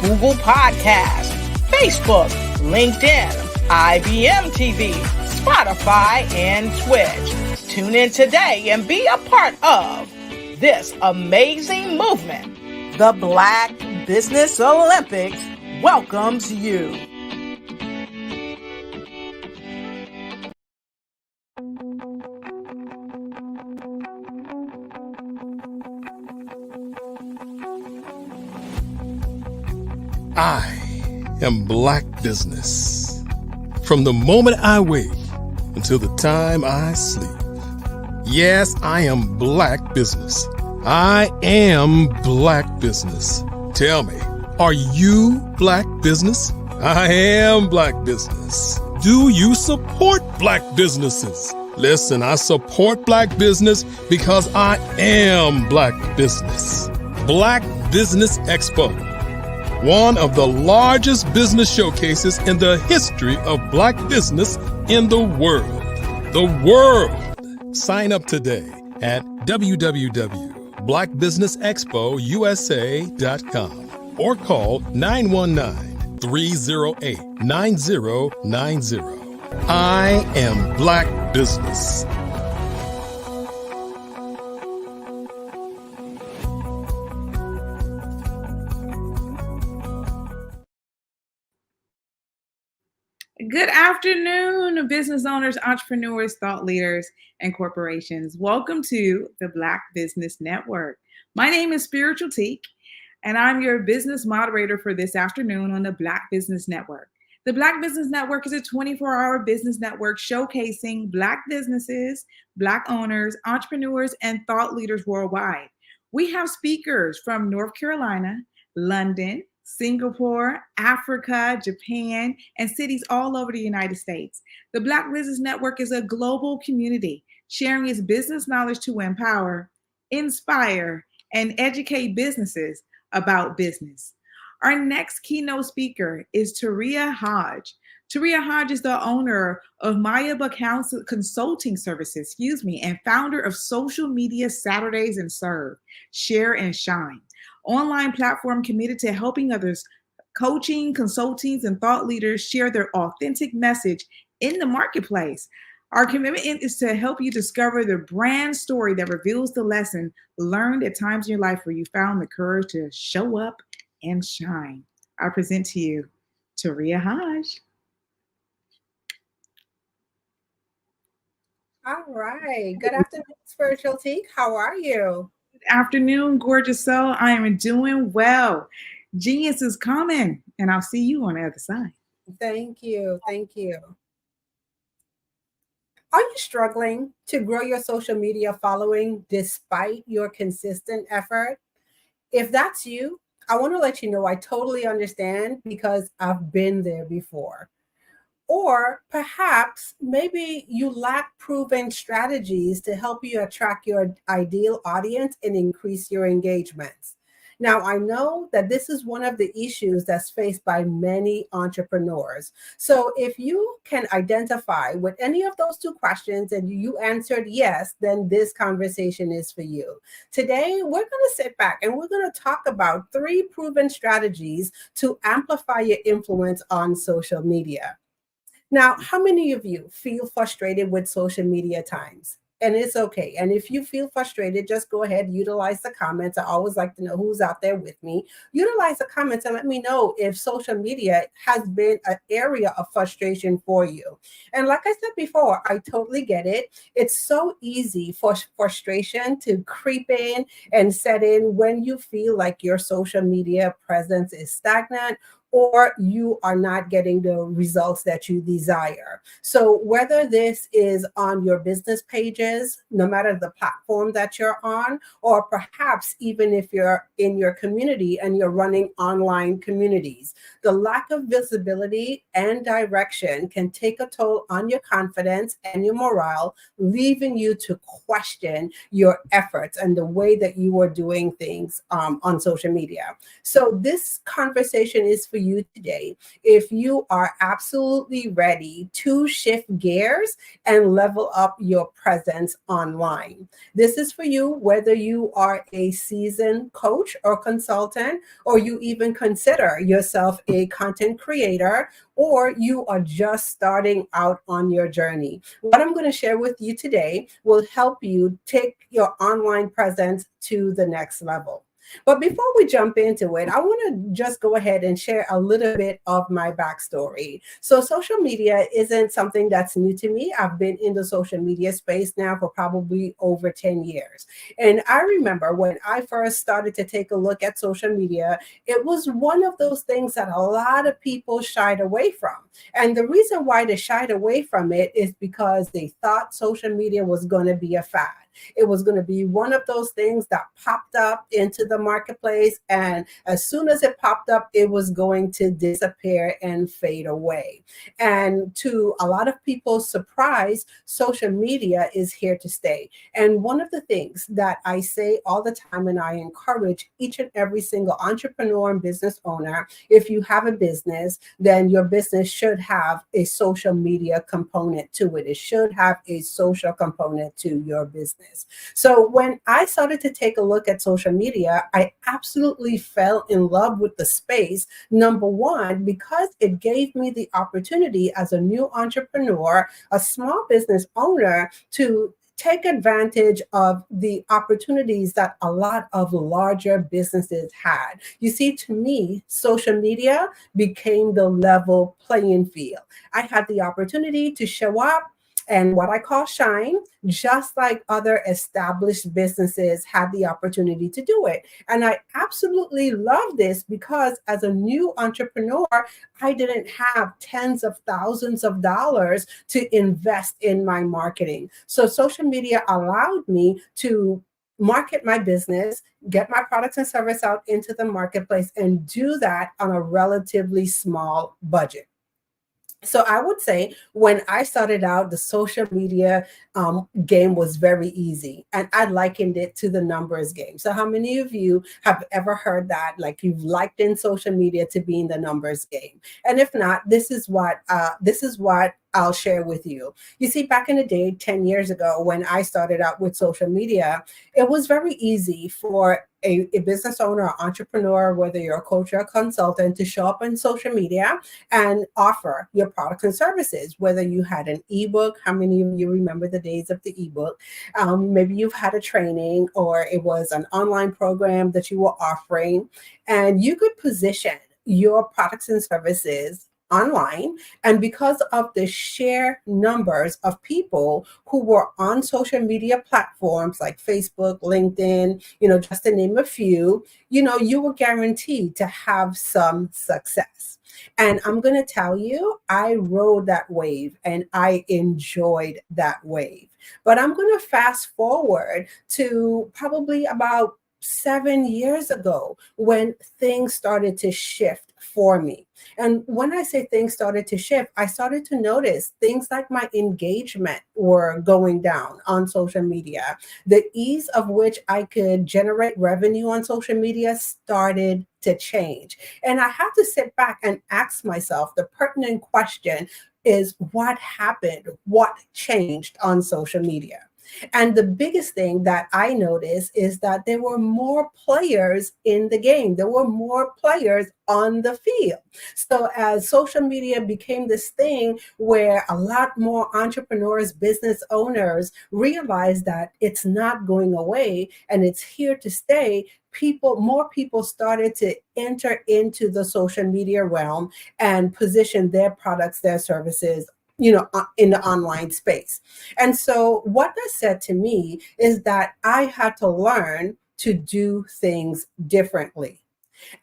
Google Podcasts, Facebook, LinkedIn, IBM TV, Spotify, and Twitch. Tune in today and be a part of this amazing movement. The Black Business Olympics welcomes you. I am Black Business. From the moment I wake until the time I sleep. Yes, I am Black Business. I am Black Business. Tell me, are you Black Business? I am Black Business. Do you support Black businesses? Listen, I support Black business because I am Black Business. Black Business Expo. One of the largest business showcases in the history of Black business in the world. The world! Sign up today at www.blackbusinessexpousa.com or call 919-308-9090. I am Black Business. Good afternoon, business owners, entrepreneurs, thought leaders, and corporations. Welcome to the Black Business Network. My name is Spiritual Teak, and I'm your business moderator for this afternoon on the Black Business Network. The Black Business Network is a 24-hour business network showcasing Black businesses, Black owners, entrepreneurs, and thought leaders worldwide. We have speakers from North Carolina, London, Singapore, Africa, Japan, and cities all over the United States. The Black Business Network is a global community sharing its business knowledge to empower, inspire, and educate businesses about business. Our next keynote speaker is Taria Hodge. Taria Hodge is the owner of Mayaba Consulting Services, and founder of Social Media Saturdays and Serve, Share and Shine. Online platform committed to helping others, coaching, consultants, and thought leaders share their authentic message in the marketplace. Our commitment is to help you discover the brand story that reveals the lesson learned at times in your life where you found the courage to show up and shine. I present to you Taria Hodge. All right. Good afternoon, Spiritual Teak. How are you? Afternoon, gorgeous soul. I am doing well. Genius is coming, and I'll see you on the other side. Thank you. Thank you. Are you struggling to grow your social media following despite your consistent effort? If that's you, I want to let you know I totally understand because I've been there before. Or perhaps maybe you lack proven strategies to help you attract your ideal audience and increase your engagements. Now, I know that this is one of the issues that's faced by many entrepreneurs. So if you can identify with any of those two questions and you answered yes, then this conversation is for you. Today, we're going to sit back and we're going to talk about 3 proven strategies to amplify your influence on social media. Now, how many of you feel frustrated with social media times? And it's okay. And if you feel frustrated, just go ahead, utilize the comments. I always like to know who's out there with me. Utilize the comments and let me know if social media has been an area of frustration for you. And like I said before, I totally get it. It's so easy for frustration to creep in and set in when you feel like your social media presence is stagnant or you are not getting the results that you desire. So whether this is on your business pages, no matter the platform that you're on, or perhaps even if you're in your community and you're running online communities, the lack of visibility and direction can take a toll on your confidence and your morale, leaving you to question your efforts and the way that you are doing things on social media. So this conversation is for you today. If you are absolutely ready to shift gears and level up your presence online, this is for you, whether you are a seasoned coach or consultant, or you even consider yourself a content creator, or you are just starting out on your journey. What I'm going to share with you today will help you take your online presence to the next level. But before we jump into it, I want to just go ahead and share a little bit of my backstory. So social media isn't something that's new to me. I've been in the social media space now for probably over 10 years. And I remember when I first started to take a look at social media, it was one of those things that a lot of people shied away from. And the reason why they shied away from it is because they thought social media was going to be a fad. It was going to be one of those things that popped up into the marketplace, and as soon as it popped up, it was going to disappear and fade away. And to a lot of people's surprise, social media is here to stay. And one of the things that I say all the time, and I encourage each and every single entrepreneur and business owner, if you have a business, then your business should have a social media component to it. It should have a social component to your business. So when I started to take a look at social media, I absolutely fell in love with the space. Number one, because it gave me the opportunity as a new entrepreneur, a small business owner, to take advantage of the opportunities that a lot of larger businesses had. You see, to me, social media became the level playing field. I had the opportunity to show up and what I call shine, just like other established businesses had the opportunity to do it. And I absolutely love this because as a new entrepreneur, I didn't have tens of thousands of dollars to invest in my marketing. So social media allowed me to market my business, get my products and service out into the marketplace, and do that on a relatively small budget. So I would say when I started out, the social media game was very easy, and I likened it to the numbers game. So how many of you have ever heard that, like you've liked in social media to be in the numbers game? And if not, this is what I'll share with you. You see, back in the day, 10 years ago, when I started out with social media, it was very easy for a business owner or entrepreneur, whether you're a coach or a consultant, to show up on social media and offer your products and services, whether you had an ebook. How many of you remember the days of the ebook? Maybe you've had a training, or it was an online program that you were offering, and you could position your products and services online. And because of the sheer numbers of people who were on social media platforms like Facebook, LinkedIn, just to name a few, you were guaranteed to have some success. And I'm going to tell you, I rode that wave and I enjoyed that wave. But I'm going to fast forward to probably about 7 years ago when things started to shift for me. And when I say things started to shift, I started to notice things like my engagement were going down on social media. The ease of which I could generate revenue on social media started to change. And I had to sit back and ask myself the pertinent question is, what happened? What changed on social media? And the biggest thing that I noticed is that there were more players in the game. There were more players on the field. So as social media became this thing where a lot more entrepreneurs, business owners realized that it's not going away and it's here to stay, more people started to enter into the social media realm and position their products, their services, in the online space. And so what that said to me is that I had to learn to do things differently.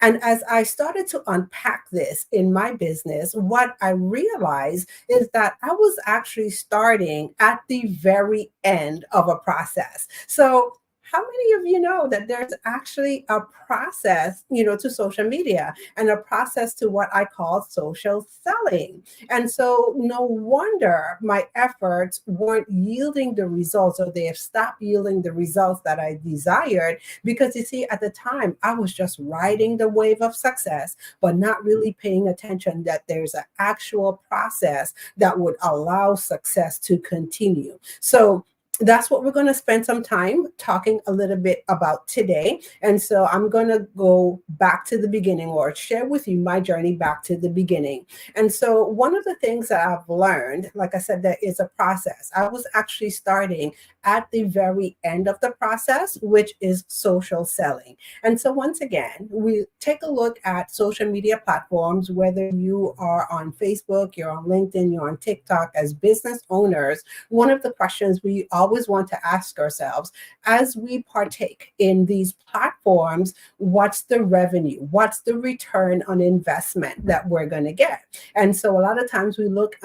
And as I started to unpack this in my business, what I realized is that I was actually starting at the very end of a process. So how many of you know that there's actually a process, to social media and a process to what I call social selling? And so no wonder my efforts weren't yielding the results, or they have stopped yielding the results that I desired, because you see, at the time I was just riding the wave of success, but not really paying attention that there's an actual process that would allow success to continue. So that's what we're going to spend some time talking a little bit about today. And so I'm going to go back to the beginning, or share with you my journey back to the beginning. And so one of the things that I've learned, like I said, there is a process. I was actually starting at the very end of the process, which is social selling. And so once again, we take a look at social media platforms, whether you are on Facebook, you're on LinkedIn, you're on TikTok. As business owners, one of the questions we always want to ask ourselves as we partake in these platforms, what's the revenue? What's the return on investment that we're going to get? And so a lot of times we look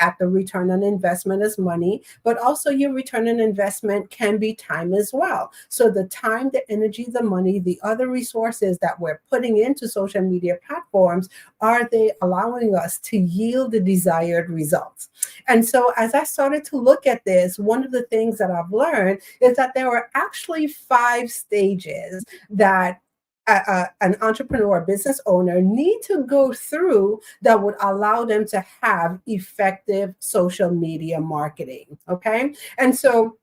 at the return on investment as money, but also your return on investment can be time as well. So the time, the energy, the money, the other resources that we're putting into social media platforms, are they allowing us to yield the desired results? And so as I started to look at this, one of the things that I've learned is that there are actually 5 stages that an entrepreneur, business owner need to go through that would allow them to have effective social media marketing. Okay. And so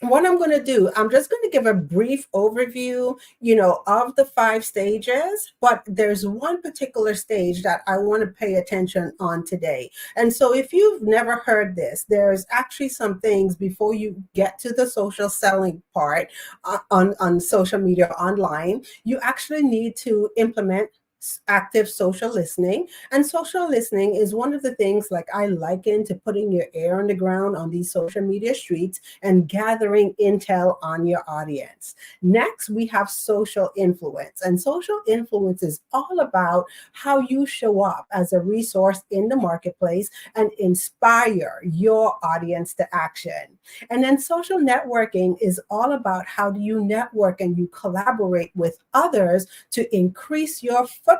what I'm going to do, I'm just going to give a brief overview, of the 5 stages, but there's one particular stage that I want to pay attention on today. And so if you've never heard this, there's actually some things before you get to the social selling part on social media online. You actually need to implement active social listening. And social listening is one of the things, like, I liken to putting your ear on the ground on these social media streets and gathering intel on your audience. Next, we have social influence. And social influence is all about how you show up as a resource in the marketplace and inspire your audience to action. And then social networking is all about how do you network and you collaborate with others to increase your footprint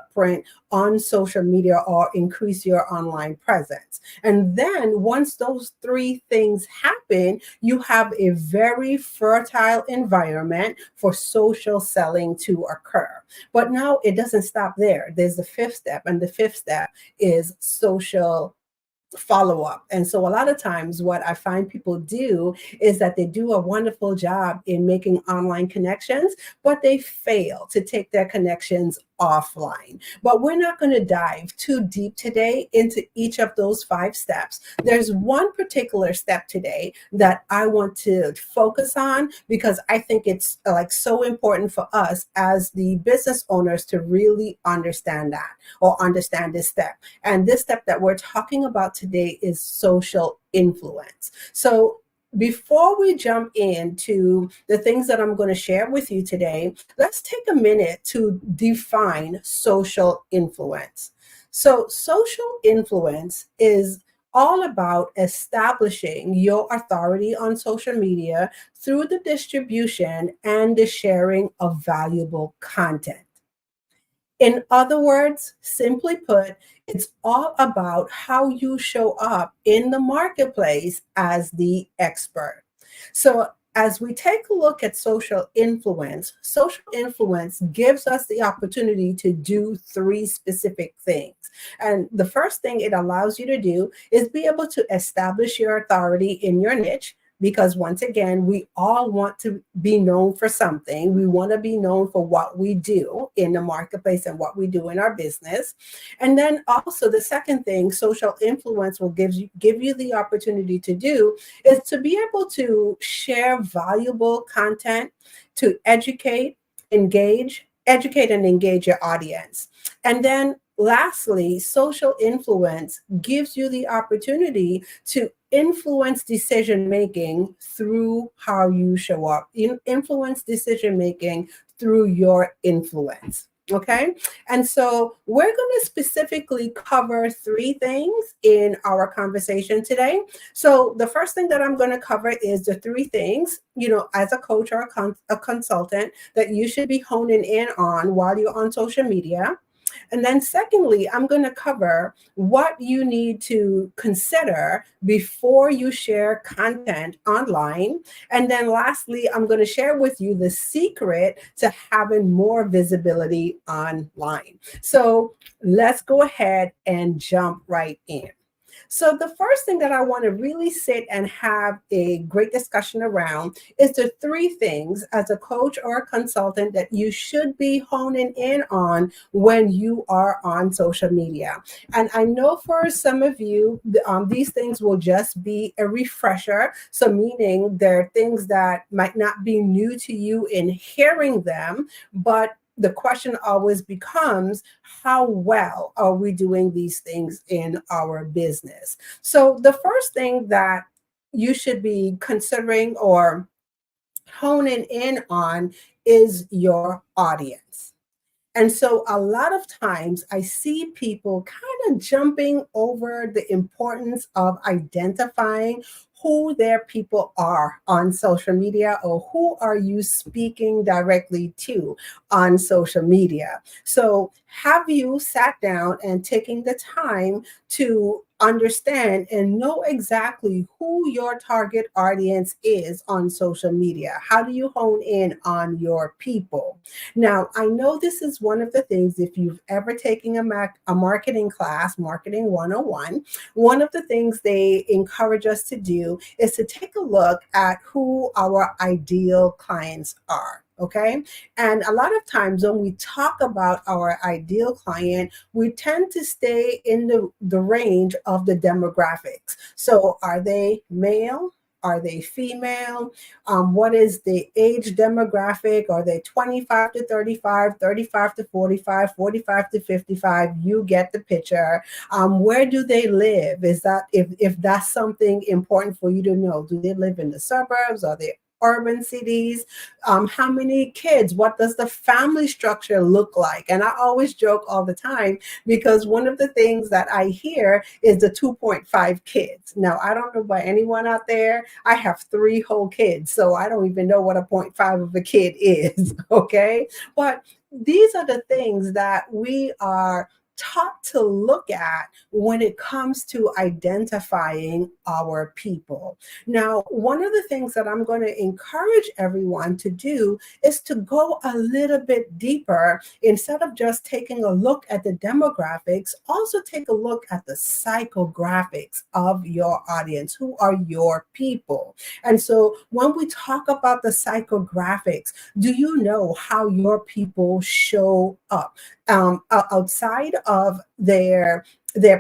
on social media or increase your online presence. And then once those 3 things happen, you have a very fertile environment for social selling to occur. But now it doesn't stop there. There's the 5th step, and the 5th step is social follow-up. And so a lot of times what I find people do is that they do a wonderful job in making online connections, but they fail to take their connections offline. But we're not going to dive too deep today into each of those 5 steps. There's one particular step today that I want to focus on, because I think it's so important for us as the business owners to really understand that, or understand this step. And this step that we're talking about today is social influence. So before we jump into the things that I'm going to share with you today, let's take a minute to define social influence. So social influence is all about establishing your authority on social media through the distribution and the sharing of valuable content. In other words, simply put, it's all about how you show up in the marketplace as the expert. So as we take a look at social influence gives us the opportunity to do 3 specific things. And the first thing it allows you to do is be able to establish your authority in your niche. Because once again, we all want to be known for something. We want to be known for what we do in the marketplace and what we do in our business. And then also the second thing social influence will give you the opportunity to do is to be able to share valuable content to educate and engage your audience. And then lastly, social influence gives you the opportunity to influence decision-making through how you show up. Influence decision-making through your influence. Okay. And so we're going to specifically cover 3 things in our conversation today. So the first thing that I'm going to cover is the 3 things, as a coach or a consultant that you should be honing in on while you're on social media. And then secondly, I'm going to cover what you need to consider before you share content online. And then lastly, I'm going to share with you the secret to having more visibility online. So let's go ahead and jump right in. So the first thing that I want to really sit and have a great discussion around is the 3 things as a coach or a consultant that you should be honing in on when you are on social media. And I know for some of you, these things will just be a refresher. So meaning they're things that might not be new to you in hearing them, but the question always becomes, how well are we doing these things in our business? So the first thing that you should be considering or honing in on is your audience. And so a lot of times I see people kind of jumping over the importance of identifying who their people are on social media, or who are you speaking directly to on social media. So have you sat down and taking the time to understand and know exactly who your target audience is on social media? How do you hone in on your people? Now, I know this is one of the things, if you've ever taken a marketing class, Marketing 101, one of the things they encourage us to do is to take a look at who our ideal clients are. Okay. And a lot of times when we talk about our ideal client, we tend to stay in the range of the demographics. So are they male? Are they female? What is the age demographic? Are they 25 to 35, 35 to 45, 45 to 55? You get the picture. Where do they live? Is that if that's something important for you to know? Do they live in the suburbs? Are they urban cities? How many kids? What does the family structure look like? And I always joke all the time, because one of the things that I hear is the 2.5 kids. Now, I don't know about anyone out there. I have 3 whole kids, so I don't even know what a 0.5 of a kid is. Okay. But these are the things that we are taught to look at when it comes to identifying our people. Now, one of the things that I'm going to encourage everyone to do is to go a little bit deeper. Instead of just taking a look at the demographics, also take a look at the psychographics of your audience. Who are your people? And so when we talk about the psychographics, do you know how your people show up? Outside of their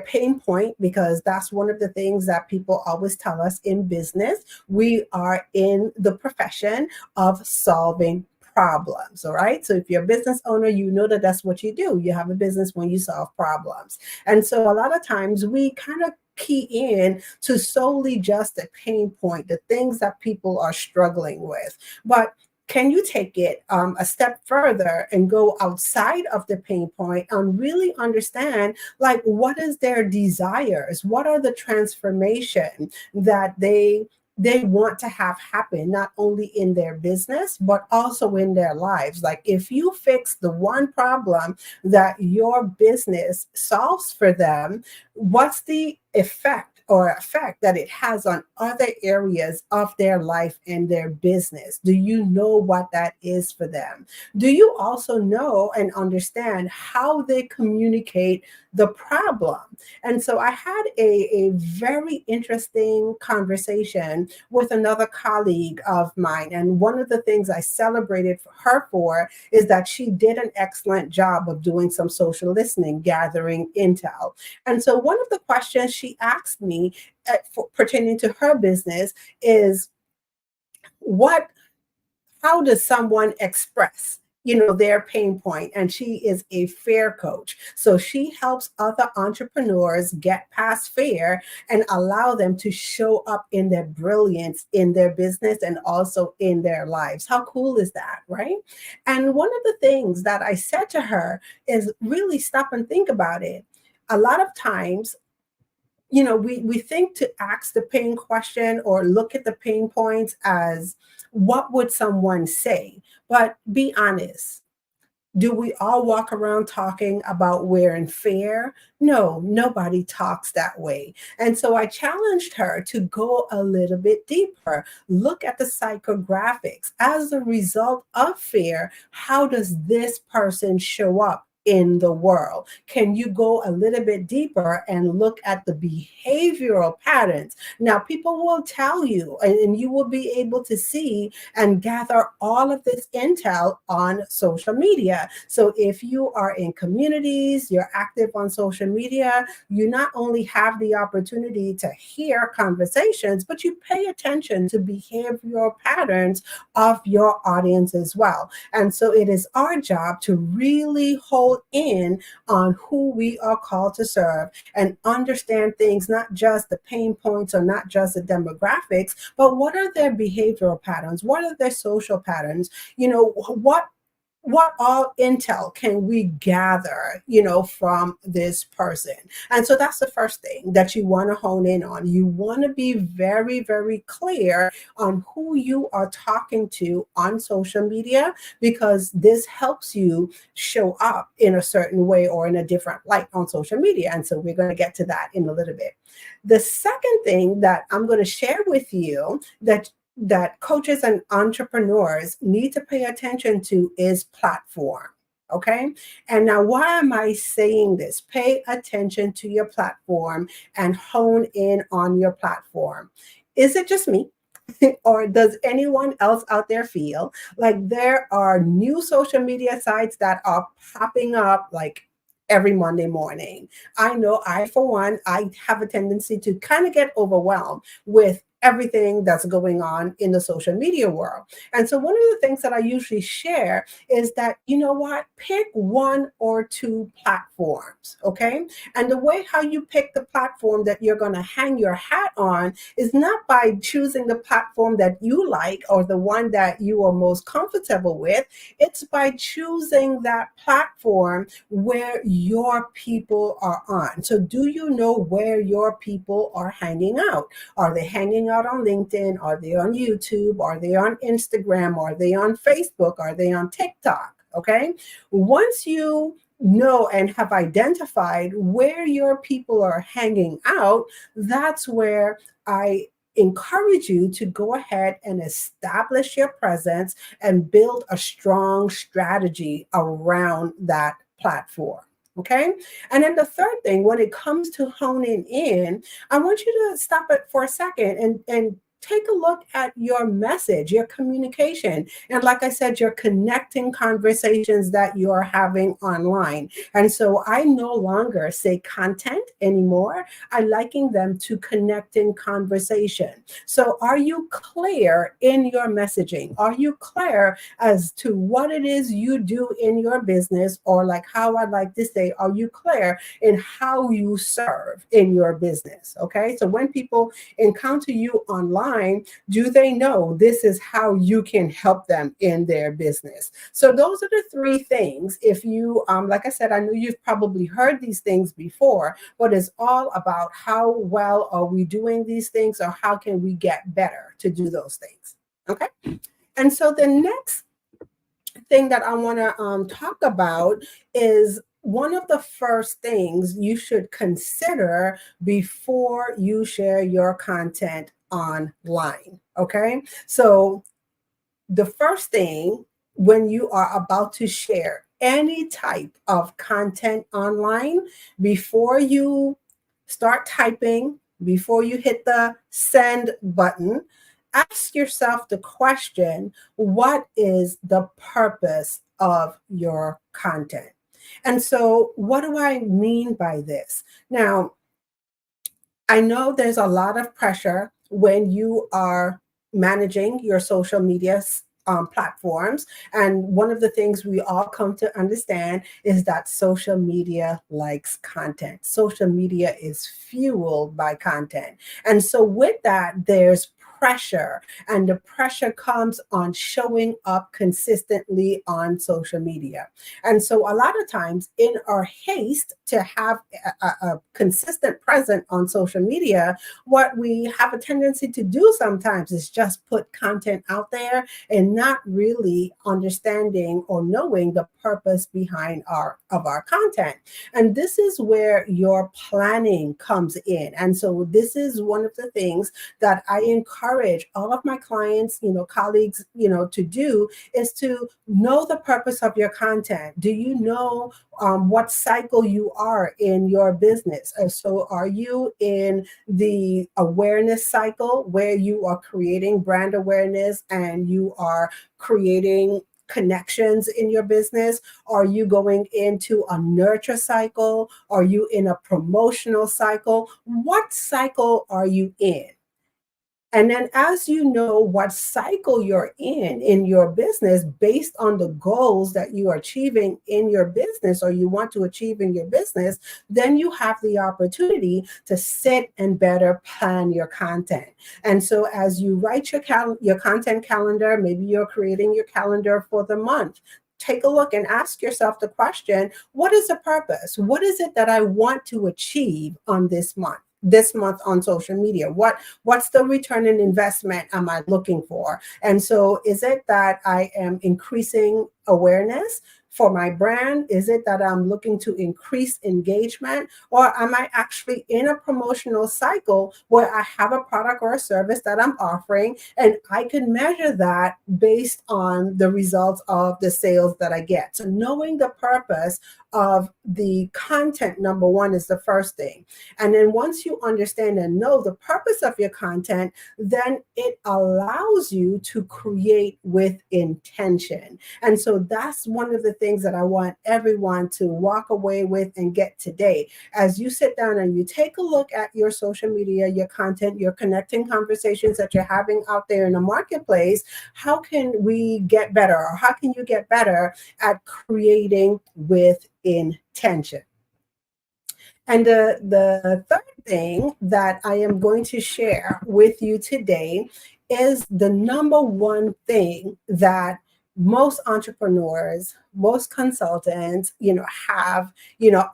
pain point, because that's one of the things that people always tell us in business. We are in the profession of solving problems. All right. So if you're a business owner, you know that that's what you do. You have a business when you solve problems. And so a lot of times we kind of key in to solely just the pain point, the things that people are struggling with. But can you take it a step further and go outside of the pain point and really understand, like, what is their desires? What are the transformation that they want to have happen, not only in their business, but also in their lives? Like, if you fix the one problem that your business solves for them, what's the effect that it has on other areas of their life and their business? Do you know what that is for them? Do you also know and understand how they communicate the problem? And so I had a very interesting conversation with another colleague of mine. And one of the things I celebrated her for is that she did an excellent job of doing some social listening, gathering intel. And so one of the questions she asked me pertaining to her business is, how does someone express their pain point, and she is a fear coach. So she helps other entrepreneurs get past fear and allow them to show up in their brilliance in their business and also in their lives. How cool is that, right? And one of the things that I said to her is really stop and think about it. A lot of times, we think to ask the pain question or look at the pain points as what would someone say? But be honest. Do we all walk around talking about we're in fear? No, nobody talks that way. And so I challenged her to go a little bit deeper. Look at the psychographics. As a result of fear, how does this person show up in the world? Can you go a little bit deeper and look at the behavioral patterns? Now, people will tell you, and you will be able to see and gather all of this intel on social media. So if you are in communities, you're active on social media, you not only have the opportunity to hear conversations, but you pay attention to behavioral patterns of your audience as well. And so it is our job to really hold in on who we are called to serve and understand things, not just the pain points or not just the demographics, but what are their behavioral patterns? What are their social patterns? What all intel can we gather, from this person? And so that's the first thing that you want to hone in on. You want to be very, very clear on who you are talking to on social media, because this helps you show up in a certain way or in a different light on social media. And so we're going to get to that in a little bit. The second thing that I'm going to share with you that coaches and entrepreneurs need to pay attention to is platform. Okay. And now, why am I saying this? Pay attention to your platform and hone in on your platform. Is it just me? Or does anyone else out there feel like there are new social media sites that are popping up like every Monday morning? I know for one, I have a tendency to kind of get overwhelmed with everything that's going on in the social media world. And so one of the things that I usually share is that, pick one or two platforms, okay? And the way how you pick the platform that you're going to hang your hat on is not by choosing the platform that you like or the one that you are most comfortable with. It's by choosing that platform where your people are on. So do you know where your people are hanging out? Are they hanging out on LinkedIn? Are they on YouTube? Are they on Instagram? Are they on Facebook? Are they on TikTok? Okay. Once you know and have identified where your people are hanging out, that's where I encourage you to go ahead and establish your presence and build a strong strategy around that platform. Okay. And then the third thing, when it comes to honing in, I want you to stop it for a second and take a look at your message, your communication. And like I said, you're connecting conversations that you're having online. And so I no longer say content anymore. I liken them to connecting conversation. So are you clear in your messaging? Are you clear as to what it is you do in your business? Or like how I like to say, are you clear in how you serve in your business? Okay. So when people encounter you online, do they know this is how you can help them in their business? So those are the three things. If you, like I said, I know you've probably heard these things before, but it's all about how well are we doing these things, or how can we get better to do those things? Okay. And so the next thing that I want to talk about is one of the first things you should consider before you share your content online. Okay. So the first thing when you are about to share any type of content online, before you start typing, before you hit the send button, ask yourself the question, what is the purpose of your content? And so what do I mean by this? Now, I know there's a lot of pressure when you are managing your social media platforms. And one of the things we all come to understand is that social media likes content. Social media is fueled by content. And so with that, there's pressure, and the pressure comes on showing up consistently on social media. And so a lot of times in our haste to have a consistent presence on social media, what we have a tendency to do sometimes is just put content out there and not really understanding or knowing the purpose behind our content. And this is where your planning comes in. And so this is one of the things that I encourage all of my clients, colleagues, to do, is to know the purpose of your content. Do you know what cycle you are in your business? So are you in the awareness cycle where you are creating brand awareness and you are creating connections in your business? Are you going into a nurture cycle? Are you in a promotional cycle? What cycle are you in? And then as you know what cycle you're in your business, based on the goals that you are achieving in your business or you want to achieve in your business, then you have the opportunity to sit and better plan your content. And so as you write your content calendar, maybe you're creating your calendar for the month. Take a look and ask yourself the question, what is the purpose? What is it that I want to achieve on this month on social media? What's the return on investment am I looking for? And so is it that I am increasing awareness for my brand? Is it that I'm looking to increase engagement? Or am I actually in a promotional cycle where I have a product or a service that I'm offering and I can measure that based on the results of the sales that I get? So knowing the purpose of the content, number one, is the first thing. And then once you understand and know the purpose of your content, then it allows you to create with intention. And so that's one of the things that I want everyone to walk away with and get today. As you sit down and you take a look at your social media, your content, your connecting conversations that you're having out there in the marketplace, how can we get better, or how can you get better at creating with intention? And the third thing that I am going to share with you today is the number one thing that most entrepreneurs, most consultants, have,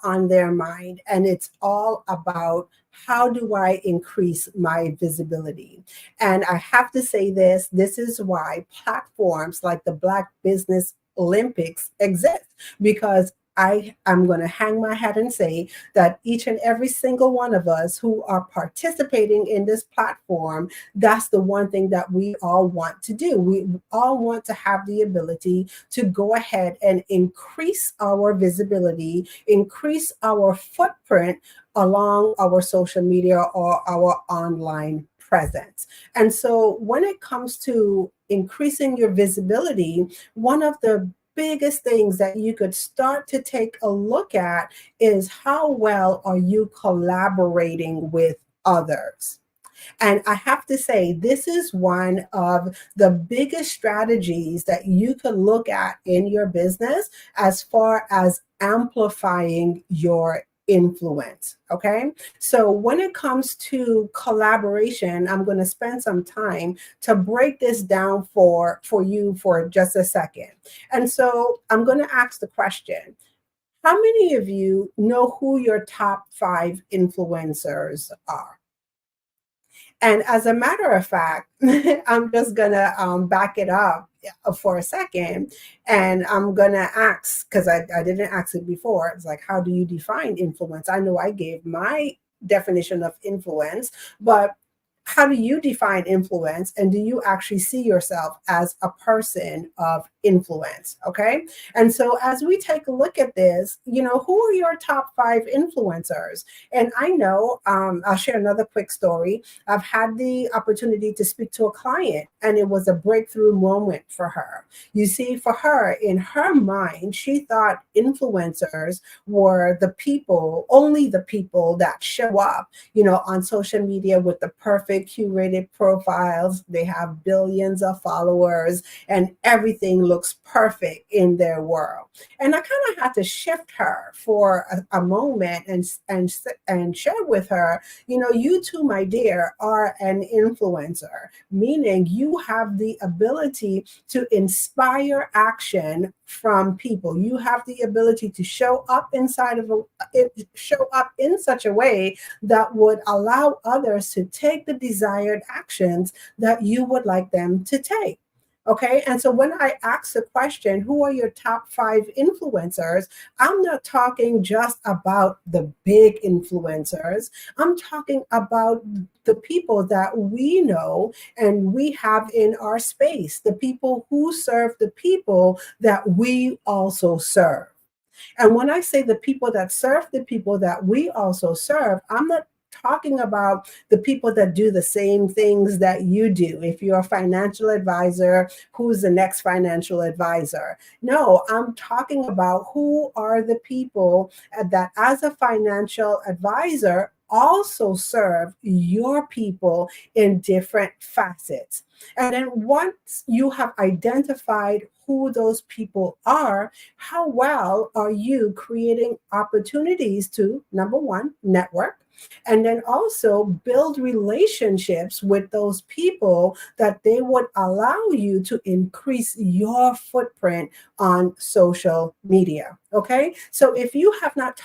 on their mind. And it's all about, how do I increase my visibility? And I have to say this is why platforms like the Black Business Olympics exist, because I'm going to hang my hat and say that each and every single one of us who are participating in this platform, that's the one thing that we all want to do. We all want to have the ability to go ahead and increase our visibility, increase our footprint along our social media or our online presence. And so when it comes to increasing your visibility, one of the biggest things that you could start to take a look at is, how well are you collaborating with others? And I have to say, this is one of the biggest strategies that you could look at in your business as far as amplifying your influence. Okay. So when it comes to collaboration, I'm going to spend some time to break this down for you for just a second. And so I'm going to ask the question, how many of you know who your top 5 influencers are? And as a matter of fact, I'm just going to back it up for a second. And I'm going to ask, because I didn't ask it before. It's like, how do you define influence? I know I gave my definition of influence, but how do you define influence? And do you actually see yourself as a person of influence. Okay. And so as we take a look at this, who are your top 5 influencers? And I know, I'll share another quick story. I've had the opportunity to speak to a client, and it was a breakthrough moment for her. You see, for her, in her mind, she thought influencers were only the people that show up, on social media with the perfect curated profiles. They have billions of followers and everything looks perfect in their world. And I kind of had to shift her for a moment and share with her, you too, my dear, are an influencer, meaning you have the ability to inspire action from people. You have the ability to show up in such a way that would allow others to take the desired actions that you would like them to take. Okay. And so when I ask the question, who are your top 5 influencers? I'm not talking just about the big influencers. I'm talking about the people that we know and we have in our space, the people who serve the people that we also serve. And when I say the people that serve the people that we also serve, I'm not talking about the people that do the same things that you do. If you're a financial advisor, who's the next financial advisor? No, I'm talking about who are the people that as a financial advisor also serve your people in different facets. And then once you have identified who those people are, how well are you creating opportunities to, number one, network, and then also build relationships with those people that they would allow you to increase your footprint on social media. Okay. So if you have not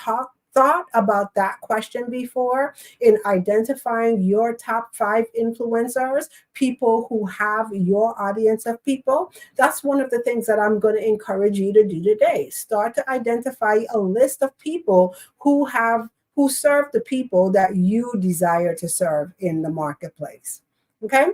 thought about that question before in identifying your top 5 influencers, people who have your audience of people, that's one of the things that I'm going to encourage you to do today. Start to identify a list of people who serve the people that you desire to serve in the marketplace. Okay.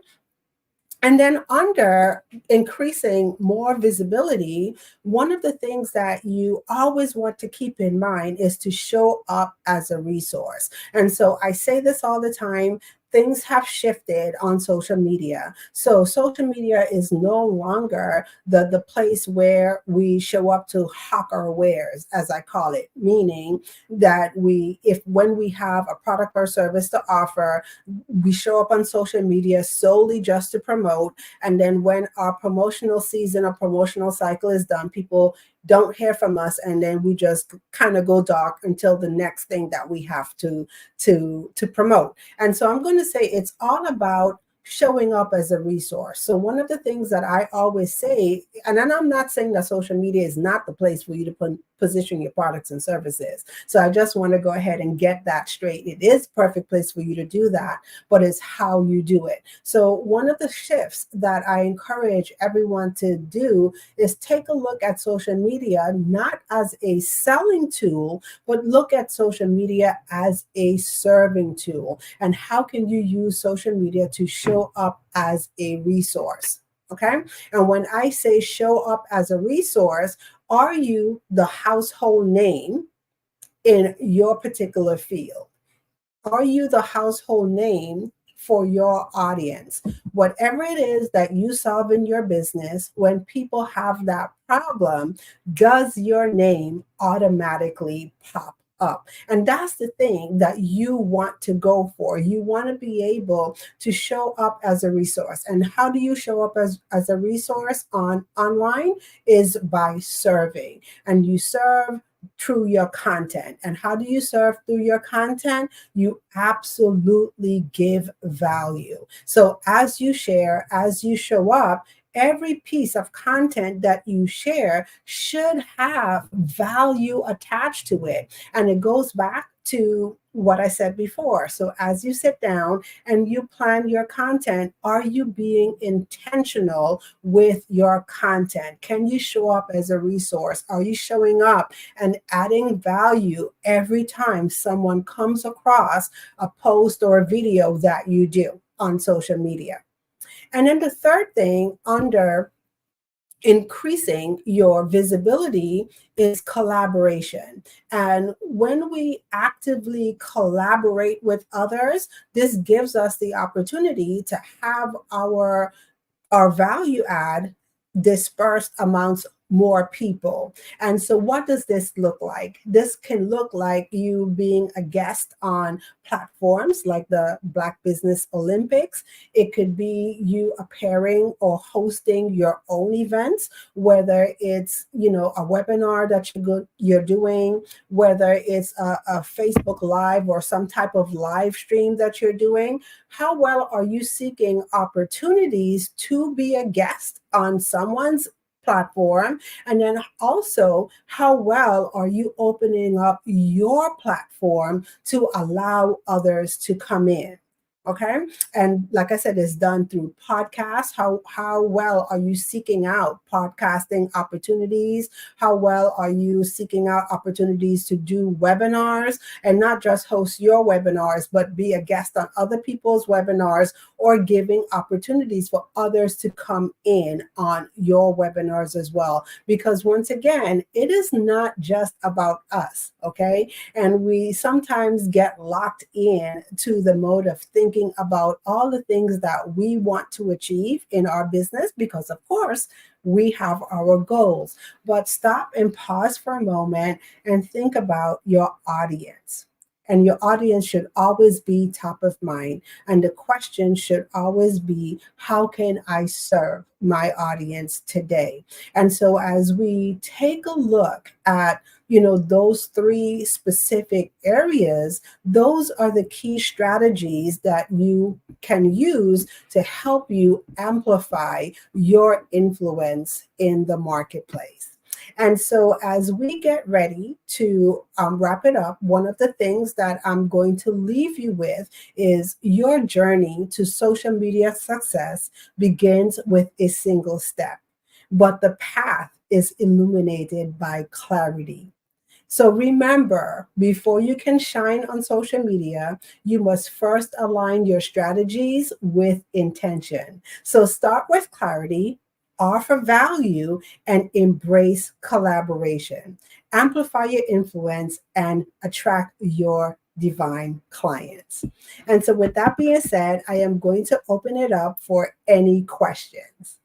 And then under increasing more visibility, one of the things that you always want to keep in mind is to show up as a resource. And so I say this all the time. Things have shifted on social media. So social media is no longer the place where we show up to hawk our wares, as I call it, meaning that when we have a product or service to offer, we show up on social media solely just to promote. And then when our promotional season or promotional cycle is done, people don't hear from us, and then we just kind of go dark until the next thing that we have to promote. And so I'm going to say it's all about showing up as a resource. So one of the things that I always say, and I'm not saying that social media is not the place for you to position your products and services. So I just want to go ahead and get that straight. It is a perfect place for you to do that, but it's how you do it. So one of the shifts that I encourage everyone to do is take a look at social media, not as a selling tool, but look at social media as a serving tool. And how can you use social media to show up as a resource? Okay. And when I say show up as a resource, are you the household name in your particular field? Are you the household name for your audience? Whatever it is that you solve in your business, when people have that problem, does your name automatically pop up? And that's the thing that you want to go for. You want to be able to show up as a resource. And how do you show up as a resource online? Is by serving. And you serve through your content. And how do you serve through your content? You absolutely give value. So as you share, as you show up, every piece of content that you share should have value attached to it. And it goes back to what I said before. So as you sit down and you plan your content, are you being intentional with your content? Can you show up as a resource? Are you showing up and adding value every time someone comes across a post or a video that you do on social media? And then the third thing under increasing your visibility is collaboration. And when we actively collaborate with others, this gives us the opportunity to have our value add dispersed amongst more people. And so what does this look like? This can look like you being a guest on platforms like the Black Business Olympics. It could be you appearing or hosting your own events, whether it's, a webinar that you're doing, whether it's a Facebook Live or some type of live stream that you're doing. How well are you seeking opportunities to be a guest on someone's platform? And then also, how well are you opening up your platform to allow others to come in? Okay. And like I said, it's done through podcasts. How well are you seeking out podcasting opportunities? How well are you seeking out opportunities to do webinars, and not just host your webinars, but be a guest on other people's webinars, or giving opportunities for others to come in on your webinars as well? Because once again, it is not just about us. Okay. And we sometimes get locked in to the mode of thinking about all the things that we want to achieve in our business, because of course we have our goals. But stop and pause for a moment and think about your audience. And your audience should always be top of mind. And the question should always be, how can I serve my audience today? And so as we take a look at those three specific areas, those are the key strategies that you can use to help you amplify your influence in the marketplace. And so as we get ready to wrap it up, one of the things that I'm going to leave you with is your journey to social media success begins with a single step, but the path is illuminated by clarity. So remember, before you can shine on social media, you must first align your strategies with intention. So start with clarity, offer value, and embrace collaboration. Amplify your influence and attract your divine clients. And so with that being said, I am going to open it up for any questions.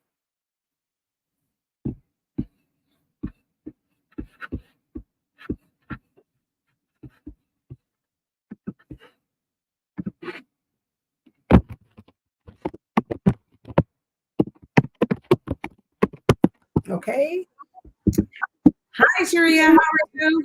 Okay. Hi, Sharia. How are you?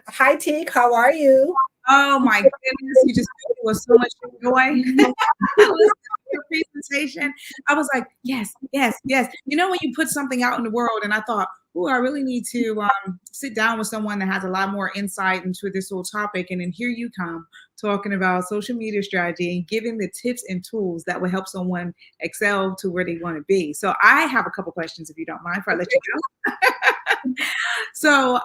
Hi, Teek. How are you? Oh my goodness, you just filled me with so much joy. Listening to your presentation, I was like, yes, yes, yes. When you put something out in the world, and I thought, I really need to sit down with someone that has a lot more insight into this whole topic. And then here you come talking about social media strategy and giving the tips and tools that will help someone excel to where they want to be. So I have a couple questions, if you don't mind, before I let you go. So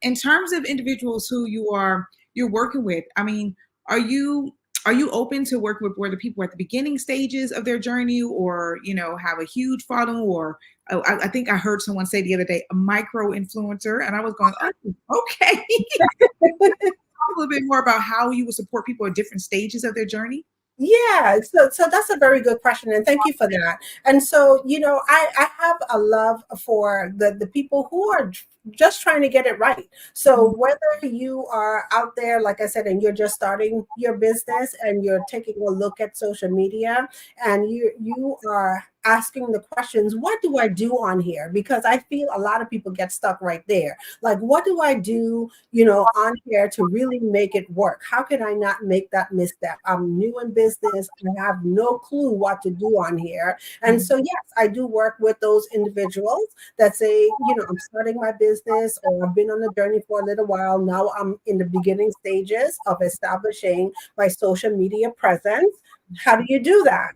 in terms of individuals who you're working with, I mean, are you open to work with whether people are at the beginning stages of their journey, or have a huge following, or I think I heard someone say the other day, a micro influencer, and I was going, oh, okay. Talk a little bit more about how you would support people at different stages of their journey. Yeah, so that's a very good question, and thank you for that. And so, I have a love for the people who are just trying to get it right. So whether you are out there, like I said, and you're just starting your business and you're taking a look at social media, and you are asking the questions, what do I do on here? Because I feel a lot of people get stuck right there. Like, what do I do, on here to really make it work? How can I not make that misstep? I'm new in business. I have no clue what to do on here. And so, yes, I do work with those individuals that say, I'm starting my business, or I've been on the journey for a little while. Now I'm in the beginning stages of establishing my social media presence. How do you do that?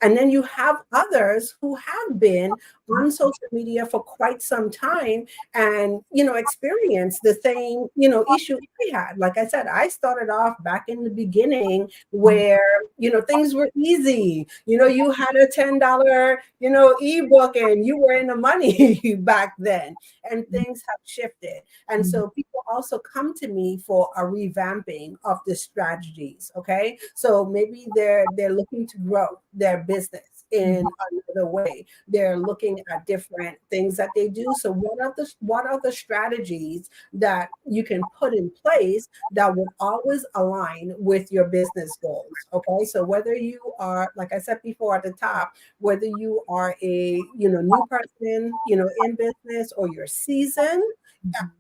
And then you have others who have been on social media for quite some time and, experience the same, issue I had. Like I said, I started off back in the beginning where, things were easy. You had a $10, ebook and you were in the money back then, and things have shifted. And so people also come to me for a revamping of the strategies. Okay. So maybe they're looking to grow their business in another way. They're looking at different things that they do. So what are the strategies that you can put in place that will always align with your business goals? Okay. So whether you are, like I said before at the top, whether you are a new person, in business, or you're seasoned,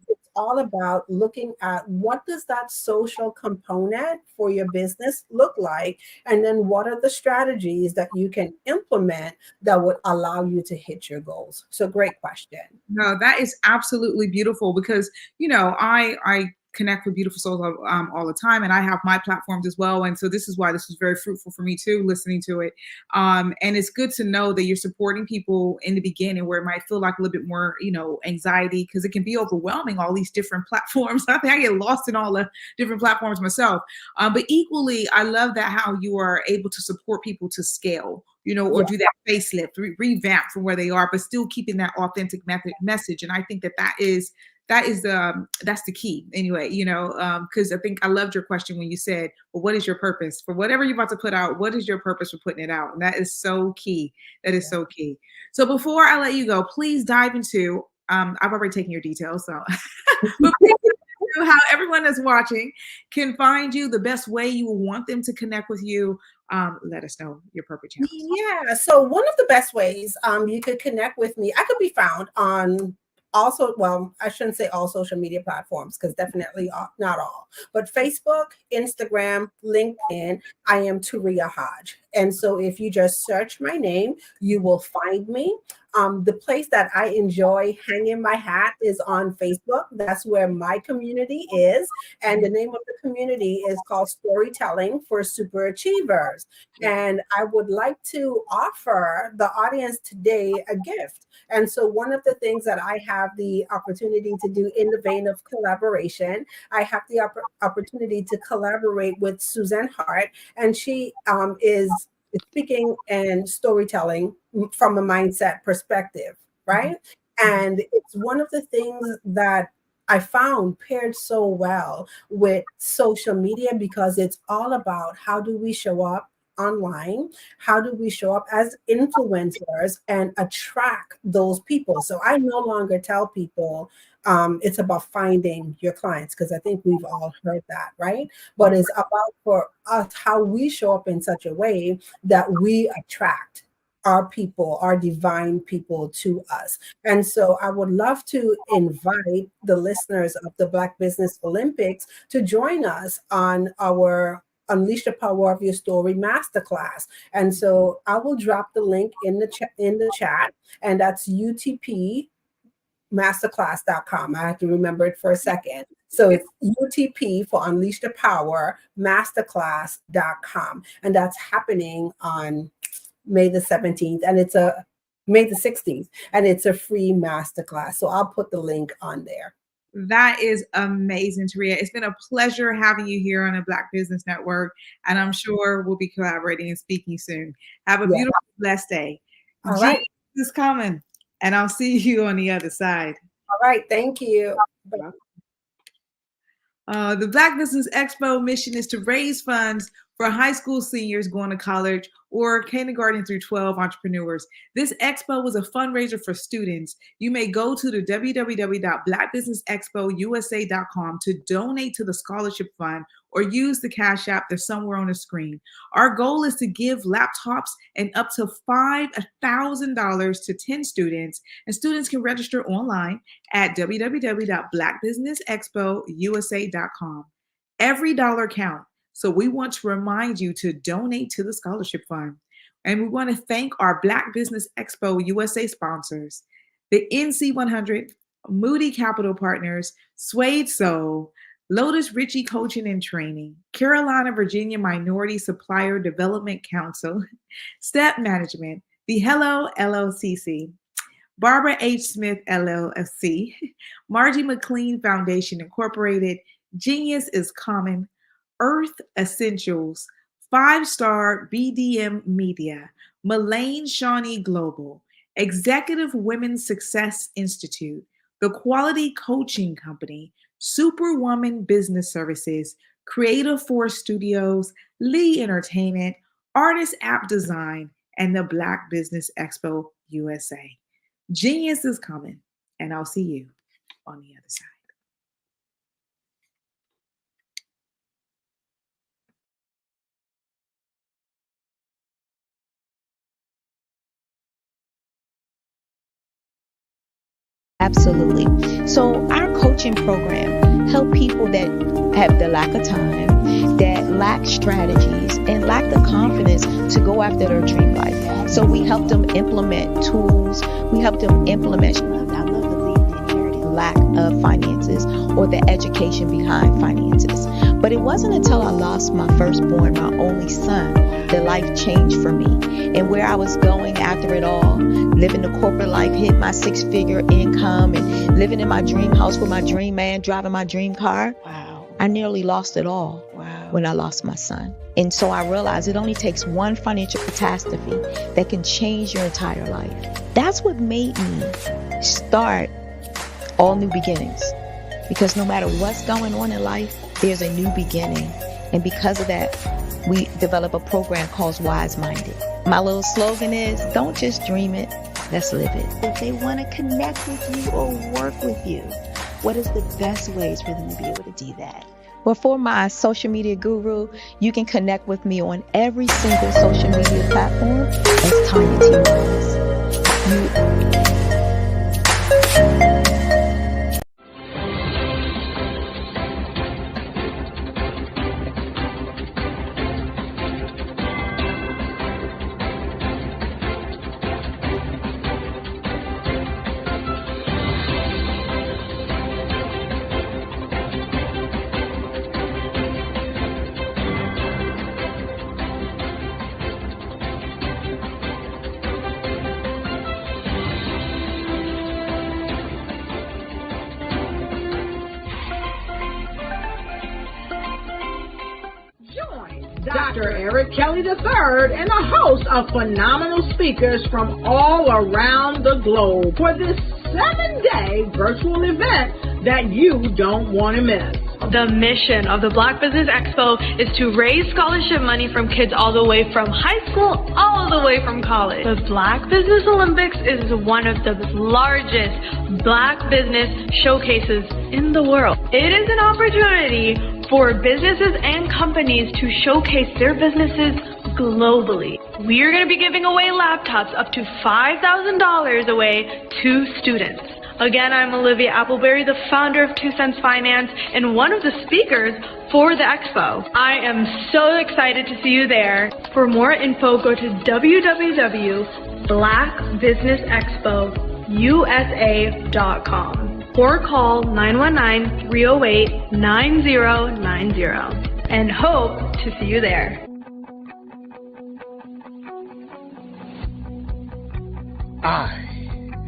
it's all about looking at what does that social component for your business look like, and then what are the strategies that you can implement that would allow you to hit your goals. So great question. No, that is absolutely beautiful because, I connect with beautiful souls all the time, and I have my platforms as well. And so this is why this was very fruitful for me too, listening to it. And it's good to know that you're supporting people in the beginning where it might feel like a little bit more, anxiety, because it can be overwhelming, all these different platforms. I think I get lost in all the different platforms myself. But equally, I love that how you are able to support people to scale, or do that facelift, revamp from where they are, but still keeping that authentic message. And I think that's the key anyway, because I think I loved your question when you said, well, what is your purpose for whatever you're about to put out? What is your purpose for putting it out? And that is so key. That is so key. So before I let you go, please dive into, I've already taken your details, so but how everyone that's watching can find you, the best way you will want them to connect with you. Let us know your purpose channel. Yeah. So one of the best ways you could connect with me, I could be found on also, well, I shouldn't say all social media platforms, because definitely not all, but Facebook, Instagram, LinkedIn, I am Turia Hodge. And so if you just search my name, you will find me. The place that I enjoy hanging my hat is on Facebook. That's where my community is. And the name of the community is called Storytelling for Super Achievers. And I would like to offer the audience today a gift. And so one of the things that I have the opportunity to do in the vein of collaboration, I have the opportunity to collaborate with Suzanne Hart, and she is speaking and storytelling from a mindset perspective, right? And it's one of the things that I found paired so well with social media, because it's all about how do we show up online, how do we show up as influencers and attract those people. So I no longer tell people it's about finding your clients, because I think we've all heard that, right? But it's about for us how we show up in such a way that we attract our people, our divine people to us. And so I would love to invite the listeners of the Black Business Olympics to join us on our Unleash the Power of Your Story Masterclass. And so I will drop the link in the chat, and that's utpmasterclass.com. I have to remember it for a second. So it's UTP for Unleash the Power Masterclass.com. And that's happening on May the 17th, and it's May the 16th, and it's a free masterclass. So I'll put the link on there. That is amazing, Turia. It's been a pleasure having you here on the Black Business Network, and I'm sure we'll be collaborating and speaking soon. Have a beautiful, blessed day. All right. Jesus is coming, and I'll see you on the other side. All right. Thank you. The Black Business Expo mission is to raise funds for high school seniors going to college or kindergarten through 12 entrepreneurs. This expo was a fundraiser for students. You may go to the www.blackbusinessexpousa.com to donate to the scholarship fund or use the Cash App that's somewhere on the screen. Our goal is to give laptops and up to $5,000 to 10 students, and students can register online at www.blackbusinessexpousa.com. Every dollar counts. So we want to remind you to donate to the scholarship fund. And we want to thank our Black Business Expo USA sponsors, the NC100, Moody Capital Partners, Suede Soul, Lotus Ritchie Coaching and Training, Carolina, Virginia Minority Supplier Development Council, Step Management, The Hello LLCC, Barbara H. Smith LLC, Margie McLean Foundation Incorporated, Genius is Common, Earth Essentials, 5-Star BDM Media, Mullane Shawnee Global, Executive Women's Success Institute, The Quality Coaching Company, Superwoman Business Services, Creative Force Studios, Lee Entertainment, Artist App Design, and the Black Business Expo USA. Genius is coming, and I'll see you on the other side. Absolutely. So our coaching program help people that have the lack of time, that lack strategies, and lack the confidence to go after their dream life. So we help them implement tools. We help them implement, I love to leave the inherited lack of finances or the education behind finances. But it wasn't until I lost my firstborn, my only son, that life changed for me. And where I was going after it all, living the corporate life, hit my 6-figure income, and living in my dream house with my dream man, driving my dream car. Wow. I nearly lost it all when I lost my son. And so I realized it only takes one financial catastrophe that can change your entire life. That's what made me start All New Beginnings. Because no matter what's going on in life, there's a new beginning. And because of that, we develop a program called Wise Minded. My little slogan is, don't just dream it, let's live it. If they want to connect with you or work with you, what is the best ways for them to be able to do that? Well, for my social media guru, you can connect with me on every single social media platform as Tanya T. Williams. Dr. Eric Kelly III and a host of phenomenal speakers from all around the globe for this 7-day virtual event that you don't want to miss. The mission of the Black Business Expo is to raise scholarship money from kids all the way from high school, all the way from college. The Black Business Olympics is one of the largest Black business showcases in the world. It is an opportunity for businesses and companies to showcase their businesses globally. We are going to be giving away laptops up to $5,000 away to students. Again, I'm Olivia Appleberry, the founder of 2 Cents Finance and one of the speakers for the expo. I am so excited to see you there. For more info, go to www.blackbusinessexpousa.com or call 919-308-9090 and hope to see you there. I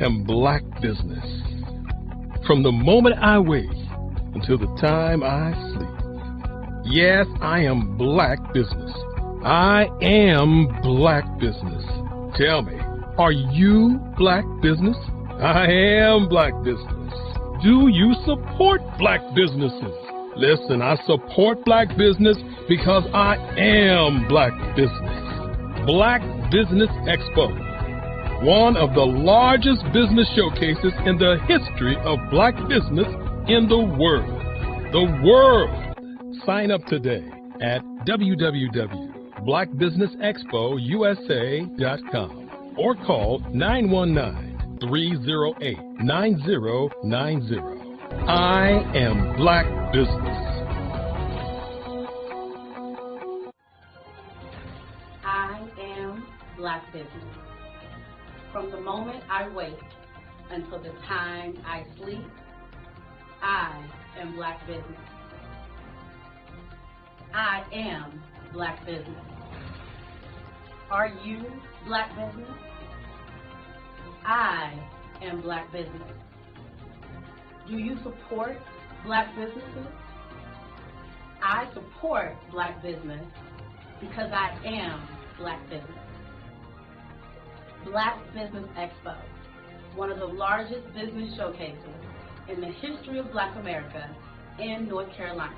am Black Business. From the moment I wake until the time I sleep. Yes, I am Black Business. I am Black Business. Tell me, are you Black Business? I am Black Business. Do you support Black businesses? Listen, I support Black business because I am Black Business. Black Business Expo, one of the largest business showcases in the history of Black business in the world. The world! Sign up today at www.blackbusinessexpousa.com or call 919-308-9090. I am Black Business. I am Black Business. From the moment I wake until the time I sleep, I am Black Business. I am Black business. Are you Black business? I am Black business. Do you support Black businesses? I support Black business because I am Black business. Black Business Expo, one of the largest business showcases in the history of Black America in North Carolina.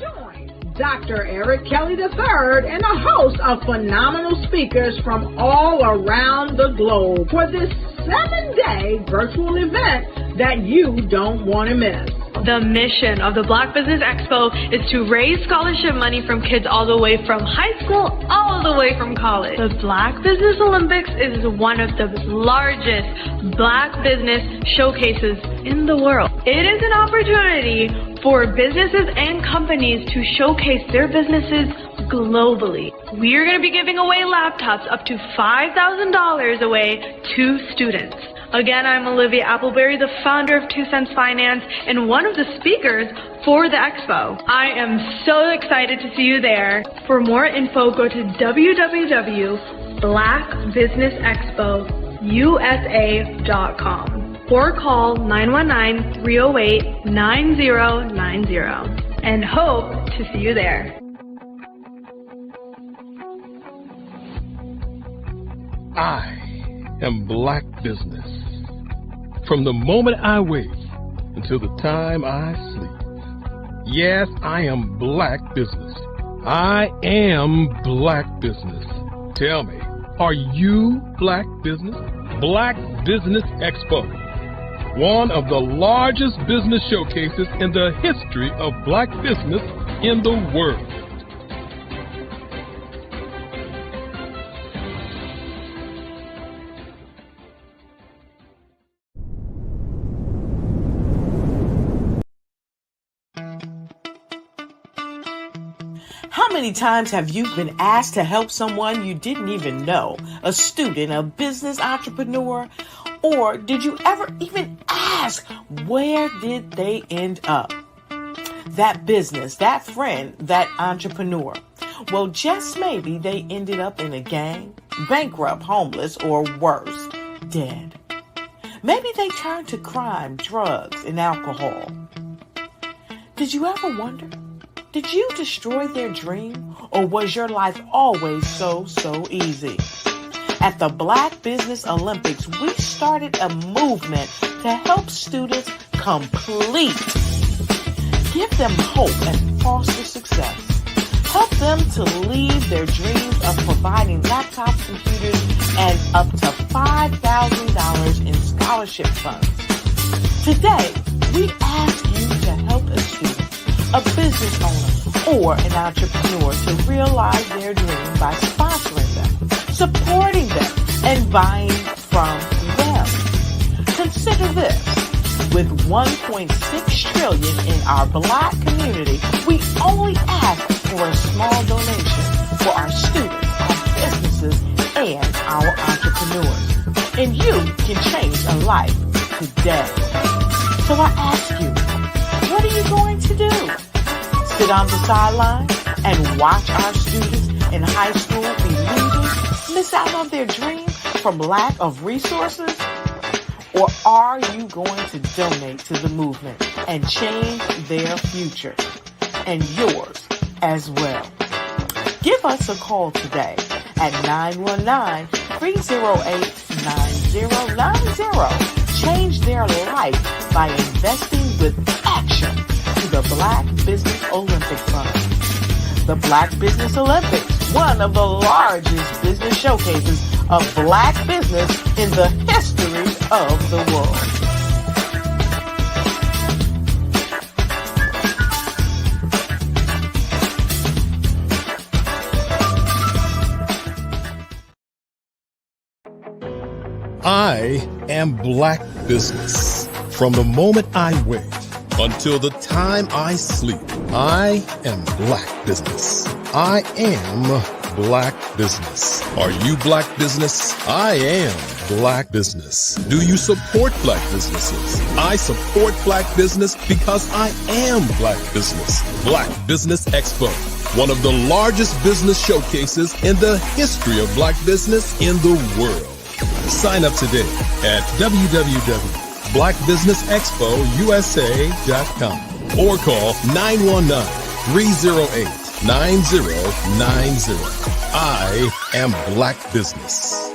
Join Dr. Eric Kelly III and a host of phenomenal speakers from all around the globe for this 7-day virtual event that you don't want to miss. The mission of the Black Business Expo is to raise scholarship money from kids all the way from high school all the way from college. The Black Business Olympics is one of the largest Black business showcases in the world. It is an opportunity for businesses and companies to showcase their businesses globally. We are going to be giving away laptops up to $5,000 away to students. Again, I'm Olivia Appleberry, the founder of 2 Cents Finance and one of the speakers for the expo. I am so excited to see you there. For more info, go to www.blackbusinessexpousa.com or call 919-308-9090 and hope to see you there. I am Black business. From the moment I wake until the time I sleep. Yes, I am Black business. I am Black business. Tell me, are you Black business? Black Business Expo, one of the largest business showcases in the history of Black business in the world. How many times have you been asked to help someone you didn't even know, a student, a business entrepreneur, or did you ever even ask, where did they end up? That business, that friend, that entrepreneur. Well, just maybe they ended up in a gang, bankrupt, homeless, or worse, dead. Maybe they turned to crime, drugs, and alcohol. Did you ever wonder? Did you destroy their dream, or was your life always so easy? At the Black Business Olympics, we started a movement to help students complete. Give them hope and foster success. Help them to leave their dreams of providing laptops, computers, and up to $5,000 in scholarship funds. Today, we ask you to help a student, a business owner, or an entrepreneur to realize their dream by sponsoring them, supporting them, and buying from them. Consider this. With $1.6 trillion in our Black community, we only ask for a small donation for our students, our businesses, and our entrepreneurs. And you can change a life today. So I ask you, what are you going to do? Sit on the sideline and watch our students in high school be losers, miss out on their dream from lack of resources? Or are you going to donate to the movement and change their future and yours as well? Give us a call today at 919-308-9090. Change their life by investing with action to the Black Business Olympic Fund. The Black Business Olympics, one of the largest business showcases of Black business in the history of the world. I am Black business. From the moment I wake until the time I sleep, I am Black business. I am Black Business. Are you Black Business? I am Black Business. Do you support Black businesses? I support Black business because I am Black Business. Black Business Expo, one of the largest business showcases in the history of Black business in the world. Sign up today at www.blackbusinessexpousa.com or call 919-308-9090. I am Black Business.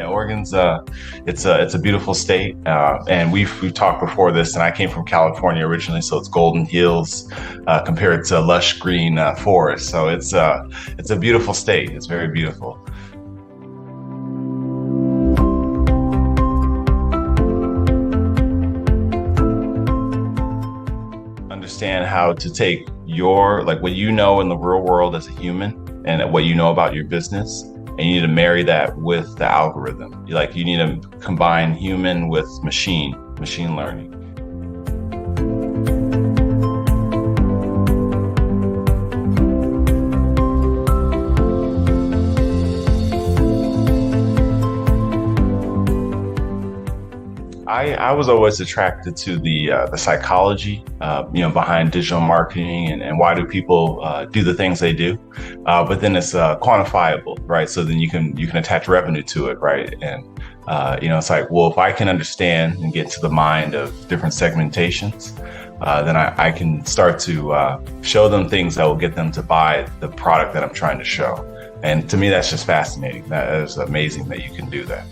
Oregon's it's a beautiful state, and we've talked before this. And I came from California originally, so it's golden hills compared to lush green forest. So it's a beautiful state. It's very beautiful. Understand how to take your what you know in the real world as a human and what you know about your business. And you need to marry that with the algorithm. You need to combine human with machine learning. I was always attracted to the psychology, behind digital marketing and why do people do the things they do. But then it's quantifiable, right? So then you can attach revenue to it, right? And it's if I can understand and get to the mind of different segmentations, then I can start to show them things that will get them to buy the product that I'm trying to show. And to me, that's just fascinating. That is amazing that you can do that.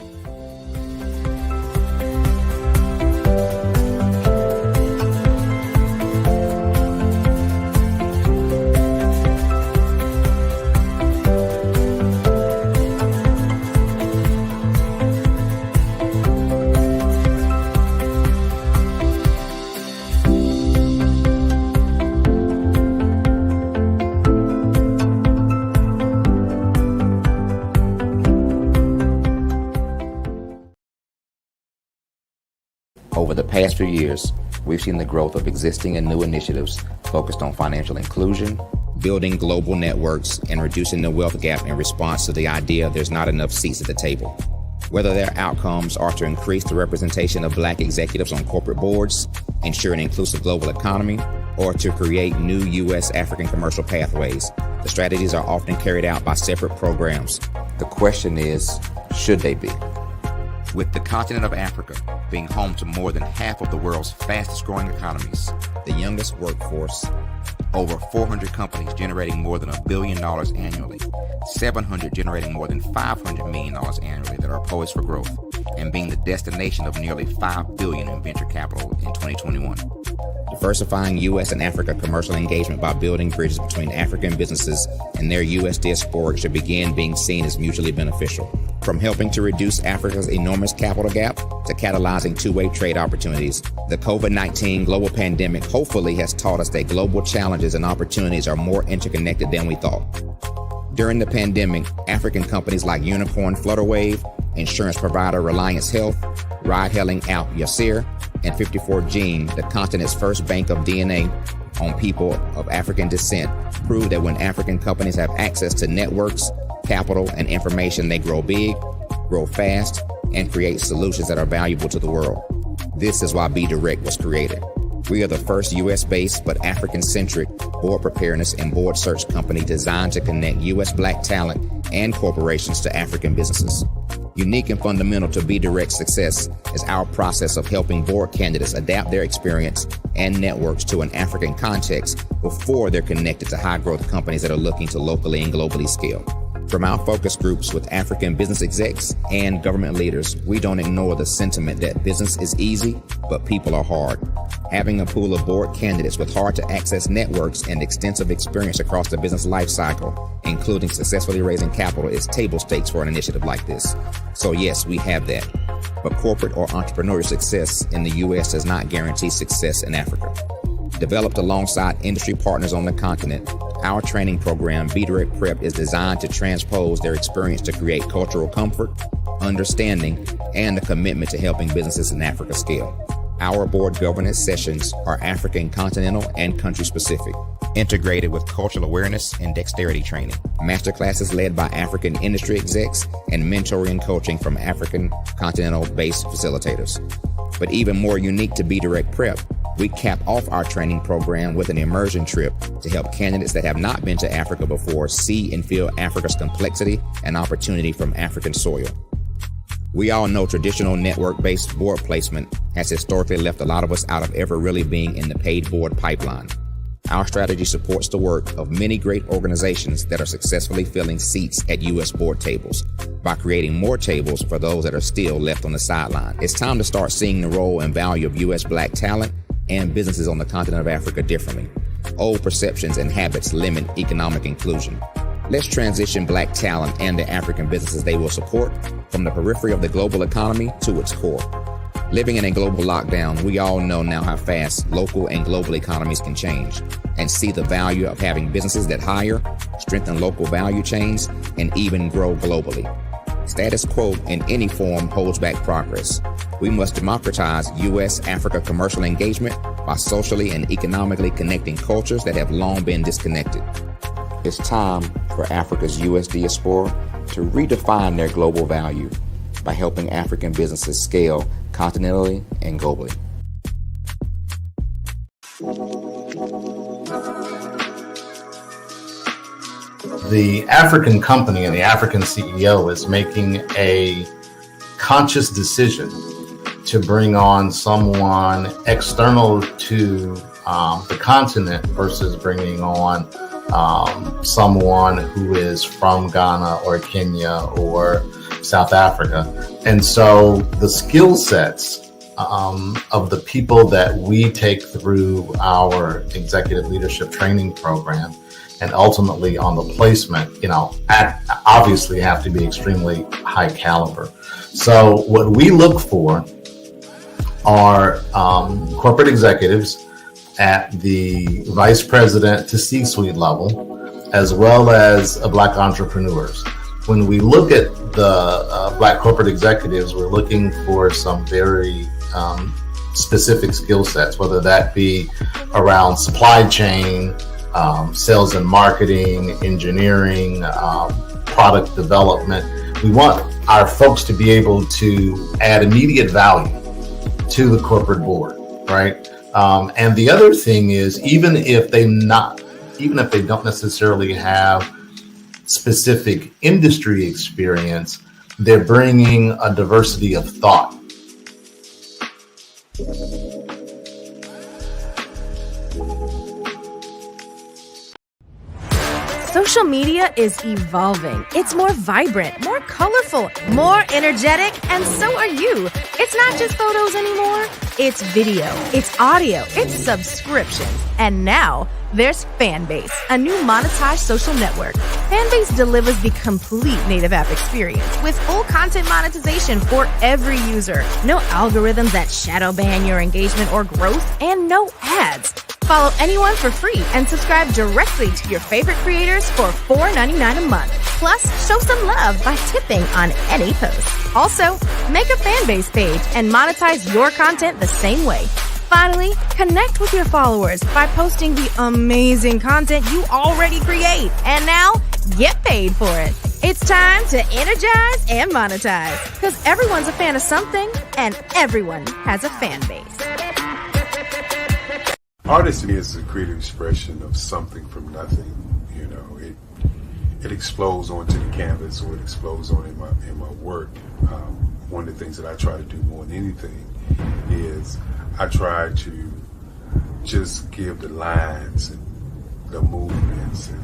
Over the past few years, we've seen the growth of existing and new initiatives focused on financial inclusion, building global networks, and reducing the wealth gap in response to the idea there's not enough seats at the table. Whether their outcomes are to increase the representation of Black executives on corporate boards, ensure an inclusive global economy, or to create new U.S. African commercial pathways, the strategies are often carried out by separate programs. The question is, should they be? With the continent of Africa being home to more than half of the world's fastest growing economies, the youngest workforce, over 400 companies generating more than $1 billion annually, 700 generating more than $500 million annually that are poised for growth, and being the destination of nearly $5 billion in venture capital in 2021. Diversifying U.S. and Africa commercial engagement by building bridges between African businesses and their U.S. diaspora should begin being seen as mutually beneficial. From helping to reduce Africa's enormous capital gap to catalyzing two-way trade opportunities, the COVID-19 global pandemic hopefully has taught us that global challenges and opportunities are more interconnected than we thought. During the pandemic, African companies like Unicorn Flutterwave, insurance provider Reliance Health, ride-hailing app Yasir, and 54Gene, the continent's first bank of DNA on people of African descent, proved that when African companies have access to networks, capital, and information, they grow big, grow fast, and create solutions that are valuable to the world. This is why Be Direct was created. We are the first U.S.-based but African-centric board preparedness and board search company designed to connect U.S. Black talent and corporations to African businesses. Unique and fundamental to Be Direct's success is our process of helping board candidates adapt their experience and networks to an African context before they're connected to high-growth companies that are looking to locally and globally scale. From our focus groups with African business execs and government leaders, we don't ignore the sentiment that business is easy, but people are hard. Having a pool of board candidates with hard-to-access networks and extensive experience across the business life cycle, including successfully raising capital, is table stakes for an initiative like this. So yes, we have that. But corporate or entrepreneurial success in the U.S. does not guarantee success in Africa. Developed alongside industry partners on the continent, our training program, Be Direct Prep, is designed to transpose their experience to create cultural comfort, understanding, and a commitment to helping businesses in Africa scale. Our board governance sessions are African continental and country specific, integrated with cultural awareness and dexterity training, masterclasses led by African industry execs, and mentoring and coaching from African continental-based facilitators. But even more unique to Be Direct Prep, we cap off our training program with an immersion trip to help candidates that have not been to Africa before see and feel Africa's complexity and opportunity from African soil. We all know traditional network-based board placement has historically left a lot of us out of ever really being in the paid board pipeline. Our strategy supports the work of many great organizations that are successfully filling seats at U.S. board tables by creating more tables for those that are still left on the sideline. It's time to start seeing the role and value of U.S. Black talent and businesses on the continent of Africa differently. Old perceptions and habits limit economic inclusion. Let's transition Black talent and the African businesses they will support from the periphery of the global economy to its core. Living in a global lockdown, we all know now how fast local and global economies can change and see the value of having businesses that hire, strengthen local value chains, and even grow globally. Status quo in any form holds back progress. We must democratize U.S.-Africa commercial engagement by socially and economically connecting cultures that have long been disconnected. It's time for Africa's U.S. diaspora to redefine their global value by helping African businesses scale continentally and globally. The African company and the African CEO is making a conscious decision to bring on someone external to the continent versus bringing on someone who is from Ghana or Kenya or South Africa. And so the skill sets of the people that we take through our executive leadership training program and ultimately on the placement, obviously have to be extremely high caliber. So what we look for are corporate executives at the vice president to C-suite level, as well as Black entrepreneurs. When we look at the Black corporate executives, we're looking for some very specific skill sets, whether that be around supply chain, sales and marketing, engineering, product development. We want our folks to be able to add immediate value to the corporate board, right? And the other thing is, even if they don't necessarily have specific industry experience, they're bringing a diversity of thought. Social media is evolving. It's more vibrant, more colorful, more energetic, and so are you. It's not just photos anymore. It's video, it's audio, it's subscriptions. And now there's Fanbase, a new monetized social network. Fanbase delivers the complete native app experience with full content monetization for every user. No algorithms that shadow ban your engagement or growth, and no ads. Follow anyone for free and subscribe directly to your favorite creators for $4.99 a month. Plus, show some love by tipping on any post. Also, make a Fanbase page and monetize your content the same way. Finally, connect with your followers by posting the amazing content you already create. And now, get paid for it. It's time to energize and monetize, because everyone's a fan of something and everyone has a fan base. Artist is a creative expression of something from nothing. It explodes onto the canvas, or it explodes on in my work. One of the things that I try to do more than anything is I try to just give the lines and the movements and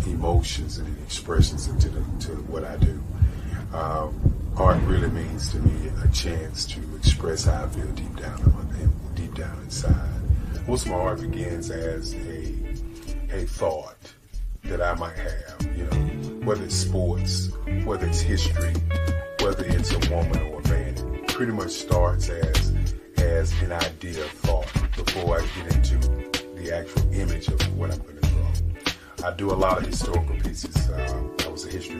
emotions and the expressions into what I do. Art really means to me a chance to express how I feel deep down inside. Most of my art begins as a thought that I might have, whether it's sports, whether it's history, whether it's a woman or a man. It pretty much starts as an idea of thought before I get into the actual image of what I'm going to draw. I do a lot of historical pieces. I was a history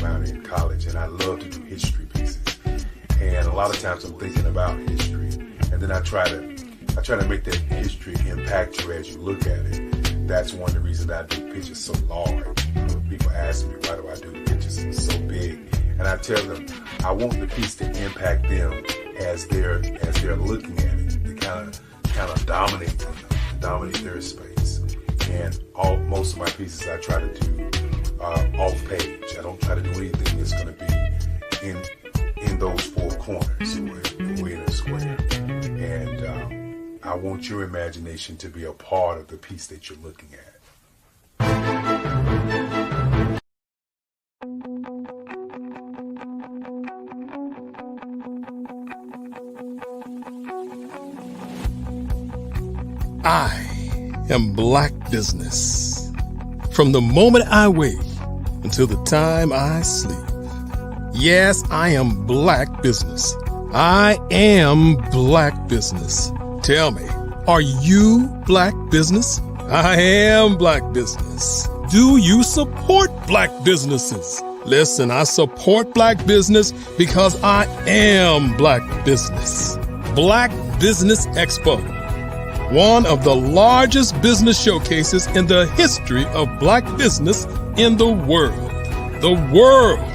minor in college, and I love to do history pieces. And a lot of times I'm thinking about history, and then I try to make that history impact you as you look at it. That's one of the reasons I do pictures so large. People ask me, why do I do the pictures so big? And I tell them, I want the piece to impact them as they're looking at it, to kind of dominate them, dominate their space. And most of my pieces I try to do off page. I don't try to do anything that's going to be in those four corners or in a square. And I want your imagination to be a part of the piece that you're looking at. I am Black Business. From the moment I wake until the time I sleep. Yes, I am Black Business. I am Black Business. Tell me, are you Black Business? I am Black Business. Do you support Black businesses? Listen, I support Black business because I am Black Business. Black Business Expo, one of the largest business showcases in the history of Black business in the world. The world!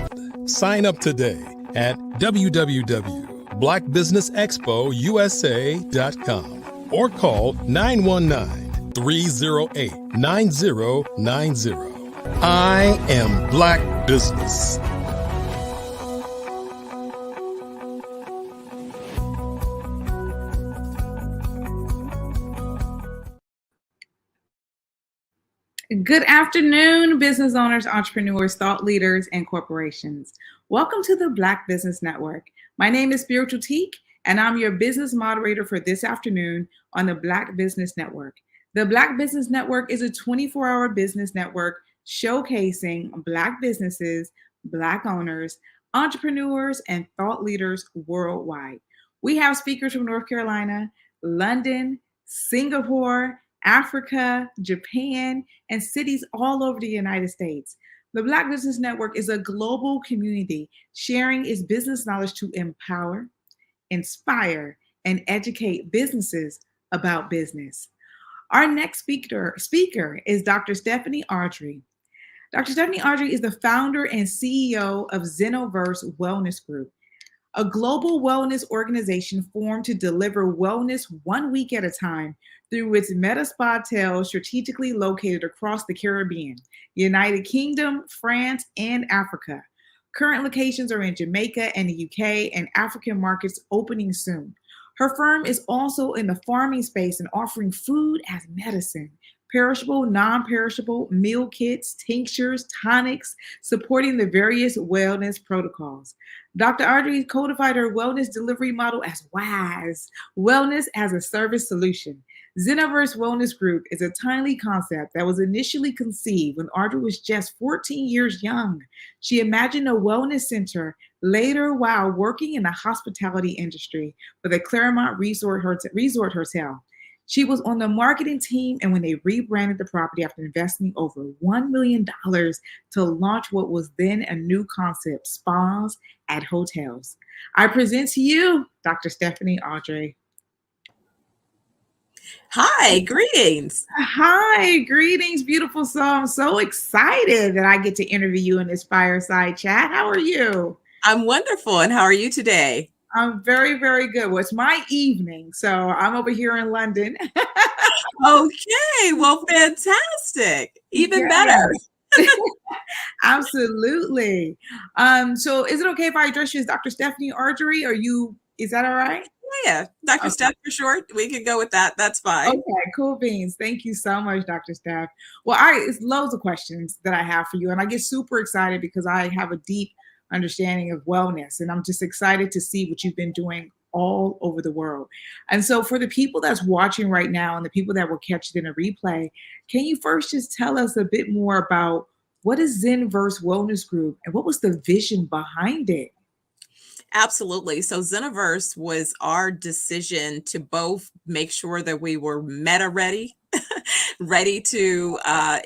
Sign up today at www.blackbusinessexpousa.com or call 919-308-9090. I am Black Business. Good afternoon, business owners, entrepreneurs, thought leaders, and corporations. Welcome to the Black Business Network. My name is Spiritual Teak, and I'm your business moderator for this afternoon on the Black Business Network. The Black Business Network is a 24-hour business network showcasing Black businesses, Black owners, entrepreneurs, and thought leaders worldwide. We have speakers from North Carolina, London, Singapore, Africa, Japan, and cities all over the United States. The Black Business Network is a global community sharing its business knowledge to empower, inspire, and educate businesses about business. Our next speaker is Dr. Stephanie Audrey. Dr. Stephanie Audrey is the founder and CEO of Zenoverse Wellness Group, a global wellness organization formed to deliver wellness 1 week at a time through its Meta Spa hotels strategically located across the Caribbean, United Kingdom, France, and Africa. Current locations are in Jamaica and the UK, and African markets opening soon. Her firm is also in the farming space and offering food as medicine, perishable, non-perishable meal kits, tinctures, tonics, supporting the various wellness protocols. Dr. Audrey codified her wellness delivery model as WAS, Wellness as a Service Solution. Zenoverse Wellness Group is a timely concept that was initially conceived when Audrey was just 14 years young. She imagined a wellness center later while working in the hospitality industry for the Claremont Resort Hotel. She was on the marketing team, and when they rebranded the property after investing over $1 million to launch what was then a new concept, spas at hotels. I present to you Dr. Stephanie Audrey. Hi, greetings. Hi, greetings, beautiful soul. I'm so excited that I get to interview you in this fireside chat. How are you? I'm wonderful. And how are you today? I'm very, very good. Well, it's my evening, so I'm over here in London. Okay, well, fantastic. Even better. Absolutely. So is it okay if I address you as Dr. Stephanie Audrey? Is that all right? Yeah, Dr. Steph for short. We can go with that. That's fine. Okay, cool beans. Thank you so much, Dr. Steph. Well, it's loads of questions that I have for you, and I get super excited because I have a deep understanding of wellness, and I'm just excited to see what you've been doing all over the world. And so for the people that's watching right now and the people that will catch it in a replay, can you first just tell us a bit more about what is Zenoverse Wellness Group and what was the vision behind it? Absolutely. So Zenoverse was our decision to both make sure that we were meta ready ready to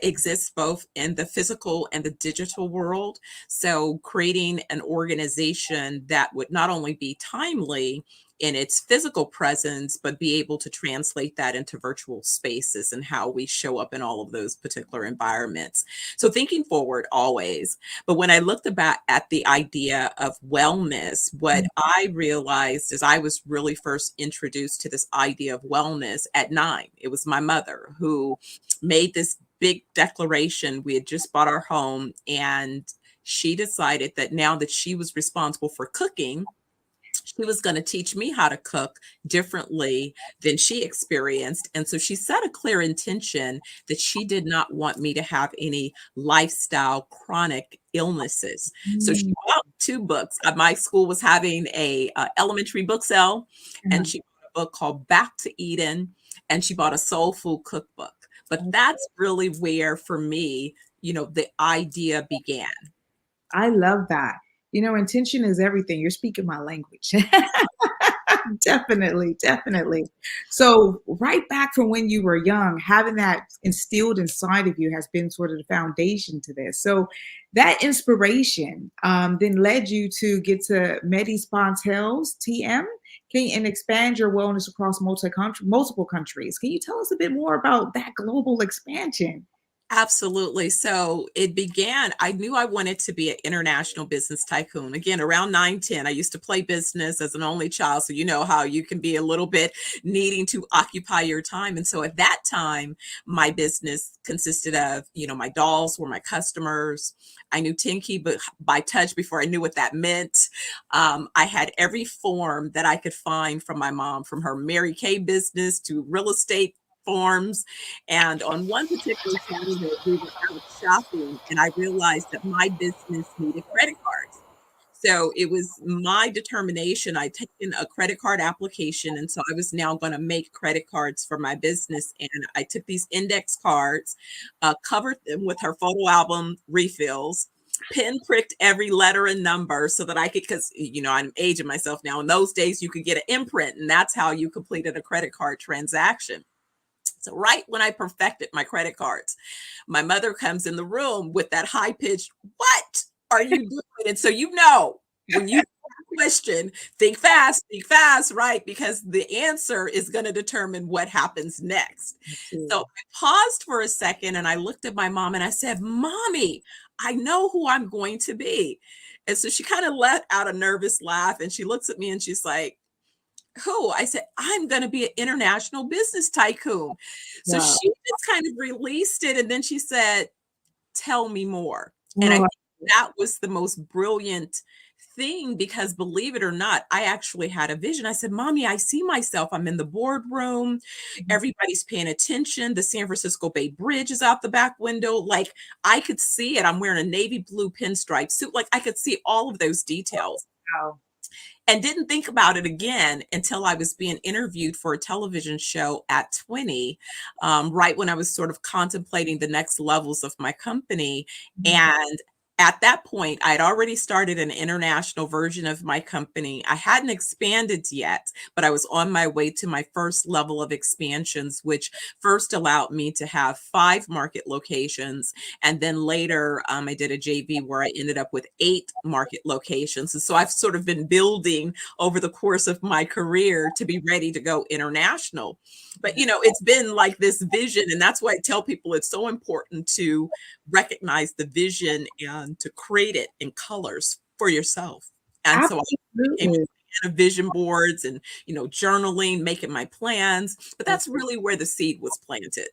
exist both in the physical and the digital world. So creating an organization that would not only be timely in its physical presence, but be able to translate that into virtual spaces and how we show up in all of those particular environments. So thinking forward always. But when I looked about at the idea of wellness, what I realized is I was really first introduced to this idea of wellness at 9. It was my mother who made this big declaration. We had just bought our home, and she decided that now that she was responsible for cooking, she was going to teach me how to cook differently than she experienced. And so she set a clear intention that she did not want me to have any lifestyle chronic illnesses. So she bought 2 books. My school was having a elementary book sale, and she bought a book called Back to Eden, and she bought a soul food cookbook. But that's really where, for me, the idea began. I love that. Intention is everything. You're speaking my language. Definitely, definitely. So right back from when you were young, having that instilled inside of you has been sort of the foundation to this. So that inspiration then led you to get to Medi Spa Hotels, TM, and expand your wellness across multiple countries. Can you tell us a bit more about that global expansion? Absolutely. So it began, I knew I wanted to be an international business tycoon. Again, around 9, 10, I used to play business as an only child. So you know how you can be a little bit needing to occupy your time. And so at that time, my business consisted of, my dolls were my customers. I knew Tinky but by touch before I knew what that meant. I had every form that I could find from my mom, from her Mary Kay business to real estate forms. And on one particular Saturday, we were out shopping, and I realized that my business needed credit cards. So it was my determination. I'd taken a credit card application, and so I was now going to make credit cards for my business. And I took these index cards, covered them with her photo album refills, pinpricked every letter and number so that I could, because I'm aging myself now. In those days, you could get an imprint, and that's how you completed a credit card transaction. So right when I perfected my credit cards, my mother comes in the room with that high pitched, "What are you doing?" And so, when you question, think fast, right? Because the answer is going to determine what happens next. So I paused for a second and I looked at my mom and I said, "Mommy, I know who I'm going to be." And so she kind of let out a nervous laugh and she looks at me and she's like, "Who?" I said, "I'm going to be an international business tycoon." So Wow. she just kind of released it. And then she said, "Tell me more." And I think that was the most brilliant thing because, believe it or not, I actually had a vision. I said, "Mommy, I see myself. I'm in the boardroom. Everybody's paying attention. The San Francisco Bay Bridge is out the back window. Like I could see it. I'm wearing a navy blue pinstripe suit. Like I could see all of those details." Wow. And didn't think about it again until I was being interviewed for a television show at 20, right when I was sort of contemplating the next levels of my company. And at that point, I had already started an international version of my company. I hadn't expanded yet, but I was on my way to my first level of expansions, which first allowed me to have 5 market locations. And then later, I did a JV where I ended up with 8 market locations. And so I've sort of been building over the course of my career to be ready to go international. But, it's been like this vision. And that's why I tell people it's so important to recognize the vision and to create it in colors for yourself. And so I became a fan of vision boards and, journaling, making my plans. But that's really where the seed was planted.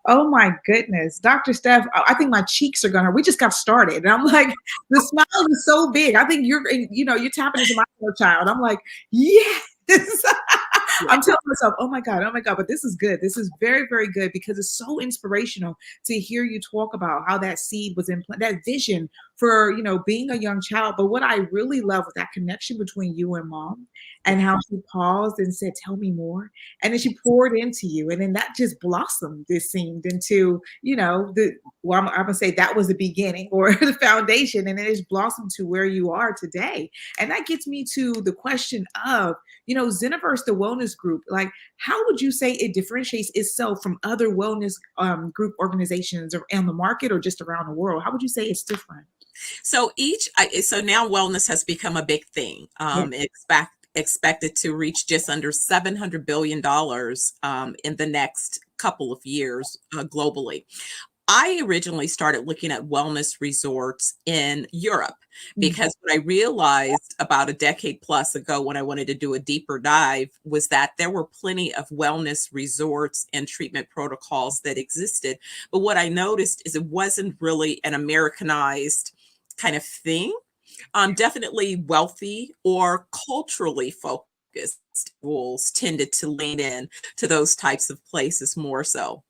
Oh my goodness. Dr. Steph, I think my cheeks are gonna, we just got started. And I'm like, the smile is so big. I think you're tapping into my inner child. I'm like, yes. I'm telling myself, oh my God. But this is good. This is very, very good because it's so inspirational to hear you talk about how that seed was in that vision for, being a young child. But what I really love was that connection between you and mom and how she paused and said, "Tell me more." And then she poured into you. And then that just blossomed, it seemed, into, I'm going to say that was the beginning or the foundation. And then it's blossomed to where you are today. And that gets me to the question of, Zeniverse, the wellness group, like, how would you say it differentiates itself from other wellness group organizations around the market or just around the world? How would you say it's different? So now wellness has become a big thing. Expected to reach just under $700 billion in the next couple of years globally. I originally started looking at wellness resorts in Europe because what I realized about a decade plus ago when I wanted to do a deeper dive was that there were plenty of wellness resorts and treatment protocols that existed. But what I noticed is it wasn't really an Americanized kind of thing. Definitely wealthy or culturally focused schools tended to lean in to those types of places more so.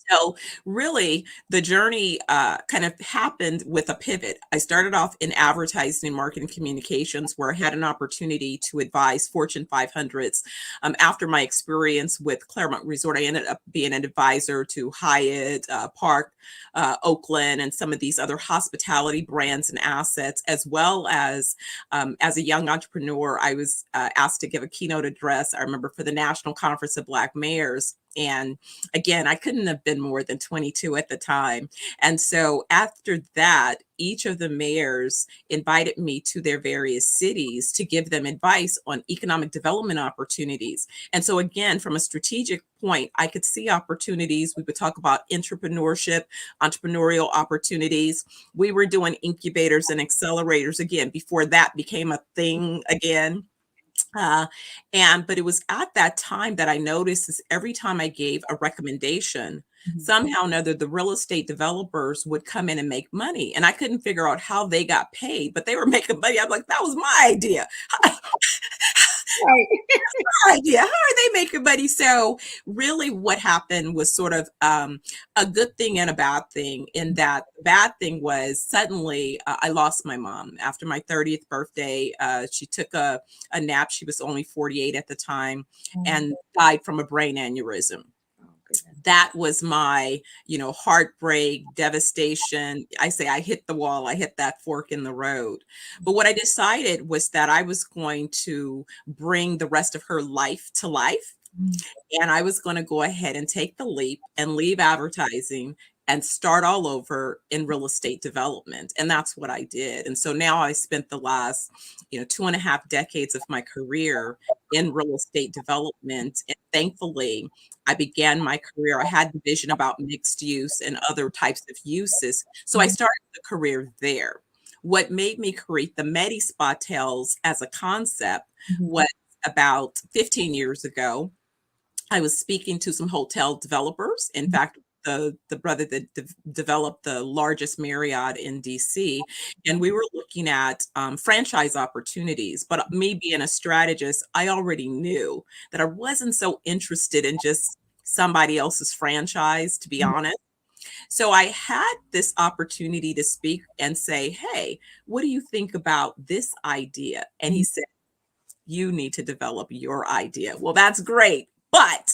So really, the journey kind of happened with a pivot. I started off in advertising and marketing communications, where I had an opportunity to advise Fortune 500s. After my experience with Claremont Resort, I ended up being an advisor to Hyatt, Park, Oakland, and some of these other hospitality brands and assets, as well as a young entrepreneur, I was asked to give a keynote address, I remember, for the National Conference of Black Mayors. And again, I couldn't have been more than 22 at the time. And so after that, each of the mayors invited me to their various cities to give them advice on economic development opportunities. And so again, from a strategic point, I could see opportunities. We would talk about entrepreneurship, entrepreneurial opportunities. We were doing incubators and accelerators again, before that became a thing again. But it was at that time that I noticed is every time I gave a recommendation, somehow or another, the real estate developers would come in and make money. And I couldn't figure out how they got paid, but they were making money. I'm like, that was my idea. My idea. How are they making money? So really what happened was sort of a good thing and a bad thing, in that the bad thing was suddenly I lost my mom after my 30th birthday. She took a nap. She was only 48 at the time and died from a brain aneurysm. That was my, heartbreak, devastation. I say I hit the wall, I hit that fork in the road. But what I decided was that I was going to bring the rest of her life to life. And I was going to go ahead and take the leap and leave advertising and start all over in real estate development. And that's what I did. And so now I spent the last, 2.5 decades of my career in real estate development. And thankfully, I began my career. I had the vision about mixed use and other types of uses. So I started the career there. What made me create the Medi Spa Tales as a concept was about 15 years ago. I was speaking to some hotel developers. In fact, the brother that developed the largest Marriott in DC, and we were looking at franchise opportunities. But me being a strategist, I already knew that I wasn't so interested in just somebody else's franchise, to be honest. So I had this opportunity to speak and say, hey, what do you think about this idea? And he said, you need to develop your idea. Well, that's great. But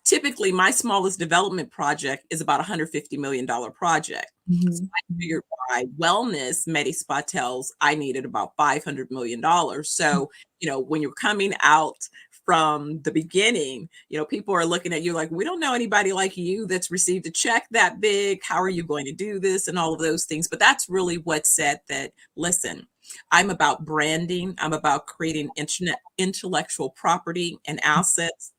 typically, my smallest development project is about $150 million project. So I figured by wellness, Medi Spa Tales, I needed about $500 million. So, when you're coming out from the beginning, people are looking at you like, we don't know anybody like you that's received a check that big. How are you going to do this? And all of those things. But that's really what said that, listen, I'm about branding. I'm about creating intellectual property and assets.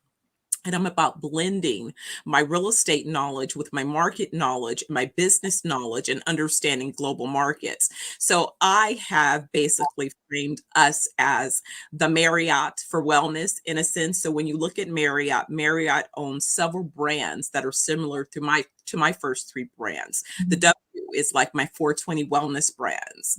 And I'm about blending my real estate knowledge with my market knowledge, my business knowledge, and understanding global markets. So I have basically framed us as the Marriott for wellness, in a sense. So when you look at Marriott, Marriott owns several brands that are similar to my first 3 brands. The W is like my 420 wellness brands.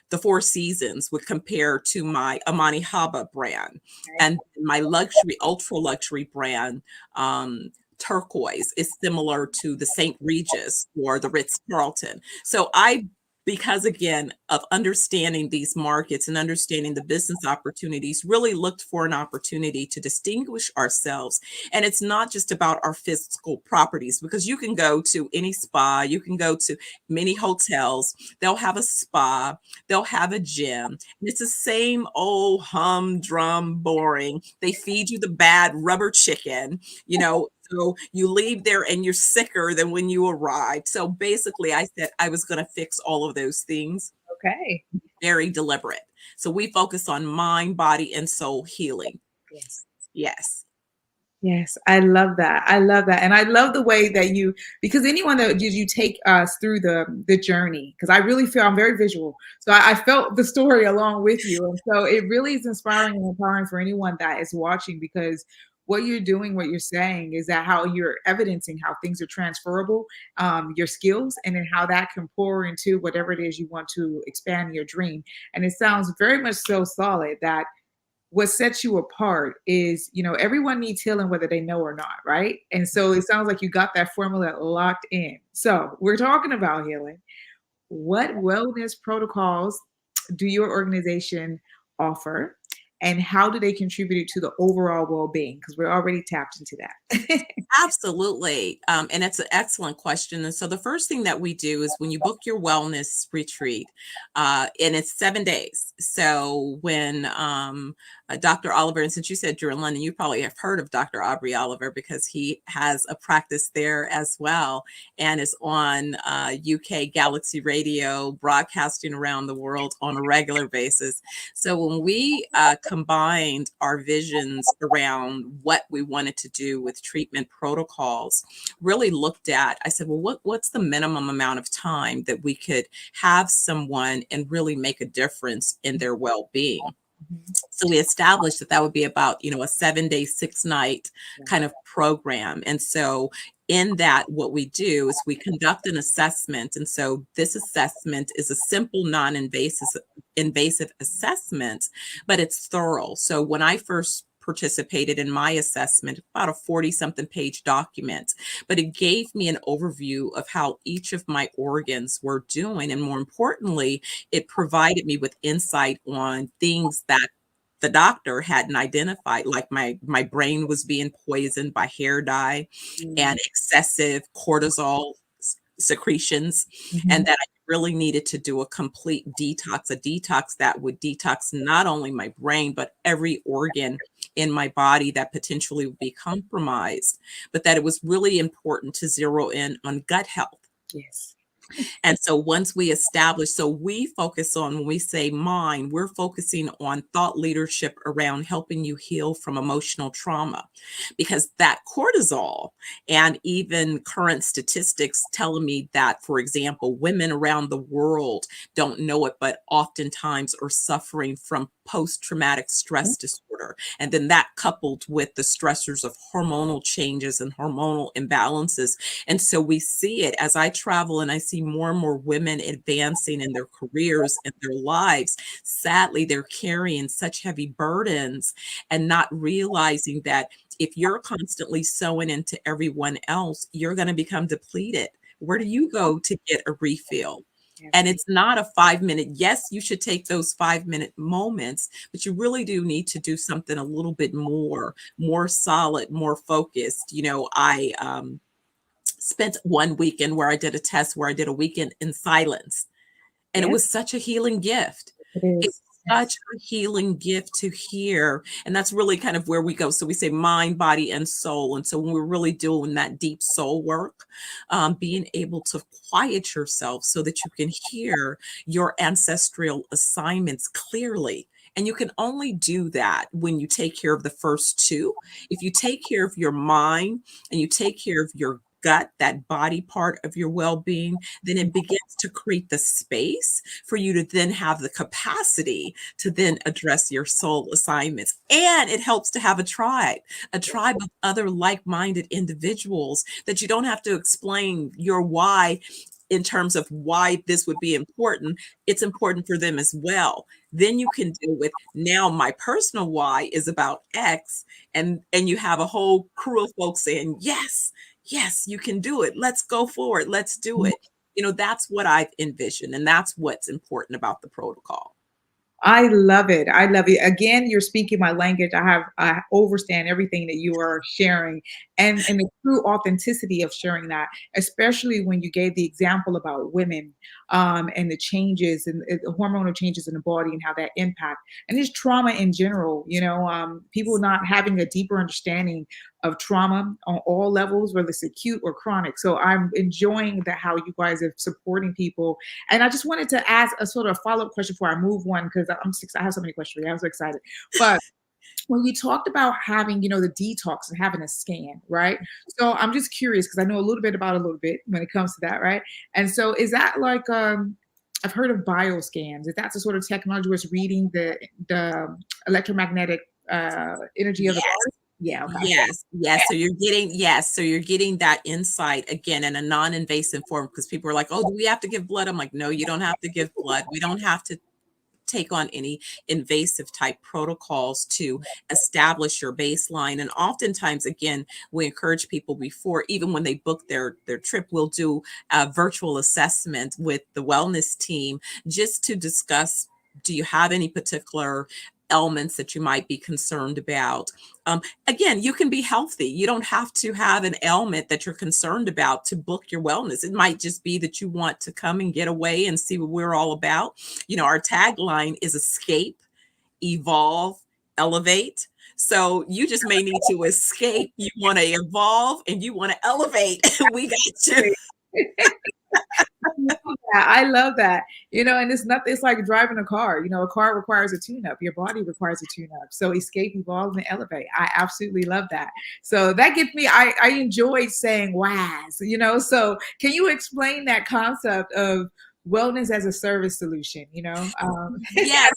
The Four Seasons would compare to my Amani Haba brand, and my luxury, ultra luxury brand, Turquoise, is similar to the St. Regis or the Ritz Carlton. So I because again of understanding these markets and understanding the business opportunities, really looked for an opportunity to distinguish ourselves. And it's not just about our physical properties, because you can go to any spa, you can go to many hotels, they'll have a spa, they'll have a gym, and it's the same old humdrum boring. They feed you the bad rubber chicken, so you leave there and you're sicker than when you arrived. So basically, I said I was going to fix all of those things. Okay. Very deliberate. So we focus on mind, body, and soul healing. Yes. Yes. Yes, I love that. I love that. And I love the way that because anyone that you take us through the journey, because I really feel I'm very visual. So I felt the story along with you. And so it really is inspiring and empowering for anyone that is watching, because what you're doing, what you're saying is that how you're evidencing how things are transferable, your skills, and then how that can pour into whatever it is you want to expand your dream. And it sounds very much so solid that what sets you apart is, everyone needs healing whether they know or not, right? And so it sounds like you got that formula locked in. So we're talking about healing. What wellness protocols do your organization offer, and how do they contribute to the overall well-being? Because we're already tapped into that. Absolutely. And it's an excellent question. And so the first thing that we do is when you book your wellness retreat, and it's 7 days. So when Dr. Oliver, and since you said you're in London, you probably have heard of Dr. Aubrey Oliver, because he has a practice there as well and is on UK Galaxy Radio, broadcasting around the world on a regular basis. So when we combined our visions around what we wanted to do with treatment protocols, really looked at, I said, well, what's the minimum amount of time that we could have someone and really make a difference in their well-being? So we established that would be about, a 7-day, 6-night kind of program. And so in that, what we do is we conduct an assessment. And so this assessment is a simple, non-invasive assessment, but it's thorough. So when I first participated in my assessment, about a 40-something page document, but it gave me an overview of how each of my organs were doing. And more importantly, it provided me with insight on things that the doctor hadn't identified, like my brain was being poisoned by hair dye and excessive cortisol secretions, and that I really needed to do a complete detox, a detox that would detox not only my brain, but every organ in my body that potentially would be compromised, but that it was really important to zero in on gut health. Yes. And so once we establish, so we focus on, when we say mind, we're focusing on thought leadership around helping you heal from emotional trauma, because that cortisol, and even current statistics telling me that, for example, women around the world don't know it, but oftentimes are suffering from post-traumatic stress disorder. And then that coupled with the stressors of hormonal changes and hormonal imbalances. And so we see it as I travel and I see more and more women advancing in their careers and their lives. Sadly, they're carrying such heavy burdens and not realizing that if you're constantly sewing into everyone else, you're going to become depleted. Where do you go to get a refill? And it's not a 5-minute. Yes, you should take those 5-minute moments, but you really do need to do something a little bit more solid, more focused. I spent one weekend where I did a test where I did a weekend in silence. And it was such a healing gift. It's such a healing gift to hear. And that's really kind of where we go. So we say mind, body, and soul. And so when we're really doing that deep soul work, being able to quiet yourself so that you can hear your ancestral assignments clearly. And you can only do that when you take care of the first two. If you take care of your mind and you take care of your gut, that body part of your well-being, then it begins to create the space for you to then have the capacity to then address your soul assignments. And it helps to have a tribe of other like-minded individuals that you don't have to explain your why in terms of why this would be important. It's important for them as well. Then you can deal with, now my personal why is about X, and you have a whole crew of folks saying, yes, you can do it. Let's go forward. Let's do it. That's what I've envisioned, and that's what's important about the protocol. I love it. I love it. Again, you're speaking my language. I understand everything that you are sharing, and the true authenticity of sharing that, especially when you gave the example about women, and the changes and the hormonal changes in the body and how that impact, and just trauma in general. People not having a deeper understanding of trauma on all levels, whether it's acute or chronic. So I'm enjoying how you guys are supporting people. And I just wanted to ask a sort of follow-up question before I move on, because I have so many questions. I'm so excited. But when you talked about having, the detox and having a scan, right? So I'm just curious, because I know a little bit when it comes to that, right? And so is that like, I've heard of bioscans. Is that the sort of technology where it's reading the electromagnetic energy of the body? Yeah. Okay. Yes. So you're getting that insight again in a non-invasive form, because people are like, oh, do we have to give blood? I'm like, no, you don't have to give blood. We don't have to take on any invasive type protocols to establish your baseline. And oftentimes, again, we encourage people before, even when they book their trip, we'll do a virtual assessment with the wellness team just to discuss, do you have any particular elements that you might be concerned about? Again, you can be healthy. You don't have to have an ailment that you're concerned about to book your wellness. It might just be that you want to come and get away and see what we're all about. Our tagline is escape, evolve, elevate. So you just may need to escape. You want to evolve and you want to elevate. We got you. I love that. And it's like driving a car. A car requires a tune-up. Your body requires a tune-up. So escape, evolve, and elevate. I absolutely love that. So that gets me, I enjoyed saying WAS, so can you explain that concept of wellness as a service solution? Yes,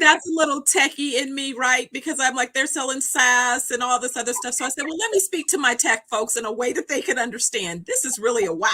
that's a little techie in me, right? Because I'm like, they're selling SaaS and all this other stuff. So I said, well, let me speak to my tech folks in a way that they can understand. This is really a WAS.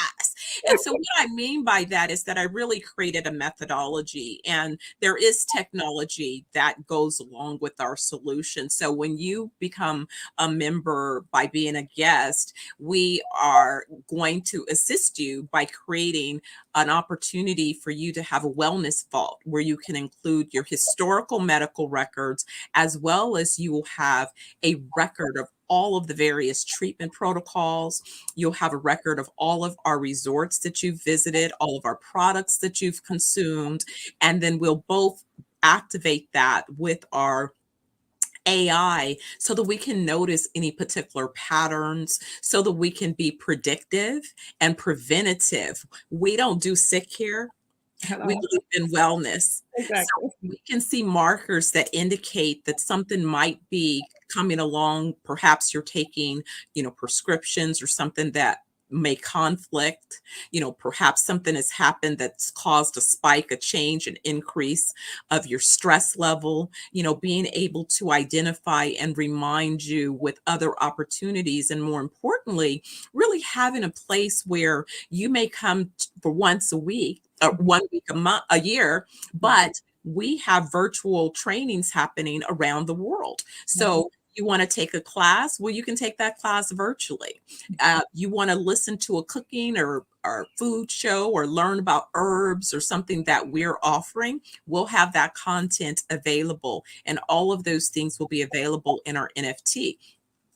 And so what I mean by that is that I really created a methodology, and there is technology that goes along with our solution. So when you become a member by being a guest, we are going to assist you by creating an opportunity for you to have a wellness vault where you can include your historical medical records, as well as you will have a record of all of the various treatment protocols. You'll have a record of all of our resorts that you've visited, all of our products that you've consumed, and then we'll both activate that with our AI so that we can notice any particular patterns, so that we can be predictive and preventative. We don't do sick care. We believe in wellness. Exactly. So we can see markers that indicate that something might be coming along. Perhaps you're taking, prescriptions or something that may conflict. Perhaps something has happened that's caused a spike, a change, an increase of your stress level. Being able to identify and remind you with other opportunities, and more importantly, really having a place where you may come for once a week, or 1 week a year, but we have virtual trainings happening around the world. So you want to take a class? Well, you can take that class virtually. You want to listen to a cooking or food show, or learn about herbs or something that we're offering? We'll have that content available, and all of those things will be available in our NFT.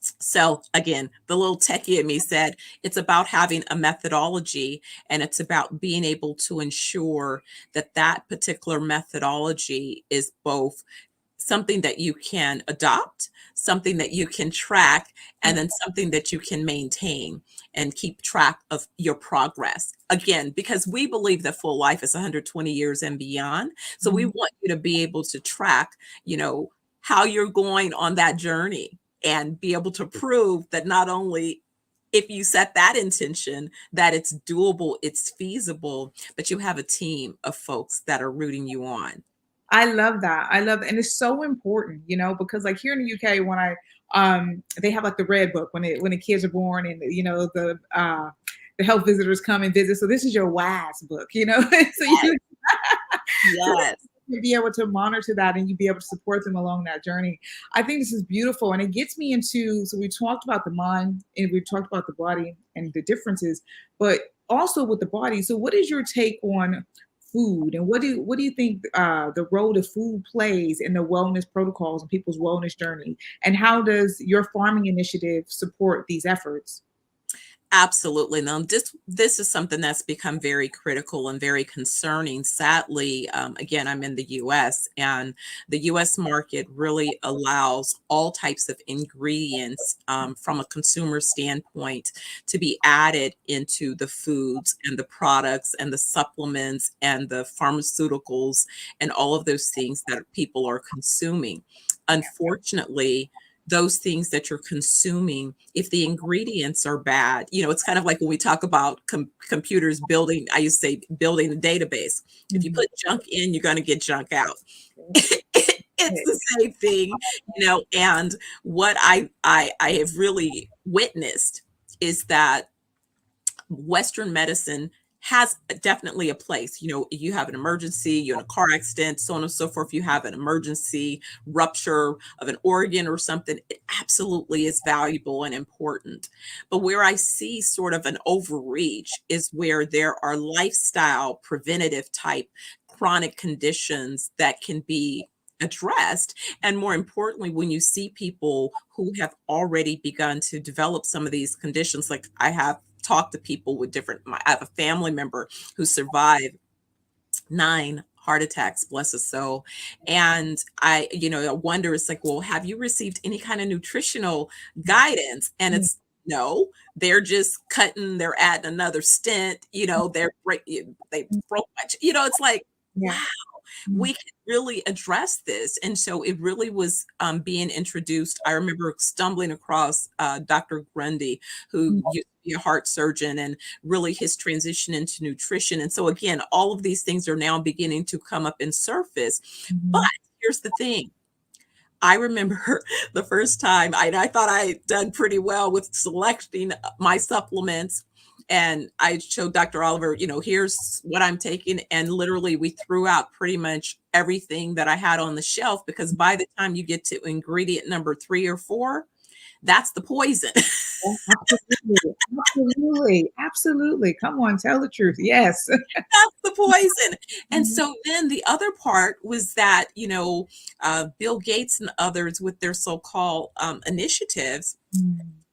So again, the little techie in me said it's about having a methodology, and it's about being able to ensure that that particular methodology is both something that you can adopt, something that you can track, and then something that you can maintain and keep track of your progress. Again, because we believe that full life is 120 years and beyond. So we want you to be able to track, how you're going on that journey, and be able to prove that not only if you set that intention, that it's doable, it's feasible, but you have a team of folks that are rooting you on. I love that. And it's so important, because like here in the UK, when they have like the red book when the kids are born, and the health visitors come and visit. So this is your WAS book, so Yes. to be able to monitor that and you be able to support them along that journey. I think this is beautiful. And it gets me into, so we talked about the mind and we talked about the body and the differences, but also with the body. So what is your take on food, and what do you think the role that food plays in the wellness protocols and people's wellness journey, and how does your farming initiative support these efforts? Absolutely. Now, this is something that's become very critical and very concerning. Sadly, again, I'm in the U.S. and the U.S. market really allows all types of ingredients from a consumer standpoint to be added into the foods and the products and the supplements and the pharmaceuticals and all of those things that people are consuming. Unfortunately, those things that you're consuming, if the ingredients are bad, it's kind of like when we talk about computers building, I used to say building a database. If you put junk in, you're going to get junk out. It's the same thing, and what I have really witnessed is that Western medicine has definitely a place. You have an emergency, you're in a car accident, so on and so forth. You have an emergency rupture of an organ or something. It absolutely is valuable and important. But where I see sort of an overreach is where there are lifestyle preventative type chronic conditions that can be addressed. And more importantly, when you see people who have already begun to develop some of these conditions, like I have talk to people with I have a family member who survived 9 heart attacks, bless his soul. And I wonder, it's like, well, have you received any kind of nutritional guidance? And it's no, they're just they're adding another stent, they broke much, it's like, wow, we can really address this. And so it really was being introduced. I remember stumbling across Dr. Grundy, who used to be a heart surgeon, and really his transition into nutrition. And so again, all of these things are now beginning to come up and surface. But here's the thing. I remember the first time I thought I had done pretty well with selecting my supplements. And I showed Dr. Oliver, here's what I'm taking. And literally we threw out pretty much everything that I had on the shelf, because by the time you get to ingredient number 3 or 4, that's the poison. Absolutely. Come on, tell the truth. Yes. That's the poison. And so then the other part was that, Bill Gates and others with their so-called initiatives.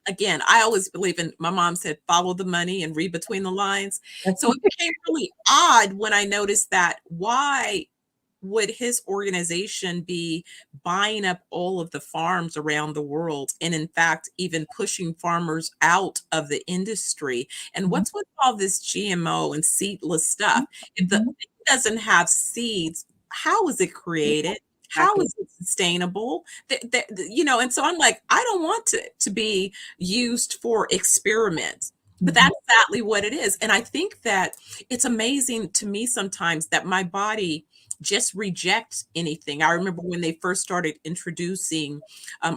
Again, I always believe in, my mom said, follow the money and read between the lines. So it became really odd when I noticed that, why would his organization be buying up all of the farms around the world, and in fact, even pushing farmers out of the industry? And what's with all this GMO and seedless stuff? If the thing doesn't have seeds, how is it created? How is it sustainable? And so I'm like, I don't want to be used for experiments. But that's exactly what it is. And I think that it's amazing to me sometimes that my body just rejects anything. I remember when they first started introducing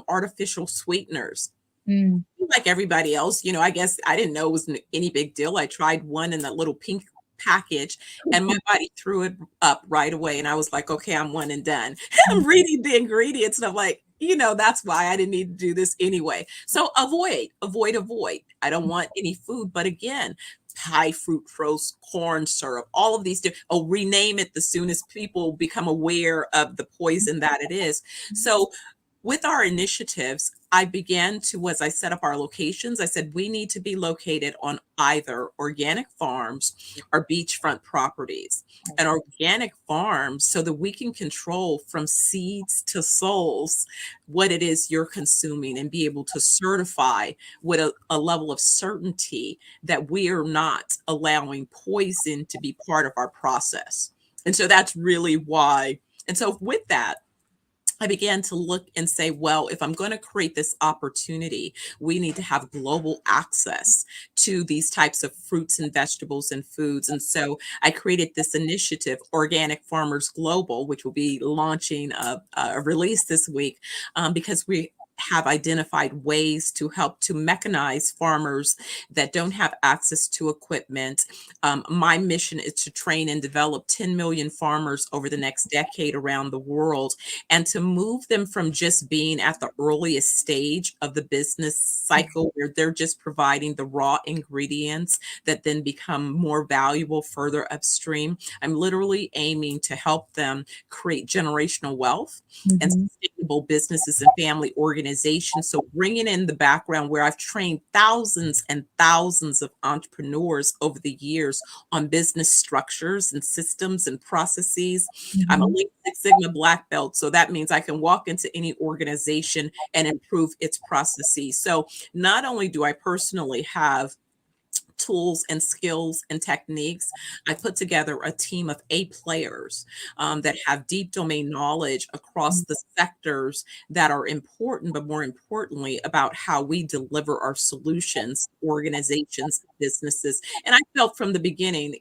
artificial sweeteners. Like everybody else, I guess I didn't know it was any big deal. I tried one in that little pink package and my body threw it up right away. And I was like, okay, I'm one and done. I'm reading the ingredients and I'm like, that's why I didn't need to do this anyway. So avoid. I don't want any food. But again, high fructose corn syrup, all of these, rename it the soon as people become aware of the poison that it is. So with our initiatives, I began to, as I set up our locations, I said, we need to be located on either organic farms or beachfront properties. And organic farms, so that we can control from seeds to souls what it is you're consuming, and be able to certify with a level of certainty that we are not allowing poison to be part of our process. And so that's really why. And so with that, I began to look and say, well, if I'm going to create this opportunity, we need to have global access to these types of fruits and vegetables and foods. And so I created this initiative, Organic Farmers Global, which will be launching a release this week, because we have identified ways to help to mechanize farmers that don't have access to equipment. My mission is to train and develop 10 million farmers over the next decade around the world, and to move them from just being at the earliest stage of the business cycle where they're just providing the raw ingredients that then become more valuable further upstream. I'm literally aiming to help them create generational wealth and sustainable businesses and family organizations. So bringing in the background where I've trained thousands and thousands of entrepreneurs over the years on business structures and systems and processes. I'm a Lean Six Sigma Black Belt, so that means I can walk into any organization and improve its processes. So not only do I personally have tools and skills and techniques, I put together a team of A players that have deep domain knowledge across the sectors that are important, but more importantly, about how we deliver our solutions, organizations, businesses. And I felt from the beginning,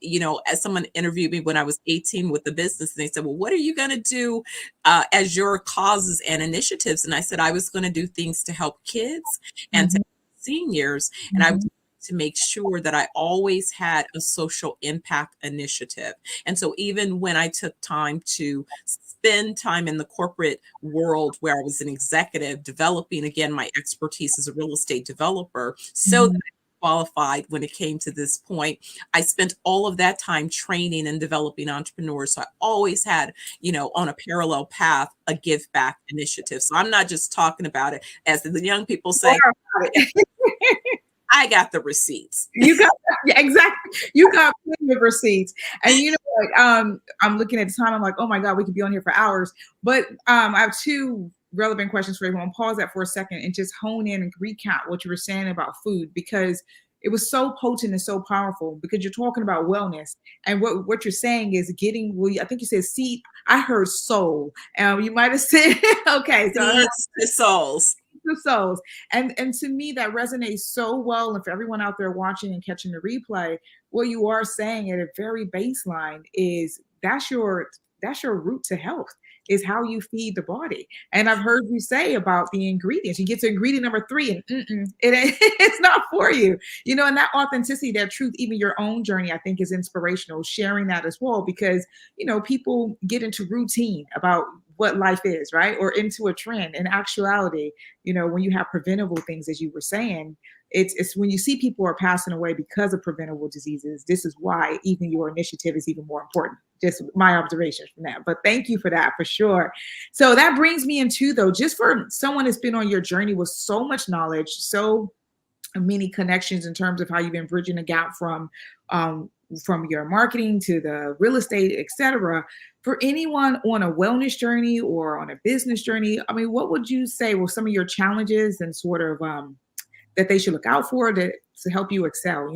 as someone interviewed me when I was 18 with the business, and they said, well, what are you going to do as your causes and initiatives? And I said, I was going to do things to help kids and to seniors. And I was to make sure that I always had a social impact initiative. And so even when I took time to spend time in the corporate world where I was an executive, developing again my expertise as a real estate developer, so that I qualified when it came to this point, I spent all of that time training and developing entrepreneurs. So I always had, on a parallel path, a give back initiative. So I'm not just talking about it, as the young people say, I got the receipts. You got exactly. You got plenty of receipts, and I'm looking at the time. I'm like, oh my god, we could be on here for hours. But I have two relevant questions for everyone. Pause that for a second and just hone in and recap what you were saying about food, because it was so potent and so powerful. Because you're talking about wellness, and what you're saying is getting. Well, I think you said seed. I heard soul. You might have said okay. So the souls. The souls. And to me that resonates so well. And for everyone out there watching and catching the replay, what you are saying at a very baseline is that's your route to health, is how you feed the body. And I've heard you say about the ingredients. You get to ingredient number 3 and it's not for you. And that authenticity, that truth, even your own journey, I think is inspirational, sharing that as well, because, people get into routine about what life is, right? Or into a trend. In actuality, when you have preventable things, as you were saying, it's when you see people are passing away because of preventable diseases. This is why even your initiative is even more important. Just my observations from that. But thank you for that, for sure. So that brings me into, though, just for someone that's been on your journey with so much knowledge, so many connections in terms of how you've been bridging the gap from your marketing to the real estate, etc. For anyone on a wellness journey or on a business journey, I mean, what would you say were some of your challenges and sort of that they should look out for to help you excel,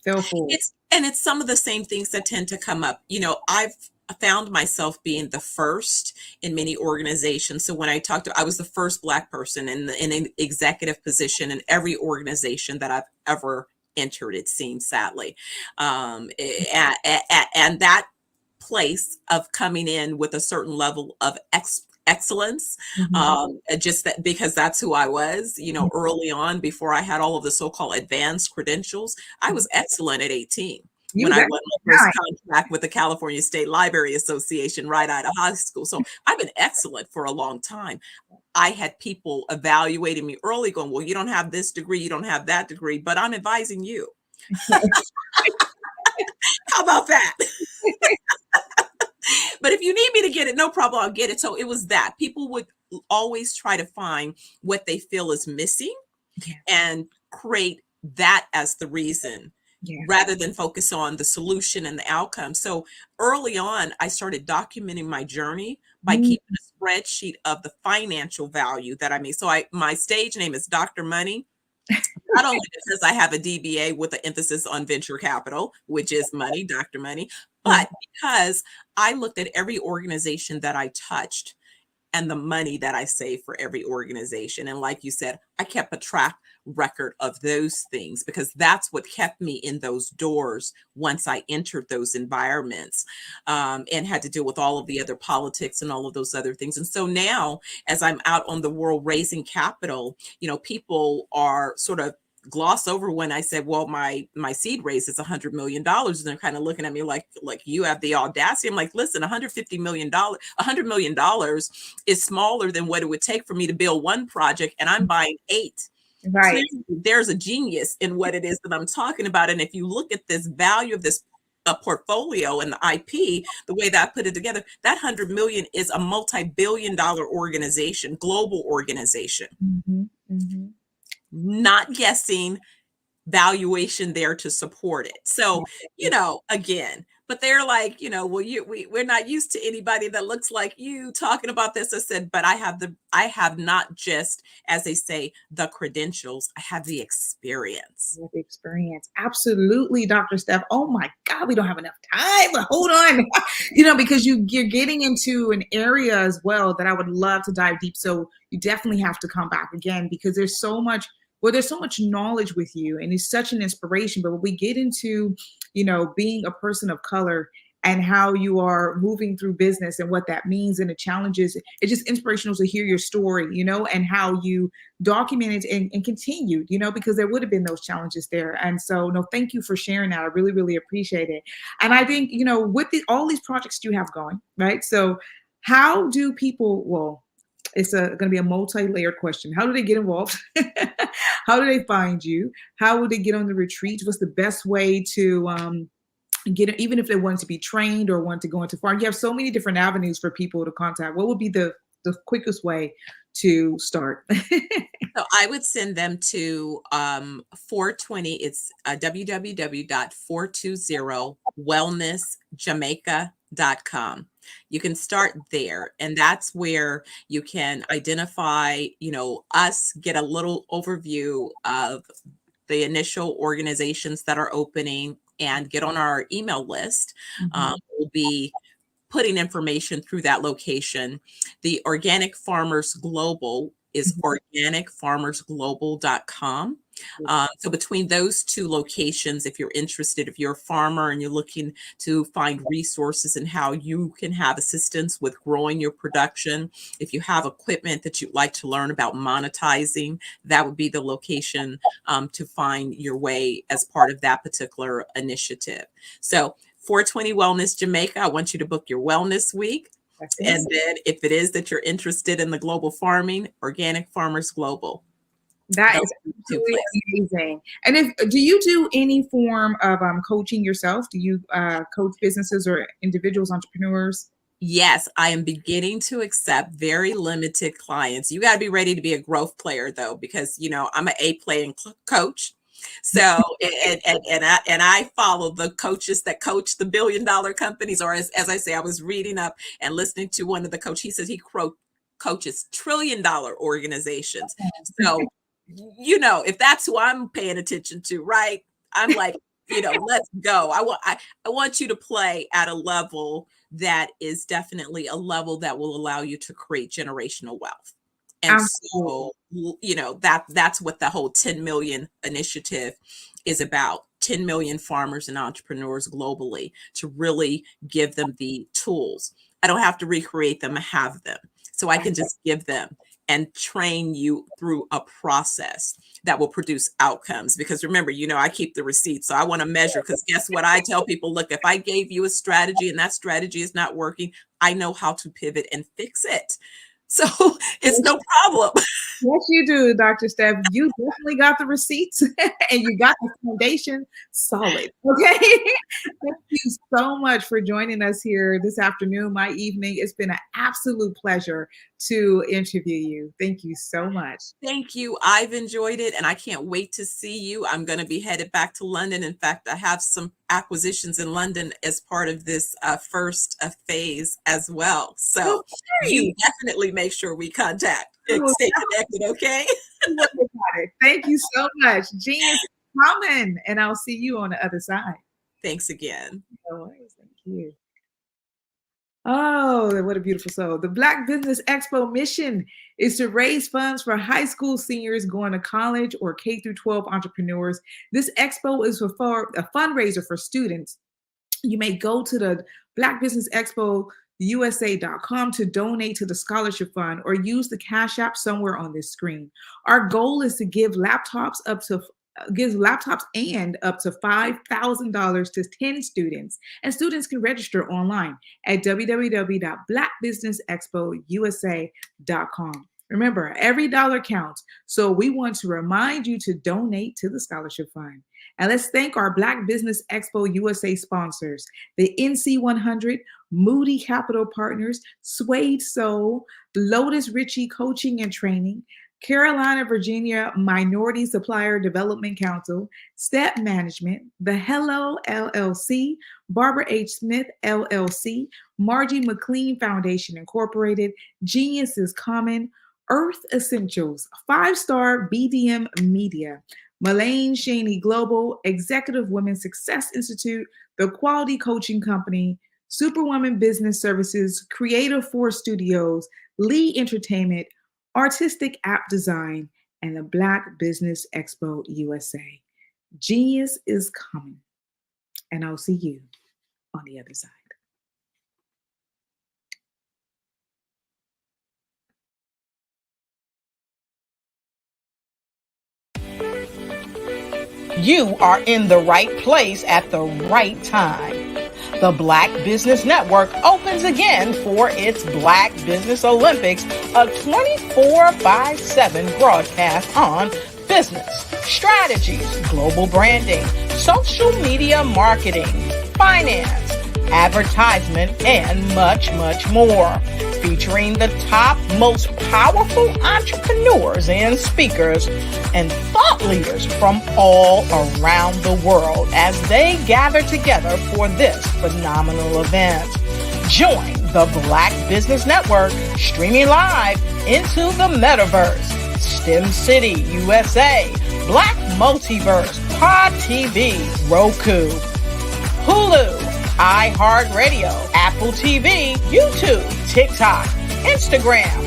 feel forward? It's some of the same things that tend to come up. I've found myself being the first in many organizations. So when I was the first Black person in an executive position in every organization that I've ever entered, it seems, sadly. And that place of coming in with a certain level of excellence, just that, because that's who I was, early on, before I had all of the so-called advanced credentials. I was excellent at 18 when I won my first contract with the California State Library Association right out of high school. So I've been excellent for a long time. I had people evaluating me early going, well, you don't have this degree, you don't have that degree, but I'm advising you. How about that? But if you need me to get it, no problem, I'll get it. So it was that. People would always try to find what they feel is missing and create that as the reason, rather than focus on the solution and the outcome. So early on, I started documenting my journey by keeping a spreadsheet of the financial value that I made. So my stage name is Dr. Money. Not only because I have a DBA with an emphasis on venture capital, which is money, Dr. Money, but because I looked at every organization that I touched and the money that I save for every organization. And like you said, I kept a track record of those things because that's what kept me in those doors once I entered those environments, and had to deal with all of the other politics and all of those other things. And so now, as I'm out on the world raising capital, people are sort of gloss over when I said, well, my seed raise is $100 million. And they're kind of looking at me like you have the audacity. I'm like, listen, $150 million, $100 million is smaller than what it would take for me to build one project. And I'm buying 8. Right. Clearly, there's a genius in what it is that I'm talking about. And if you look at this value of this portfolio and the IP, the way that I put it together, that 100 million is a multi-billion-dollar organization, global organization. Mm-hmm. Mm-hmm. Not guessing, valuation there to support it. So, again, but they're like, well, we're not used to anybody that looks like you talking about this. I said, but I have not just, as they say, the credentials, I have the experience. The experience. Absolutely, Dr. Steph. Oh my God, we don't have enough time, but hold on. Because you're getting into an area as well that I would love to dive deep. So you definitely have to come back again because there's so much knowledge with you and it's such an inspiration. But when we get into, being a person of color and how you are moving through business and what that means and the challenges, it's just inspirational to hear your story, and how you documented and continued, because there would have been those challenges there. And so, no, thank you for sharing that. I really, really appreciate it. And I think, with all these projects you have going, right? So how do people, it's going to be a multi-layered question. How do they get involved? How do they find you? How would they get on the retreats? What's the best way to get it, even if they want to be trained or want to go into farm? You have so many different avenues for people to contact. What would be the quickest way to start? So I would send them to 420. It's www.420wellnessjamaica.com. You can start there, and that's where you can identify, us, get a little overview of the initial organizations that are opening, and get on our email list. Mm-hmm. We'll be putting information through that location. The Organic Farmers Global is organicfarmersglobal.com. So between those two locations, if you're interested, if you're a farmer and you're looking to find resources and how you can have assistance with growing your production, if you have equipment that you'd like to learn about monetizing, that would be the location to find your way as part of that particular initiative. So 420 Wellness Jamaica, I want you to book your wellness week. And then if it is that you're interested in the global farming, Organic Farmers Global. That is absolutely amazing. And do you do any form of coaching yourself? Do you coach businesses or individuals, entrepreneurs? Yes, I am beginning to accept very limited clients. You got to be ready to be a growth player though, because I'm an A playing coach. So, and I follow the coaches that coach the billion-dollar companies, or as I say, I was reading up and listening to one of the coaches. He says he coaches trillion-dollar organizations. So, if that's who I'm paying attention to, right? I'm like, let's go. I want you to play at a level that is definitely a level that will allow you to create generational wealth. And so, that's what the whole 10 million initiative is about. 10 million farmers and entrepreneurs globally, to really give them the tools. I don't have to recreate them, I have them. So I can just give them and train you through a process that will produce outcomes. Because remember, I keep the receipts. So I want to measure, because guess what? I tell people, look, if I gave you a strategy and that strategy is not working, I know how to pivot and fix it. So it's no problem. Yes, you do, Dr. Steph. You definitely got the receipts and you got the foundation solid. Okay. Thank you so much for joining us here this afternoon, my evening. It's been an absolute pleasure to interview you. Thank you so much. Thank you. I've enjoyed it, and I can't wait to see you. I'm going to be headed back to London. In fact, I have some acquisitions in London as part of this first phase as well. So you definitely make sure we contact and stay connected, okay? Thank you so much. Jean is coming, and I'll see you on the other side. Thanks again. No worries. Thank you. Oh, what a beautiful soul. The Black Business Expo mission is to raise funds for high school seniors going to college or K through 12 entrepreneurs. This expo is for a fundraiser for students. You may go to the Black Business Expo USA.com to donate to the scholarship fund or use the Cash App somewhere on this screen. Our goal is to give laptops and up to $5,000 to 10 students, and students can register online at www.blackbusinessexpousa.com. Remember, every dollar counts, so we want to remind you to donate to the scholarship fund. And let's thank our Black Business Expo USA sponsors, the NC100, Moody Capital Partners, Suede Soul, Lotus Ritchie Coaching and Training, Carolina, Virginia Minority Supplier Development Council, Step Management, The Hello LLC, Barbara H. Smith LLC, Margie McLean Foundation Incorporated, Genius is Common, Earth Essentials, 5-Star BDM Media, Malaine Shaney Global, Executive Women's Success Institute, The Quality Coaching Company, Superwoman Business Services, Creative Force Studios, Lee Entertainment, Artistic App Design, and the Black Business Expo USA. Genius is coming, and I'll see you on the other side. You are in the right place at the right time. The Black Business Network opens again for its Black Business Olympics, a 24/7 broadcast on business, strategies, global branding, social media marketing, finance, advertisement, and much, much more. Featuring the top, most powerful entrepreneurs and speakers and thought leaders from all around the world as they gather together for this phenomenal event. Join the Black Business Network streaming live into the metaverse, STEM City USA, Black Multiverse, Pod TV, Roku, Hulu, iHeartRadio, Apple TV, YouTube, TikTok, Instagram,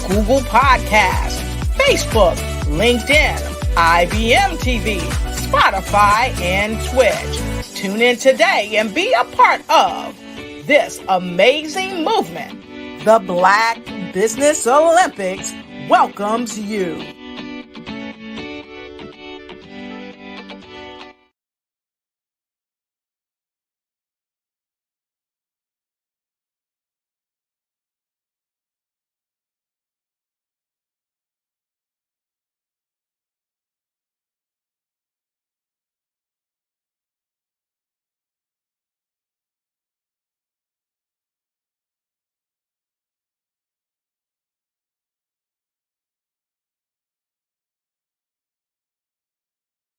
Google Podcasts, Facebook, LinkedIn, IBM TV, Spotify, and Twitch. Tune in today and be a part of this amazing movement. The Black Business Olympics welcomes you.